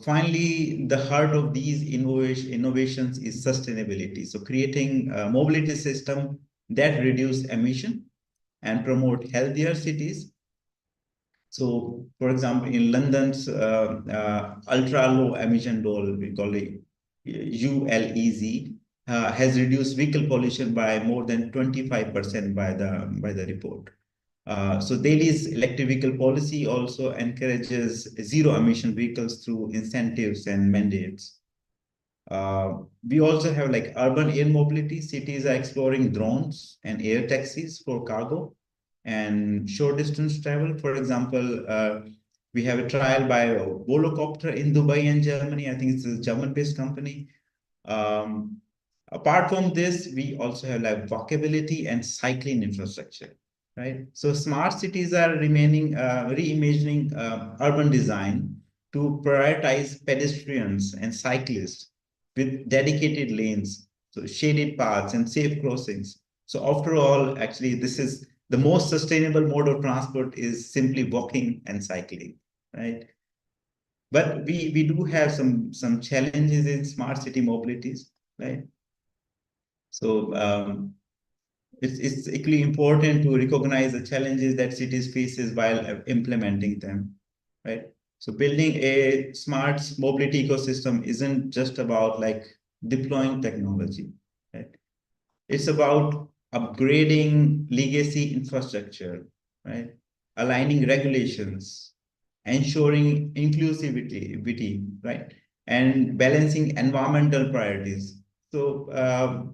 Finally, the heart of these innovations is sustainability. So creating a mobility system that reduce emission and promote healthier cities. So, for example, in London's ultra low emission goal, we call it ULEZ, has reduced vehicle pollution by more than 25% by the report. So Delhi's electric vehicle policy also encourages zero emission vehicles through incentives and mandates. We also have like urban air mobility. Cities are exploring drones and air taxis for cargo and short distance travel. For example, we have a trial by Volocopter in Dubai and Germany. I think it's a German-based company. Apart from this, we also have like walkability and cycling infrastructure, right? So smart cities are reimagining urban design to prioritize pedestrians and cyclists with dedicated lanes, so shaded paths and safe crossings. So after all, actually, this is the most sustainable mode of transport is simply walking and cycling, right? But we do have some challenges in smart city mobilities, right? So it's equally important to recognize the challenges that cities faces while implementing them, right? So building a smart mobility ecosystem isn't just about like deploying technology, right? It's about upgrading legacy infrastructure, right? Aligning regulations, ensuring inclusivity, right? And balancing environmental priorities. So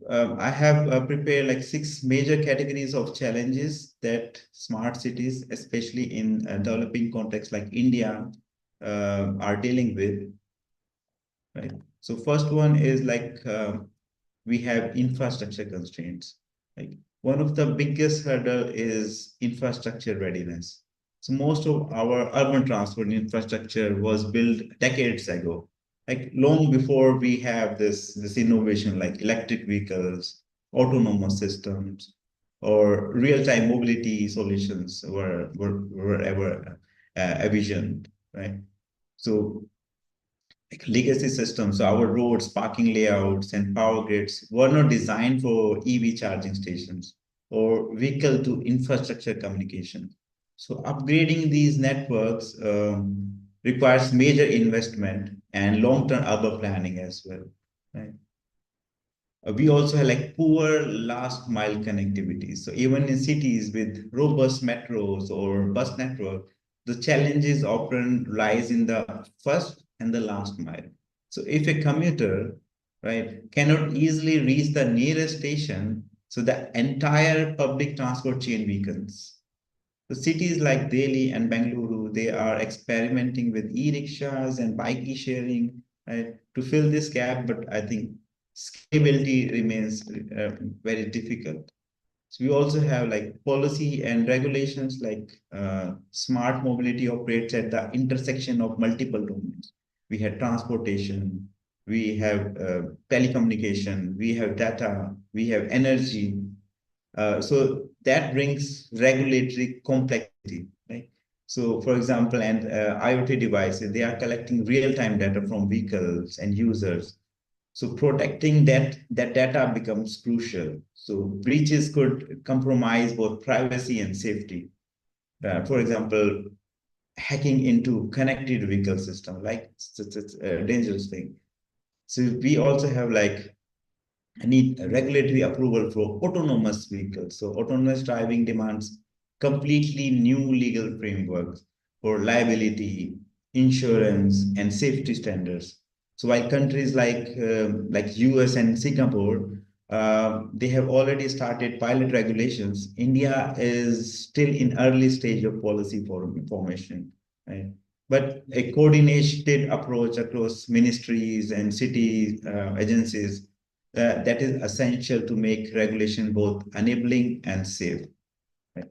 I have prepared like 6 major categories of challenges that smart cities, especially in developing contexts like India, are dealing with. Right. So first one is like we have infrastructure constraints. Like one of the biggest hurdle is infrastructure readiness. So most of our urban transport infrastructure was built decades ago, like long before we have this innovation like electric vehicles, autonomous systems, or real-time mobility solutions were ever envisioned, right? So like legacy systems, so our roads, parking layouts, and power grids were not designed for EV charging stations or vehicle to infrastructure communication. So upgrading these networks requires major investment and long-term urban planning as well. Right? We also have like poor last mile connectivity. So even in cities with robust metros or bus network, the challenges often lies in the first and the last mile. So if a commuter, right, cannot easily reach the nearest station, so the entire public transport chain weakens. So cities like Delhi and Bengaluru, they are experimenting with e-rickshaws and bike e-sharing, right, to fill this gap. But I think scalability remains very difficult. So we also have like policy and regulations like smart mobility operates at the intersection of multiple domains. We have transportation, we have telecommunication, we have data, we have energy, so that brings regulatory complexity, right? So for example, and IoT devices, they are collecting real-time data from vehicles and users. So protecting that data becomes crucial. So breaches could compromise both privacy and safety. For example, hacking into connected vehicle system, like it's a dangerous thing. So we also have like need regulatory approval for autonomous vehicles. So autonomous driving demands completely new legal frameworks for liability, insurance, and safety standards. So while countries like US and Singapore, they have already started pilot regulations, India is still in early stage of policy formation, right? But a coordinated approach across ministries and city agencies that is essential to make regulation both enabling and safe. Right?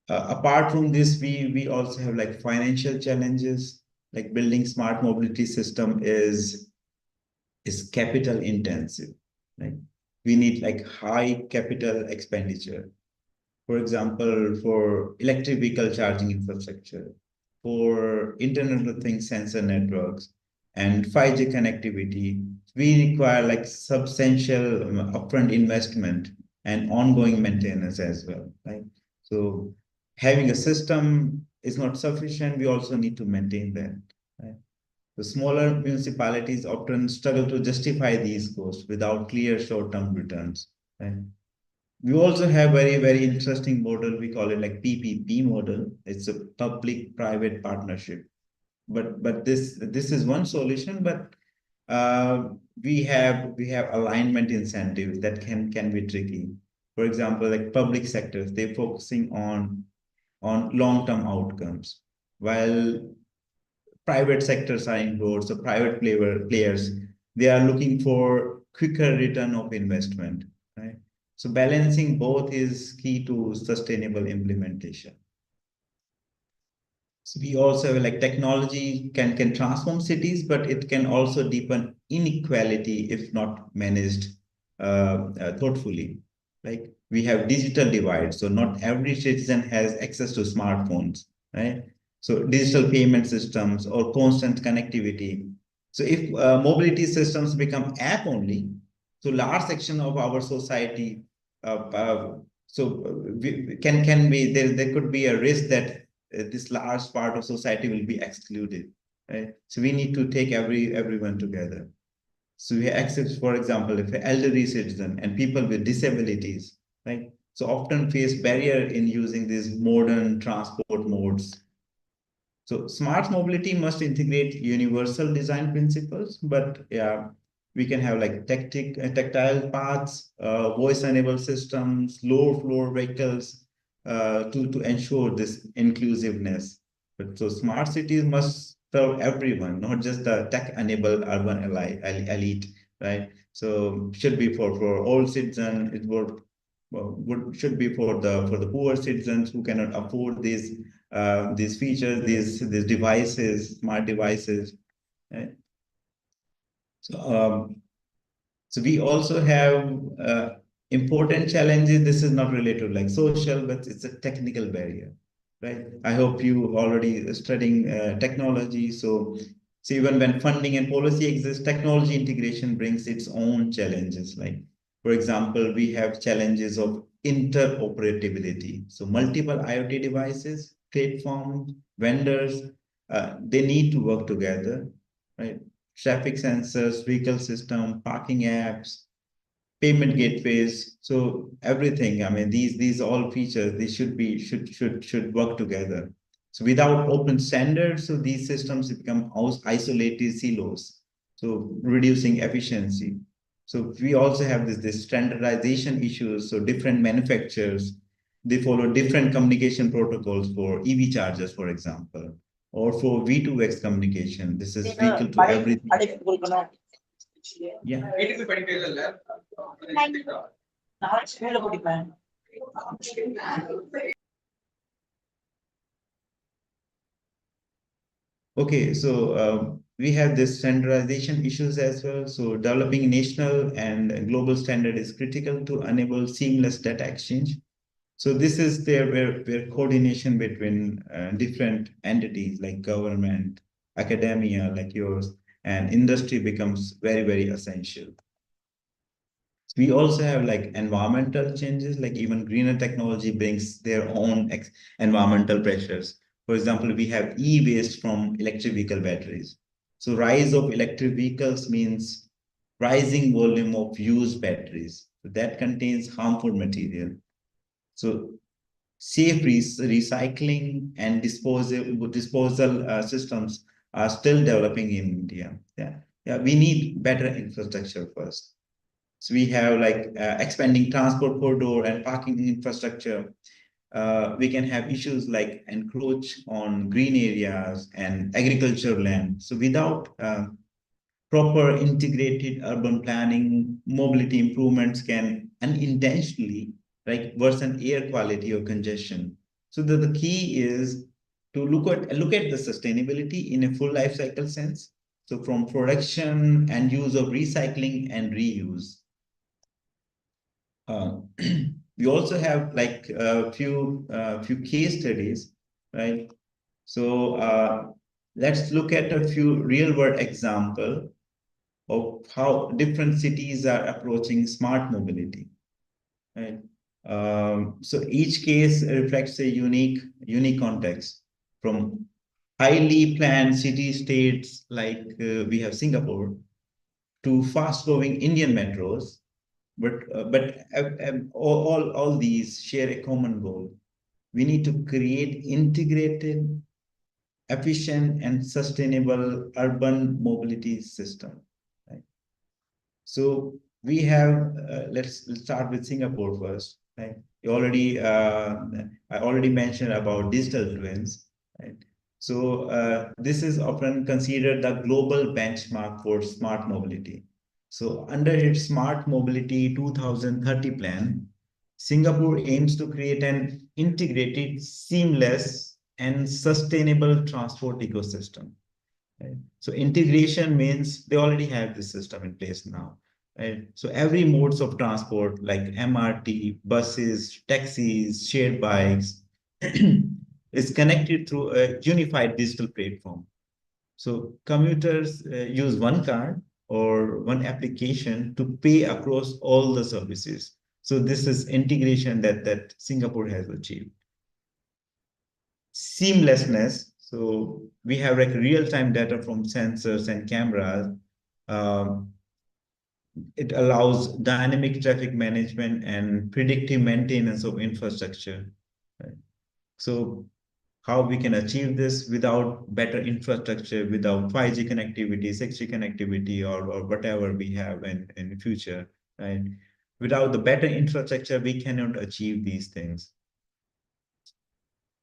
Apart from this, we also have like financial challenges. Like building smart mobility system is capital intensive. Right? We need like high capital expenditure. For example, for electric vehicle charging infrastructure, for Internet of Things sensor networks, and 5G connectivity, we require like substantial upfront investment and ongoing maintenance as well, right? So having a system is not sufficient. We also need to maintain that, right? The smaller municipalities often struggle to justify these costs without clear short-term returns, right? We also have very interesting model. We call it like PPP model. It's a public-private partnership. But this is one solution. But we have alignment incentives that can be tricky. For example, like public sectors, they're focusing on long-term outcomes, while private sectors are involved. So private players, they are looking for quicker return of investment, right? So balancing both is key to sustainable implementation. So we also have like technology can transform cities, but it can also deepen inequality if not managed thoughtfully. Like we have digital divide, so not every citizen has access to smartphones, right? So digital payment systems or constant connectivity. So if mobility systems become app only, so large section of our society, can be there could be a risk that this large part of society will be excluded, right? So we need to take everyone together. So we access, for example, if an elderly citizen and people with disabilities, right? So often face barrier in using these modern transport modes. So smart mobility must integrate universal design principles, but yeah, We can have like tactile paths, voice-enabled systems, low floor vehicles to ensure this inclusiveness. But so smart cities must serve everyone, not just the tech-enabled urban elite, right? So should be for all citizens. It should be for the poor citizens who cannot afford these features, these devices, smart devices. Right? So so we also have important challenges. This is not related like social, but it's a technical barrier, right? I hope you already studying technology. So even when funding and policy exists, technology integration brings its own challenges. Like, for example, we have challenges of interoperability. So multiple IoT devices, platforms, vendors, they need to work together, right? Traffic sensors, vehicle system, parking apps, payment gateways. So everything. I mean, these all features they should work together. So without open standards, so these systems become isolated silos. So reducing efficiency. So we also have this standardization issues. So different manufacturers they follow different communication protocols for EV chargers, for example, or for V2X communication. This is vehicle to everything. Yeah. Okay, so we have this standardization issues as well. So developing national and global standard is critical to enable seamless data exchange. So this is there where coordination between different entities like government, academia like yours, and industry becomes very, very essential. We also have like environmental changes, like even greener technology brings their own environmental pressures. For example, we have e-waste from electric vehicle batteries. So rise of electric vehicles means rising volume of used batteries. So that contains harmful material. So safe recycling and disposal systems are still developing in India. Yeah, we need better infrastructure first. So we have like expanding transport corridor and parking infrastructure. We can have issues like encroach on green areas and agricultural land. So without proper integrated urban planning, mobility improvements can unintentionally like worsen air quality or congestion. So the key is to look at the sustainability in a full life cycle sense. So from production and use of recycling and reuse. Uh, we also have like a few case studies, right? So let's look at a few real world example of how different cities are approaching smart mobility, right? So each case reflects a unique context from highly planned city states like we have Singapore to fast growing Indian metros, but all these share a common goal. We need to create integrated, efficient, and sustainable urban mobility system. Right? So we have let's start with Singapore first. Right? I already mentioned about digital twins. Right? So this is often considered the global benchmark for smart mobility. So under its Smart Mobility 2030 plan, Singapore aims to create an integrated, seamless, and sustainable transport ecosystem. Right? So integration means they already have this system in place now. Right? So every modes of transport like MRT, buses, taxis, shared bikes is connected through a unified digital platform. So commuters use one card or one application to pay across all the services. So this is integration that Singapore has achieved. Seamlessness. So we have like real-time data from sensors and cameras. Um, it allows dynamic traffic management and predictive maintenance of infrastructure. Right? So how we can achieve this without better infrastructure, without 5G connectivity, 6G connectivity, or whatever we have in the future, right? Without the better infrastructure, we cannot achieve these things.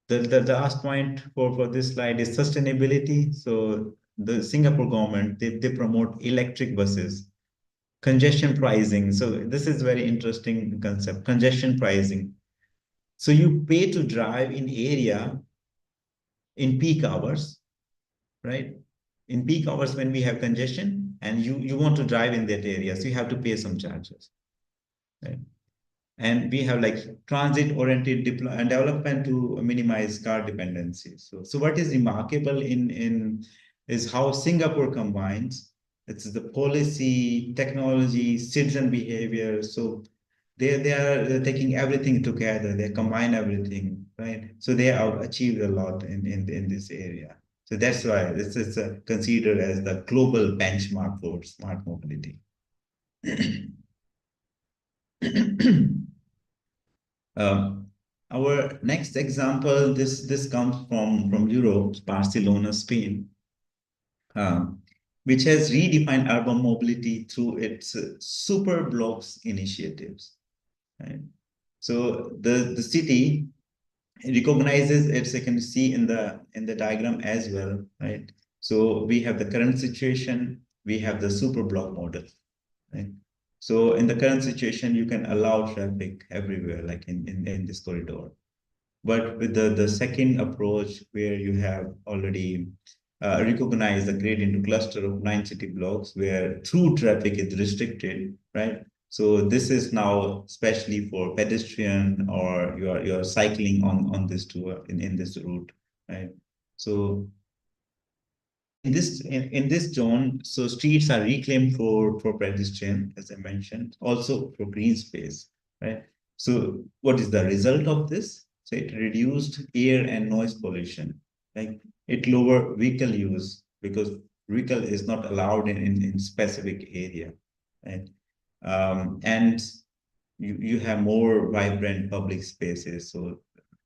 The last point for this slide is sustainability. So the Singapore government, they promote electric buses, congestion pricing. So this is very interesting concept, congestion pricing. So you pay to drive in area in peak hours, right? In peak hours when we have congestion and you want to drive in that area, so you have to pay some charges, right? And we have like transit-oriented development to minimize car dependency. So what is remarkable in is how Singapore combines. It's the policy, technology, citizen behavior. So they are taking everything together. They combine everything, right? So they have achieved a lot in this area. So that's why this is considered as the global benchmark for smart mobility. Our next example, this comes from Europe, Barcelona, Spain, which has redefined urban mobility through its super blocks initiatives. Right? So the city recognizes its, you can see in the diagram as well, right? So we have the current situation, we have the super block model, right? So in the current situation, you can allow traffic everywhere, like in this corridor. But with the second approach, where you have already recognized the grid into cluster of 9 city blocks, where through traffic is restricted, right? So this is now especially for pedestrian or you're cycling on this tour in this route, right? So in this zone, so streets are reclaimed for pedestrian, as I mentioned, also for green space, right? So what is the result of this? So it reduced air and noise pollution, like it lower vehicle use because vehicle is not allowed in specific area, right? And you have more vibrant public spaces, so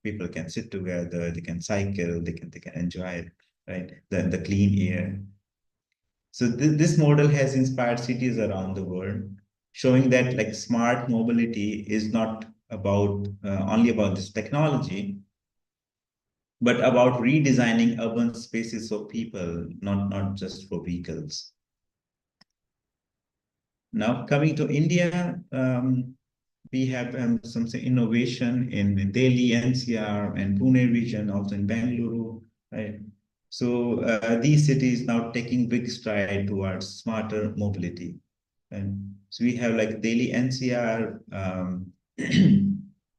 people can sit together, they can cycle, they can enjoy it, right? The clean air. So this model has inspired cities around the world, showing that like smart mobility is not about only about this technology, but about redesigning urban spaces for people, not just for vehicles. Now coming to India, we have some innovation in Delhi, NCR, and Pune region, also in Bangalore, right? So these cities now taking big stride towards smarter mobility. And so we have like Delhi NCR,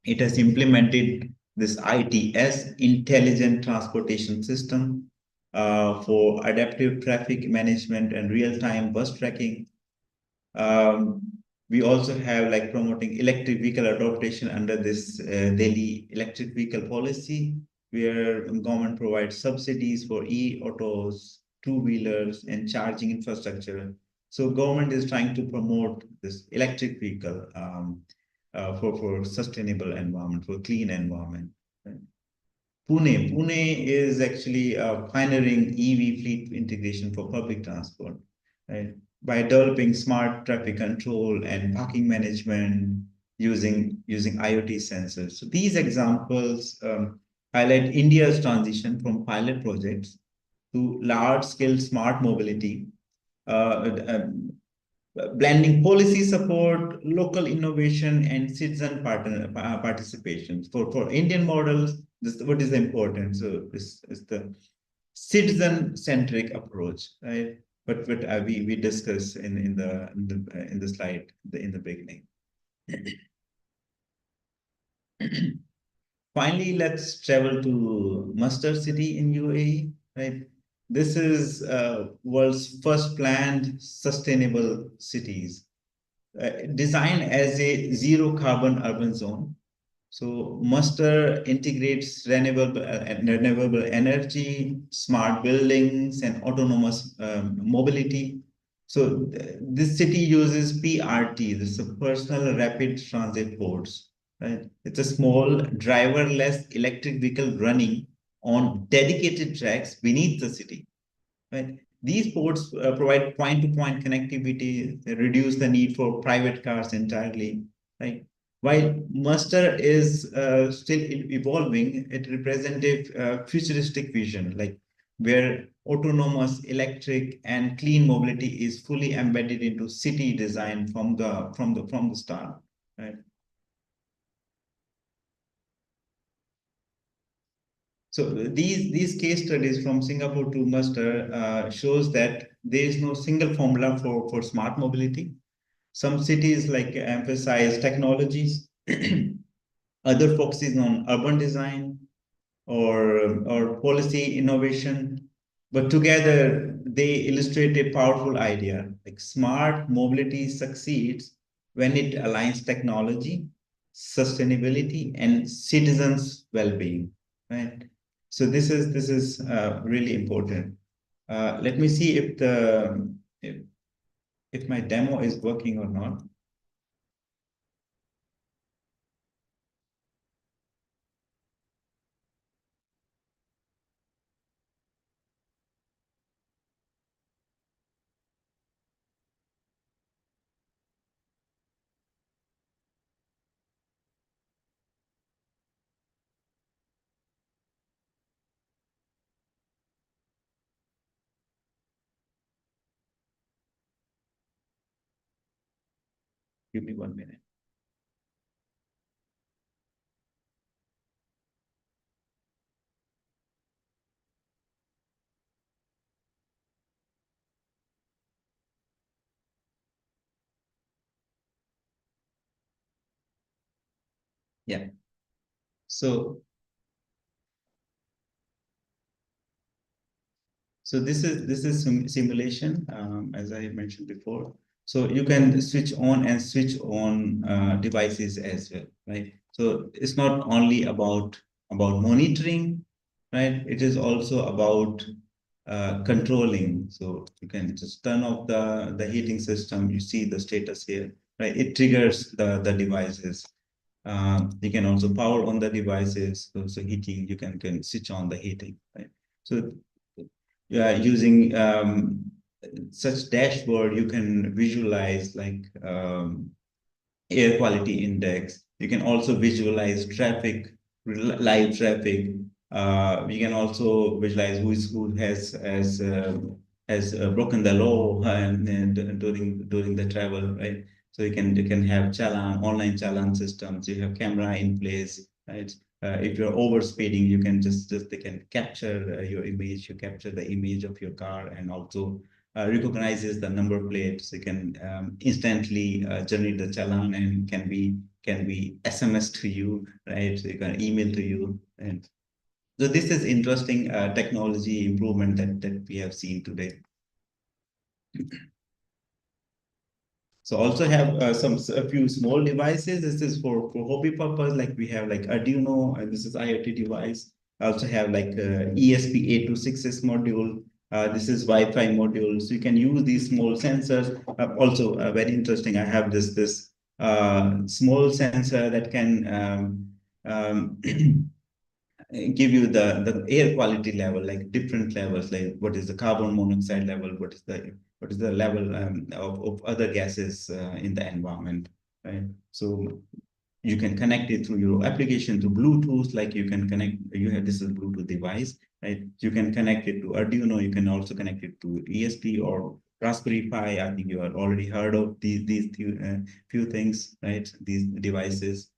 it has implemented this ITS, Intelligent Transportation System, for adaptive traffic management and real-time bus tracking. We also have like promoting electric vehicle adoption under this Delhi electric vehicle policy, where government provides subsidies for e-autos, two-wheelers, and charging infrastructure. So government is trying to promote this electric vehicle for sustainable environment, for clean environment. Right? Pune is actually pioneering EV fleet integration for public transport, right? By developing smart traffic control and parking management using IoT sensors. So these examples highlight India's transition from pilot projects to large-scale smart mobility, blending policy support, local innovation, and citizen participation. For Indian models, what is important? So this is the citizen-centric approach, right? But we discussed in the slide in the beginning. Finally, let's travel to Muscat City in UAE, right? This is world's first planned sustainable cities, designed as a zero carbon urban zone. So Muster integrates renewable energy, smart buildings, and autonomous mobility. So this city uses PRT, this is a personal rapid transit ports, right? It's a small driverless electric vehicle running on dedicated tracks beneath the city. Right? These ports provide point-to-point connectivity, they reduce the need for private cars entirely. Right? While Muster is still evolving, it represents a futuristic vision, like where autonomous, electric, and clean mobility is fully embedded into city design from the start. Right? So these case studies from Singapore to Muster shows that there is no single formula for smart mobility. Some cities like emphasize technologies, other focuses on urban design or policy innovation, but together they illustrate a powerful idea. Like smart mobility succeeds when it aligns technology, sustainability, and citizens' well-being. Right. So this is really important. Let me see if my demo is working or not. Give me 1 minute. Yeah. So this is simulation, as I mentioned before. So you can switch on and switch on devices as well, right? So it's not only about monitoring, right? It is also about controlling. So you can just turn off the heating system. You see the status here, right? It triggers the devices. You can also power on the devices. So heating, you can switch on the heating, right? So using such dashboard, you can visualize like air quality index. You can also visualize traffic, live traffic. You can also visualize who has broken the law and during the travel, right? So you can have online challan systems. You have camera in place, right? If you're over speeding, you can just they can capture your image. You capture the image of your car and also recognizes the number plates. You can instantly generate the challan and can be SMS to you, right? So you can email to you. And so this is interesting technology improvement that we have seen today. So also have a few small devices. This is for hobby purpose. Like we have like Arduino, and this is IoT device. I also have like ESP8266 module. This is Wi-Fi module. So you can use these small sensors. Also very interesting. I have this small sensor that can give you the air quality level, like different levels, like what is the carbon monoxide level, what is the level of other gases in the environment, right? So you can connect it through your application to Bluetooth, like you can connect, you have this is Bluetooth device, right? You can connect it to Arduino, you can also connect it to ESP or Raspberry Pi. I think you have already heard of these few things, right? These devices.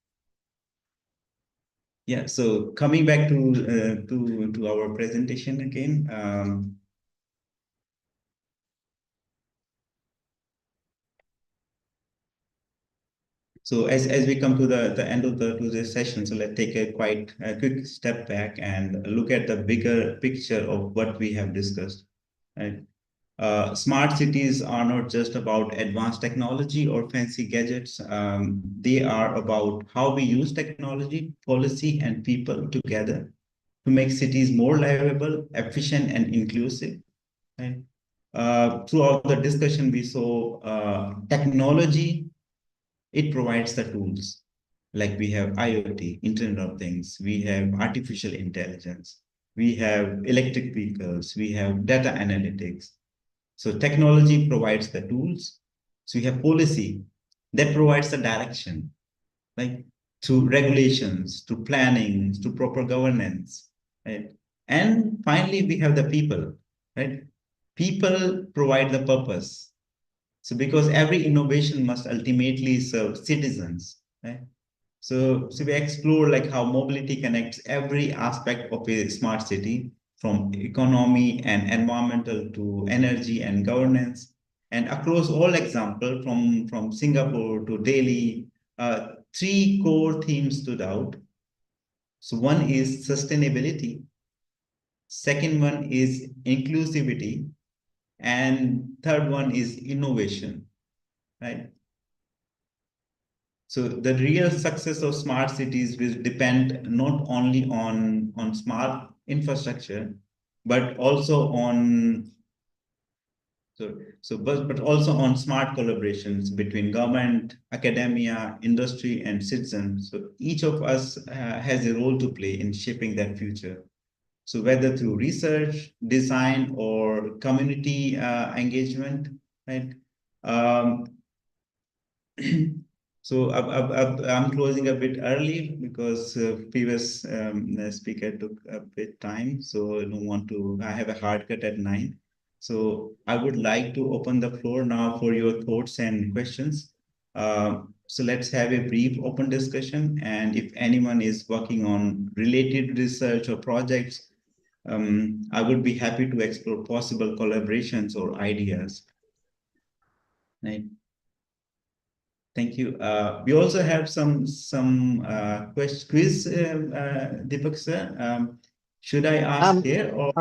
Yeah, so coming back to our presentation again. So as we come to the end of today's session, so let's take a quick step back and look at the bigger picture of what we have discussed. Right? Smart cities are not just about advanced technology or fancy gadgets. They are about how we use technology, policy, and people together to make cities more livable, efficient, and inclusive. Right? Throughout the discussion, we saw technology, it provides the tools. Like we have IoT, Internet of Things, we have artificial intelligence, we have electric vehicles, we have data analytics. So technology provides the tools. So we have policy that provides the direction, like to regulations, to planning, to proper governance, right? And finally, we have the people, right? People provide the purpose. So because every innovation must ultimately serve citizens, right? So we explore like how mobility connects every aspect of a smart city, from economy and environmental to energy and governance. And across all example, from Singapore to Delhi, three core themes stood out. So one is sustainability, second one is inclusivity, and third one is innovation, right? So the real success of smart cities will depend not only on smart infrastructure, but also on but also on smart collaborations between government, academia, industry, and citizens. So each of us has a role to play in shaping that future. So whether through research, design, or community engagement, right? Um, So I'm closing a bit early because previous speaker took a bit time. So I don't want to, I have a hard cut at 9. So I would like to open the floor now for your thoughts and questions. So let's have a brief open discussion. And if anyone is working on related research or projects, I would be happy to explore possible collaborations or ideas. Right. Thank you. We also have some quiz, Deepak sir. Should I ask here or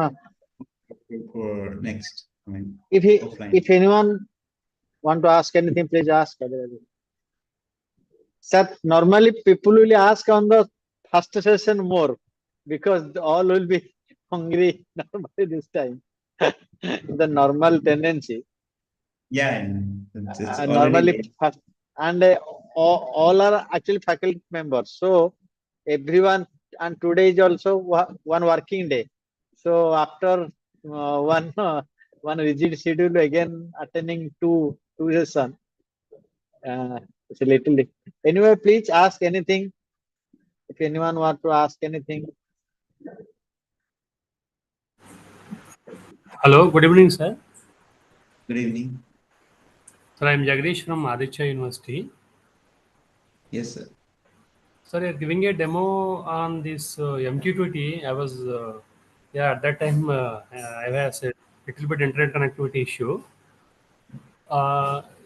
for next? I mean, offline. If anyone want to ask anything, please ask. Sir, normally people will ask on the first session more because all will be hungry normally this time. The normal tendency. Yeah, it's already Normally late. first, and all are actually faculty members. So everyone, and today is also one working day. So after one rigid schedule, again attending two session, it's a little. Anyway, please ask anything. If anyone want to ask anything. Hello, good evening, sir. Good evening. Sir, I am Jagdish from Aditya University. Yes, sir. Sir, you're giving a demo on this MQTT. I was, at that time, I was a little bit internet connectivity issue.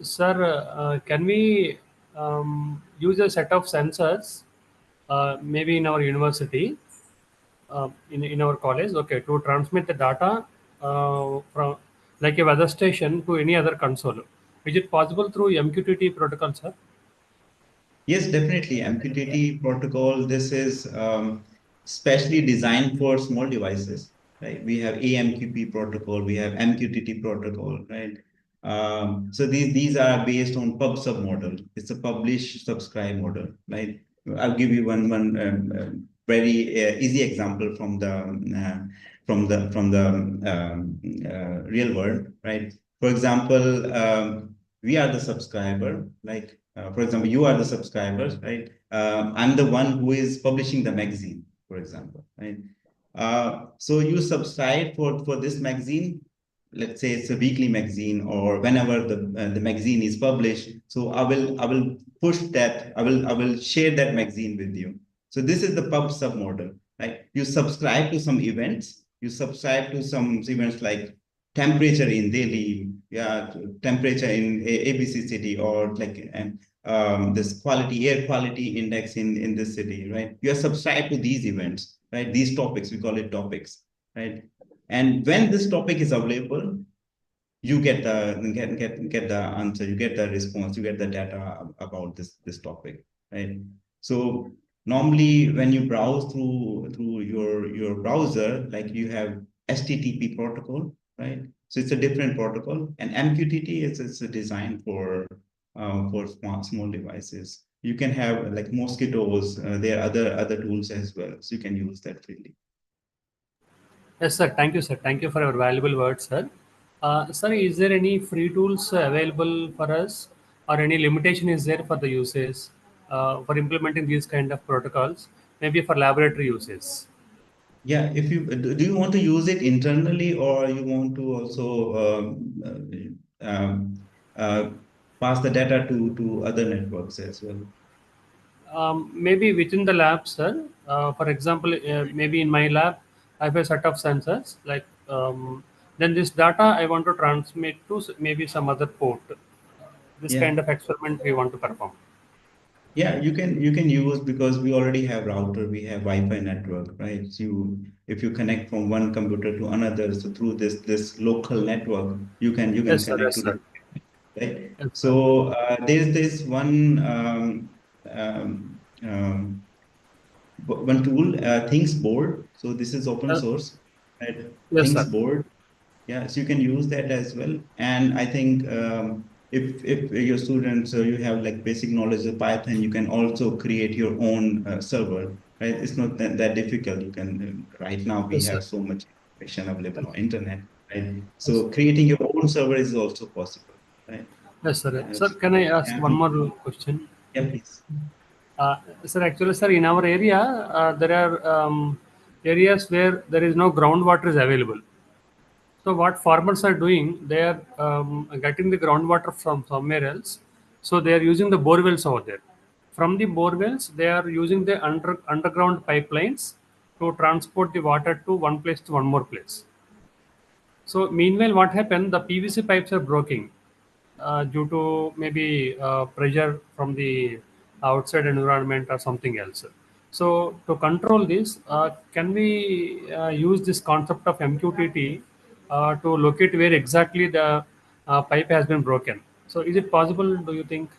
Sir, can we use a set of sensors, maybe in our university, in our college, okay, to transmit the data from like a weather station to any other console? Is it possible through MQTT protocol, sir? Yes, definitely. MQTT protocol, this is specially designed for small devices, right? We have AMQP protocol, we have MQTT protocol, right? So these are based on pub sub model. It's a publish subscribe model, right? I'll give you one very easy example from the real world, right? For example, we are the subscriber, like for example, you are the subscribers, right? I'm the one who is publishing the magazine, for example, right? So you subscribe for this magazine. Let's say it's a weekly magazine, or whenever the magazine is published. So I will push that. I will share that magazine with you. So this is the pub sub model, right? You subscribe to some events. You subscribe to some events like temperature in Delhi, yeah, temperature in ABC city, or like this quality air quality index in this city, right? You are subscribed to these events, right? These topics, we call it topics, right? And when this topic is available, you get the answer, you get the response, you get the data about this topic, right? So normally when you browse through your browser, like you have HTTP protocol, right? So it's a different protocol, and MQTT is a design for small devices. You can have like mosquitoes. There are other tools as well, so you can use that freely. Yes, sir. Thank you, sir. Thank you for your valuable words, sir. Sir, is there any free tools available for us, or any limitation is there for the users for implementing these kind of protocols, maybe for laboratory uses? Yeah, if you do you want to use it internally, or you want to also uh, pass the data to other networks as well? Maybe within the lab, sir. For example, maybe in my lab, I have a set of sensors. Like then this data I want to transmit to maybe some other port. This Yeah. kind of experiment we want to perform. Yeah, you can use, because we already have router, we have Wi-Fi network, right? So if you connect from one computer to another, so through this local network, you can Yes, sir. connect Yes, to sir. the right. Yes, sir. So there's this um, um, one tool, Things board. So this is open Uh, source, right? yes, Things sir. board. Yeah, so you can use that as well. And I think if your students, you have like basic knowledge of Python, you can also create your own server, right? It's not that difficult. You can, right now we Yes, sir. have so much information available on internet, right? Yes, So creating your own server is also possible, right? yes, sir. Sir, So, can I ask one and more question? yeah, please. Sir, actually, sir, in our area, there are areas where there is no groundwater is available. So what farmers are doing, they are getting the groundwater from somewhere else. So they are using the bore wells over there. From the bore wells, they are using the underground pipelines to transport the water to one place to one more place. So meanwhile, what happened? The PVC pipes are breaking due to maybe pressure from the outside environment or something else. So to control this, can we use this concept of MQTT to locate where exactly the pipe has been broken? So is it possible? Do you think?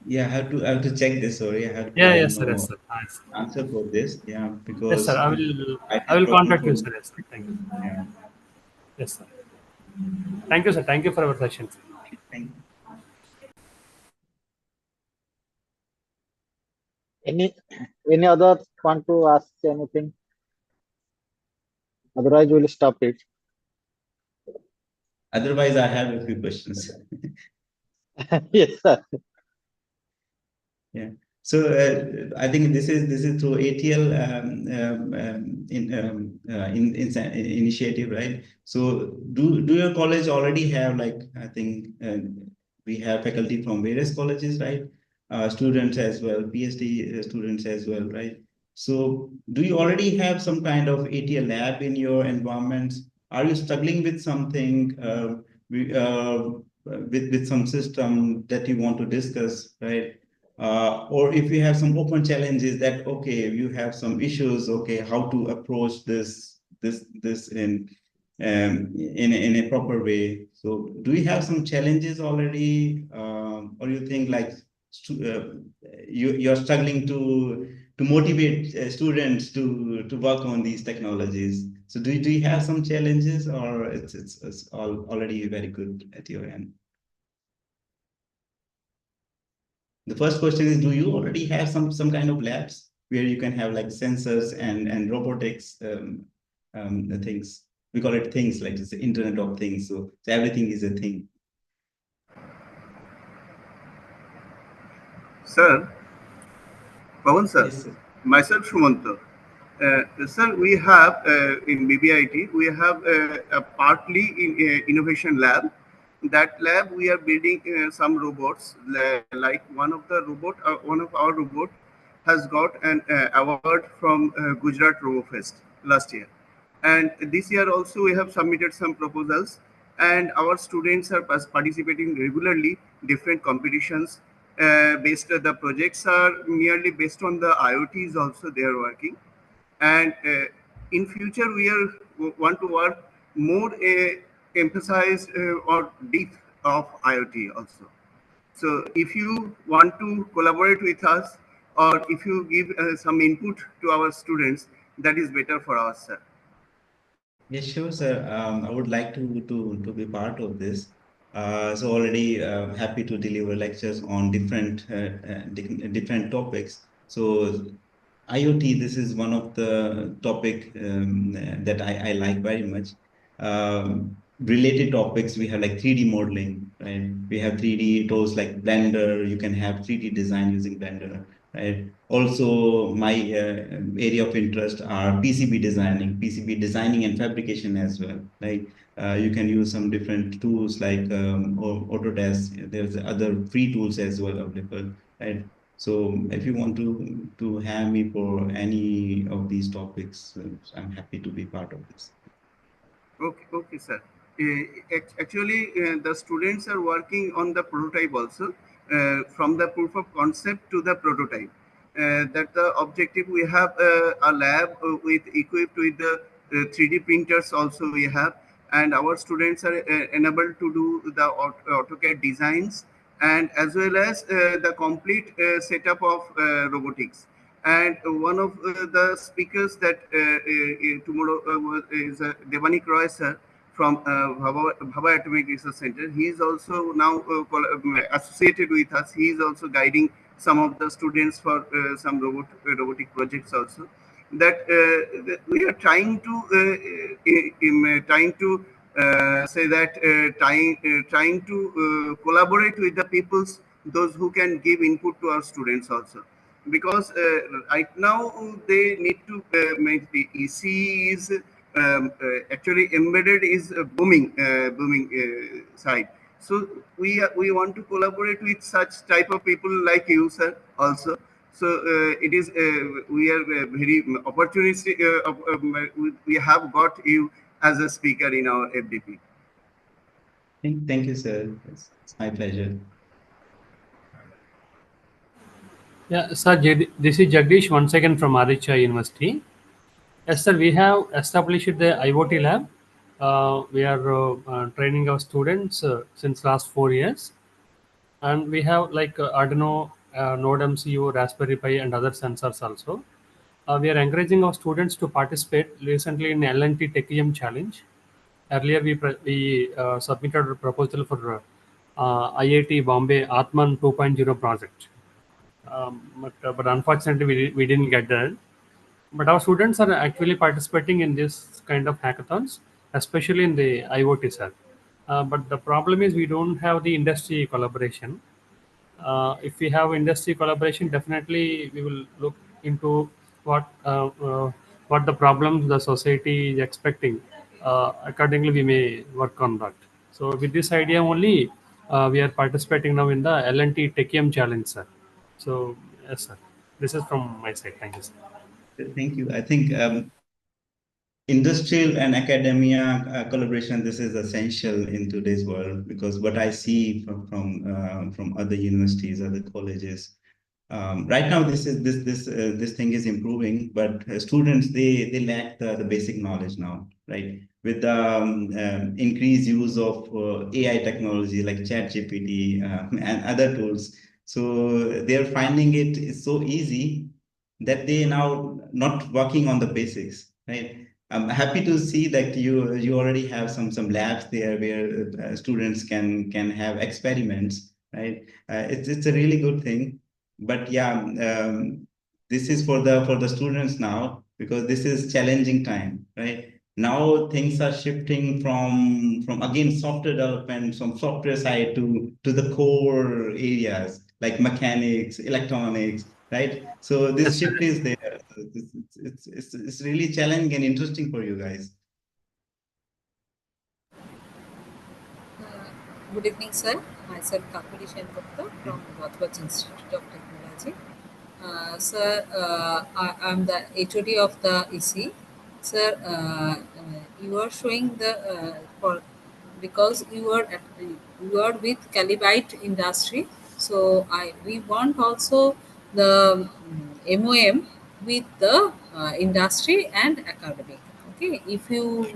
Yeah, I have to check this. Sorry, Yeah, I have yes, sir, yes, no sir. Nice. answer for this. Yeah, Yes, sir. because I will. pipe I is will broken contact you, from. sir. Yes, sir. Thank you. Yeah. Yes, sir. Thank you, sir. Thank you for your session. Thank Any any other want to ask anything? Otherwise, we'll stop it. Otherwise, I have a few questions. Yes, sir. Yeah. So I think this is through ATL initiative, right? So do your college already have, like, I think we have faculty from various colleges, right? Students as well, PhD students as well, right? So do you already have some kind of ATL lab in your environments? Are you struggling with something, with some system that you want to discuss, right? Or if you have some open challenges that, okay, you have some issues, okay, how to approach this in a proper way. So do you have some challenges already, or you think like you're struggling to motivate students to work on these technologies? So do you have some challenges, or it's all already very good at your end? The first question is, do you already have some kind of labs where you can have like sensors and robotics things? We call it things, like it's the Internet of Things. So everything is a thing. Sir, Pawan sir, Yes, sir. myself Shumanta. Sir, we have in BBIT, we have a partly in innovation lab. That lab we are building some robots. Like one of our robot has got an award from Gujarat RoboFest last year, and this year also we have submitted some proposals, and our students are participating regularly different competitions. Based The projects are merely based on the IoTs also they are working, and in future we want to work more emphasized or deep of IoT also. So if you want to collaborate with us, or if you give some input to our students, that is better for us, sir. Yes, sure, sir. I would like to be part of this. So already happy to deliver lectures on different topics. So IoT, this is one of the topic that I like very much. Related topics, we have like 3D modeling, right? We have 3D tools like Blender. You can have 3D design using Blender, right? Also, my area of interest are PCB designing and fabrication as well. Like you can use some different tools like Autodesk. There's other free tools as well available, right? So if you want to have me for any of these topics, I'm happy to be part of this. Okay, sir. Actually, the students are working on the prototype also, from the proof of concept to the prototype. That the objective, we have a lab with equipped with the 3D printers also we have, and our students are enabled to do the AutoCAD designs and as well as the complete setup of robotics. And one of the speakers that tomorrow is Devanik Roy sir from Bhava Atomic Research Center. He is also now associated with us. He is also guiding some of the students for some robotic projects also. That we are trying to say that trying to collaborate with the peoples, those who can give input to our students also, because right now they need to make the EC is actually embedded is booming side. So we want to collaborate with such type of people like you, sir, also. So it is we are very opportunistic. We have got you as a speaker in our FDP. Thank you, sir. It's my pleasure. Yeah, sir, this is Jagdish once again from Aditya University. Yes, sir, we have established the IoT lab. We are training our students since last 4 years. And we have like Arduino, Node MCU, Raspberry Pi, and other sensors also. We are encouraging our students to participate recently in LNT TechEM Challenge. Earlier, we submitted a proposal for IIT Bombay Atman 2.0 project. But unfortunately, we didn't get that. But our students are actually participating in this kind of hackathons, especially in the IoT side. But the problem is we don't have the industry collaboration. If we have industry collaboration, definitely we will look into what uh, uh, what the problems the society is expecting. Accordingly, we may work on that. So with this idea only, we are participating now in the LNT TechM challenge, sir. So yes, sir. This is from my side. Thank you, sir. Thank you. I think industrial and academia collaboration, this is essential in today's world, because what I see from other universities, other colleges, right now this thing is improving, but students, they lack the basic knowledge now, right? With the increased use of AI technology like ChatGPT and other tools, so they're finding it is so easy that they now not working on the basics, right? I'm happy to see that you already have some labs there where students can have experiments, right? It's a really good thing. But yeah, this is for the students now, because this is challenging time, right? Now things are shifting from again software development, from software side to the core areas like mechanics, electronics, right? So this Yes, sir. shift is there. It's really challenging and interesting for you guys. Good evening, sir. Myself Kakuri Gupta from Northwest Institute of Technology. Sir, I'm the HOD of the EC. Sir, you are showing the for because you are with Calibite industry. So we want also the MOM with the industry and academic. Okay, if you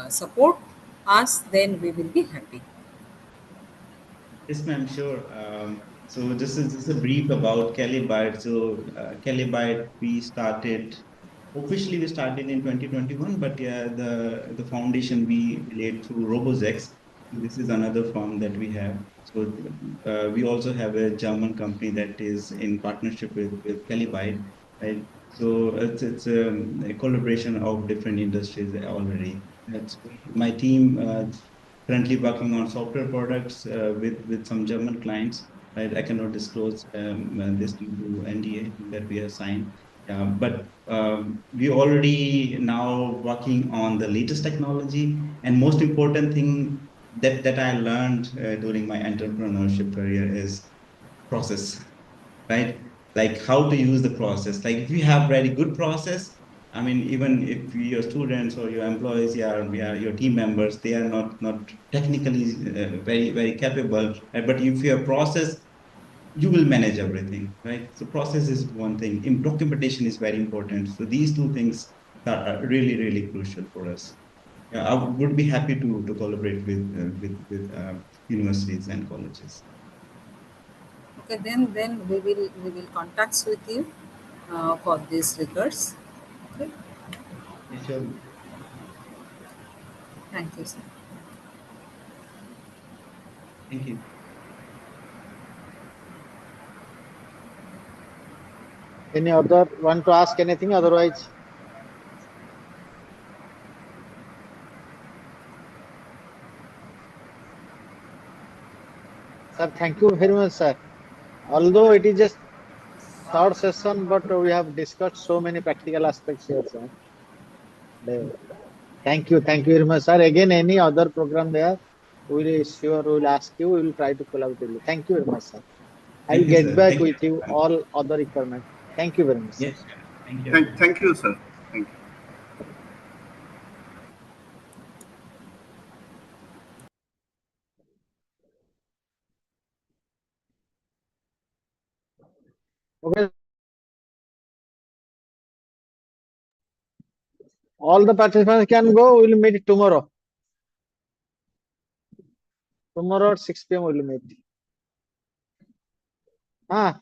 support us, then we will be happy. Yes, ma'am, sure. So this is just a brief about Kelly Byte. So Kelly Byte, we started in 2021, but yeah, the foundation we laid through RoboZex. This is another firm that we have. So we also have a German company that is in partnership with Kelly Byte, right? So it's a collaboration of different industries already. My team currently working on software products with some German clients. Right, I cannot disclose this due to NDA that we have signed. But we already now working on the latest technology, and most important thing that I learned during my entrepreneurship career is process, right? Like how to use the process. Like if you have very good process, I mean, even if your students or your employees, yeah, your team members, they are not technically very capable, right? But if you have process, you will manage everything, right? So process is one thing. Documentation is very important. So these two things are really crucial for us. Yeah, I would be happy to collaborate with universities and colleges. Okay, then we will contact with you for these records. Okay, Yeah, sure. thank you, sir. Thank you. Any other want to ask anything? Otherwise, sir, thank you very much, sir. Although it is just short session, but we have discussed so many practical aspects here, sir. Thank you very much, sir. Again, any other program there, we will ask you. We will try to collaborate with you. Thank you very much, sir. I will Thank you, get sir. back Thank you. with you all other requirements. Thank you very much, sir. Yes, thank you. Thank you, sir. Thank you. Okay. All the participants can go. We will meet tomorrow. Tomorrow at 6 p.m. we will meet. Ah.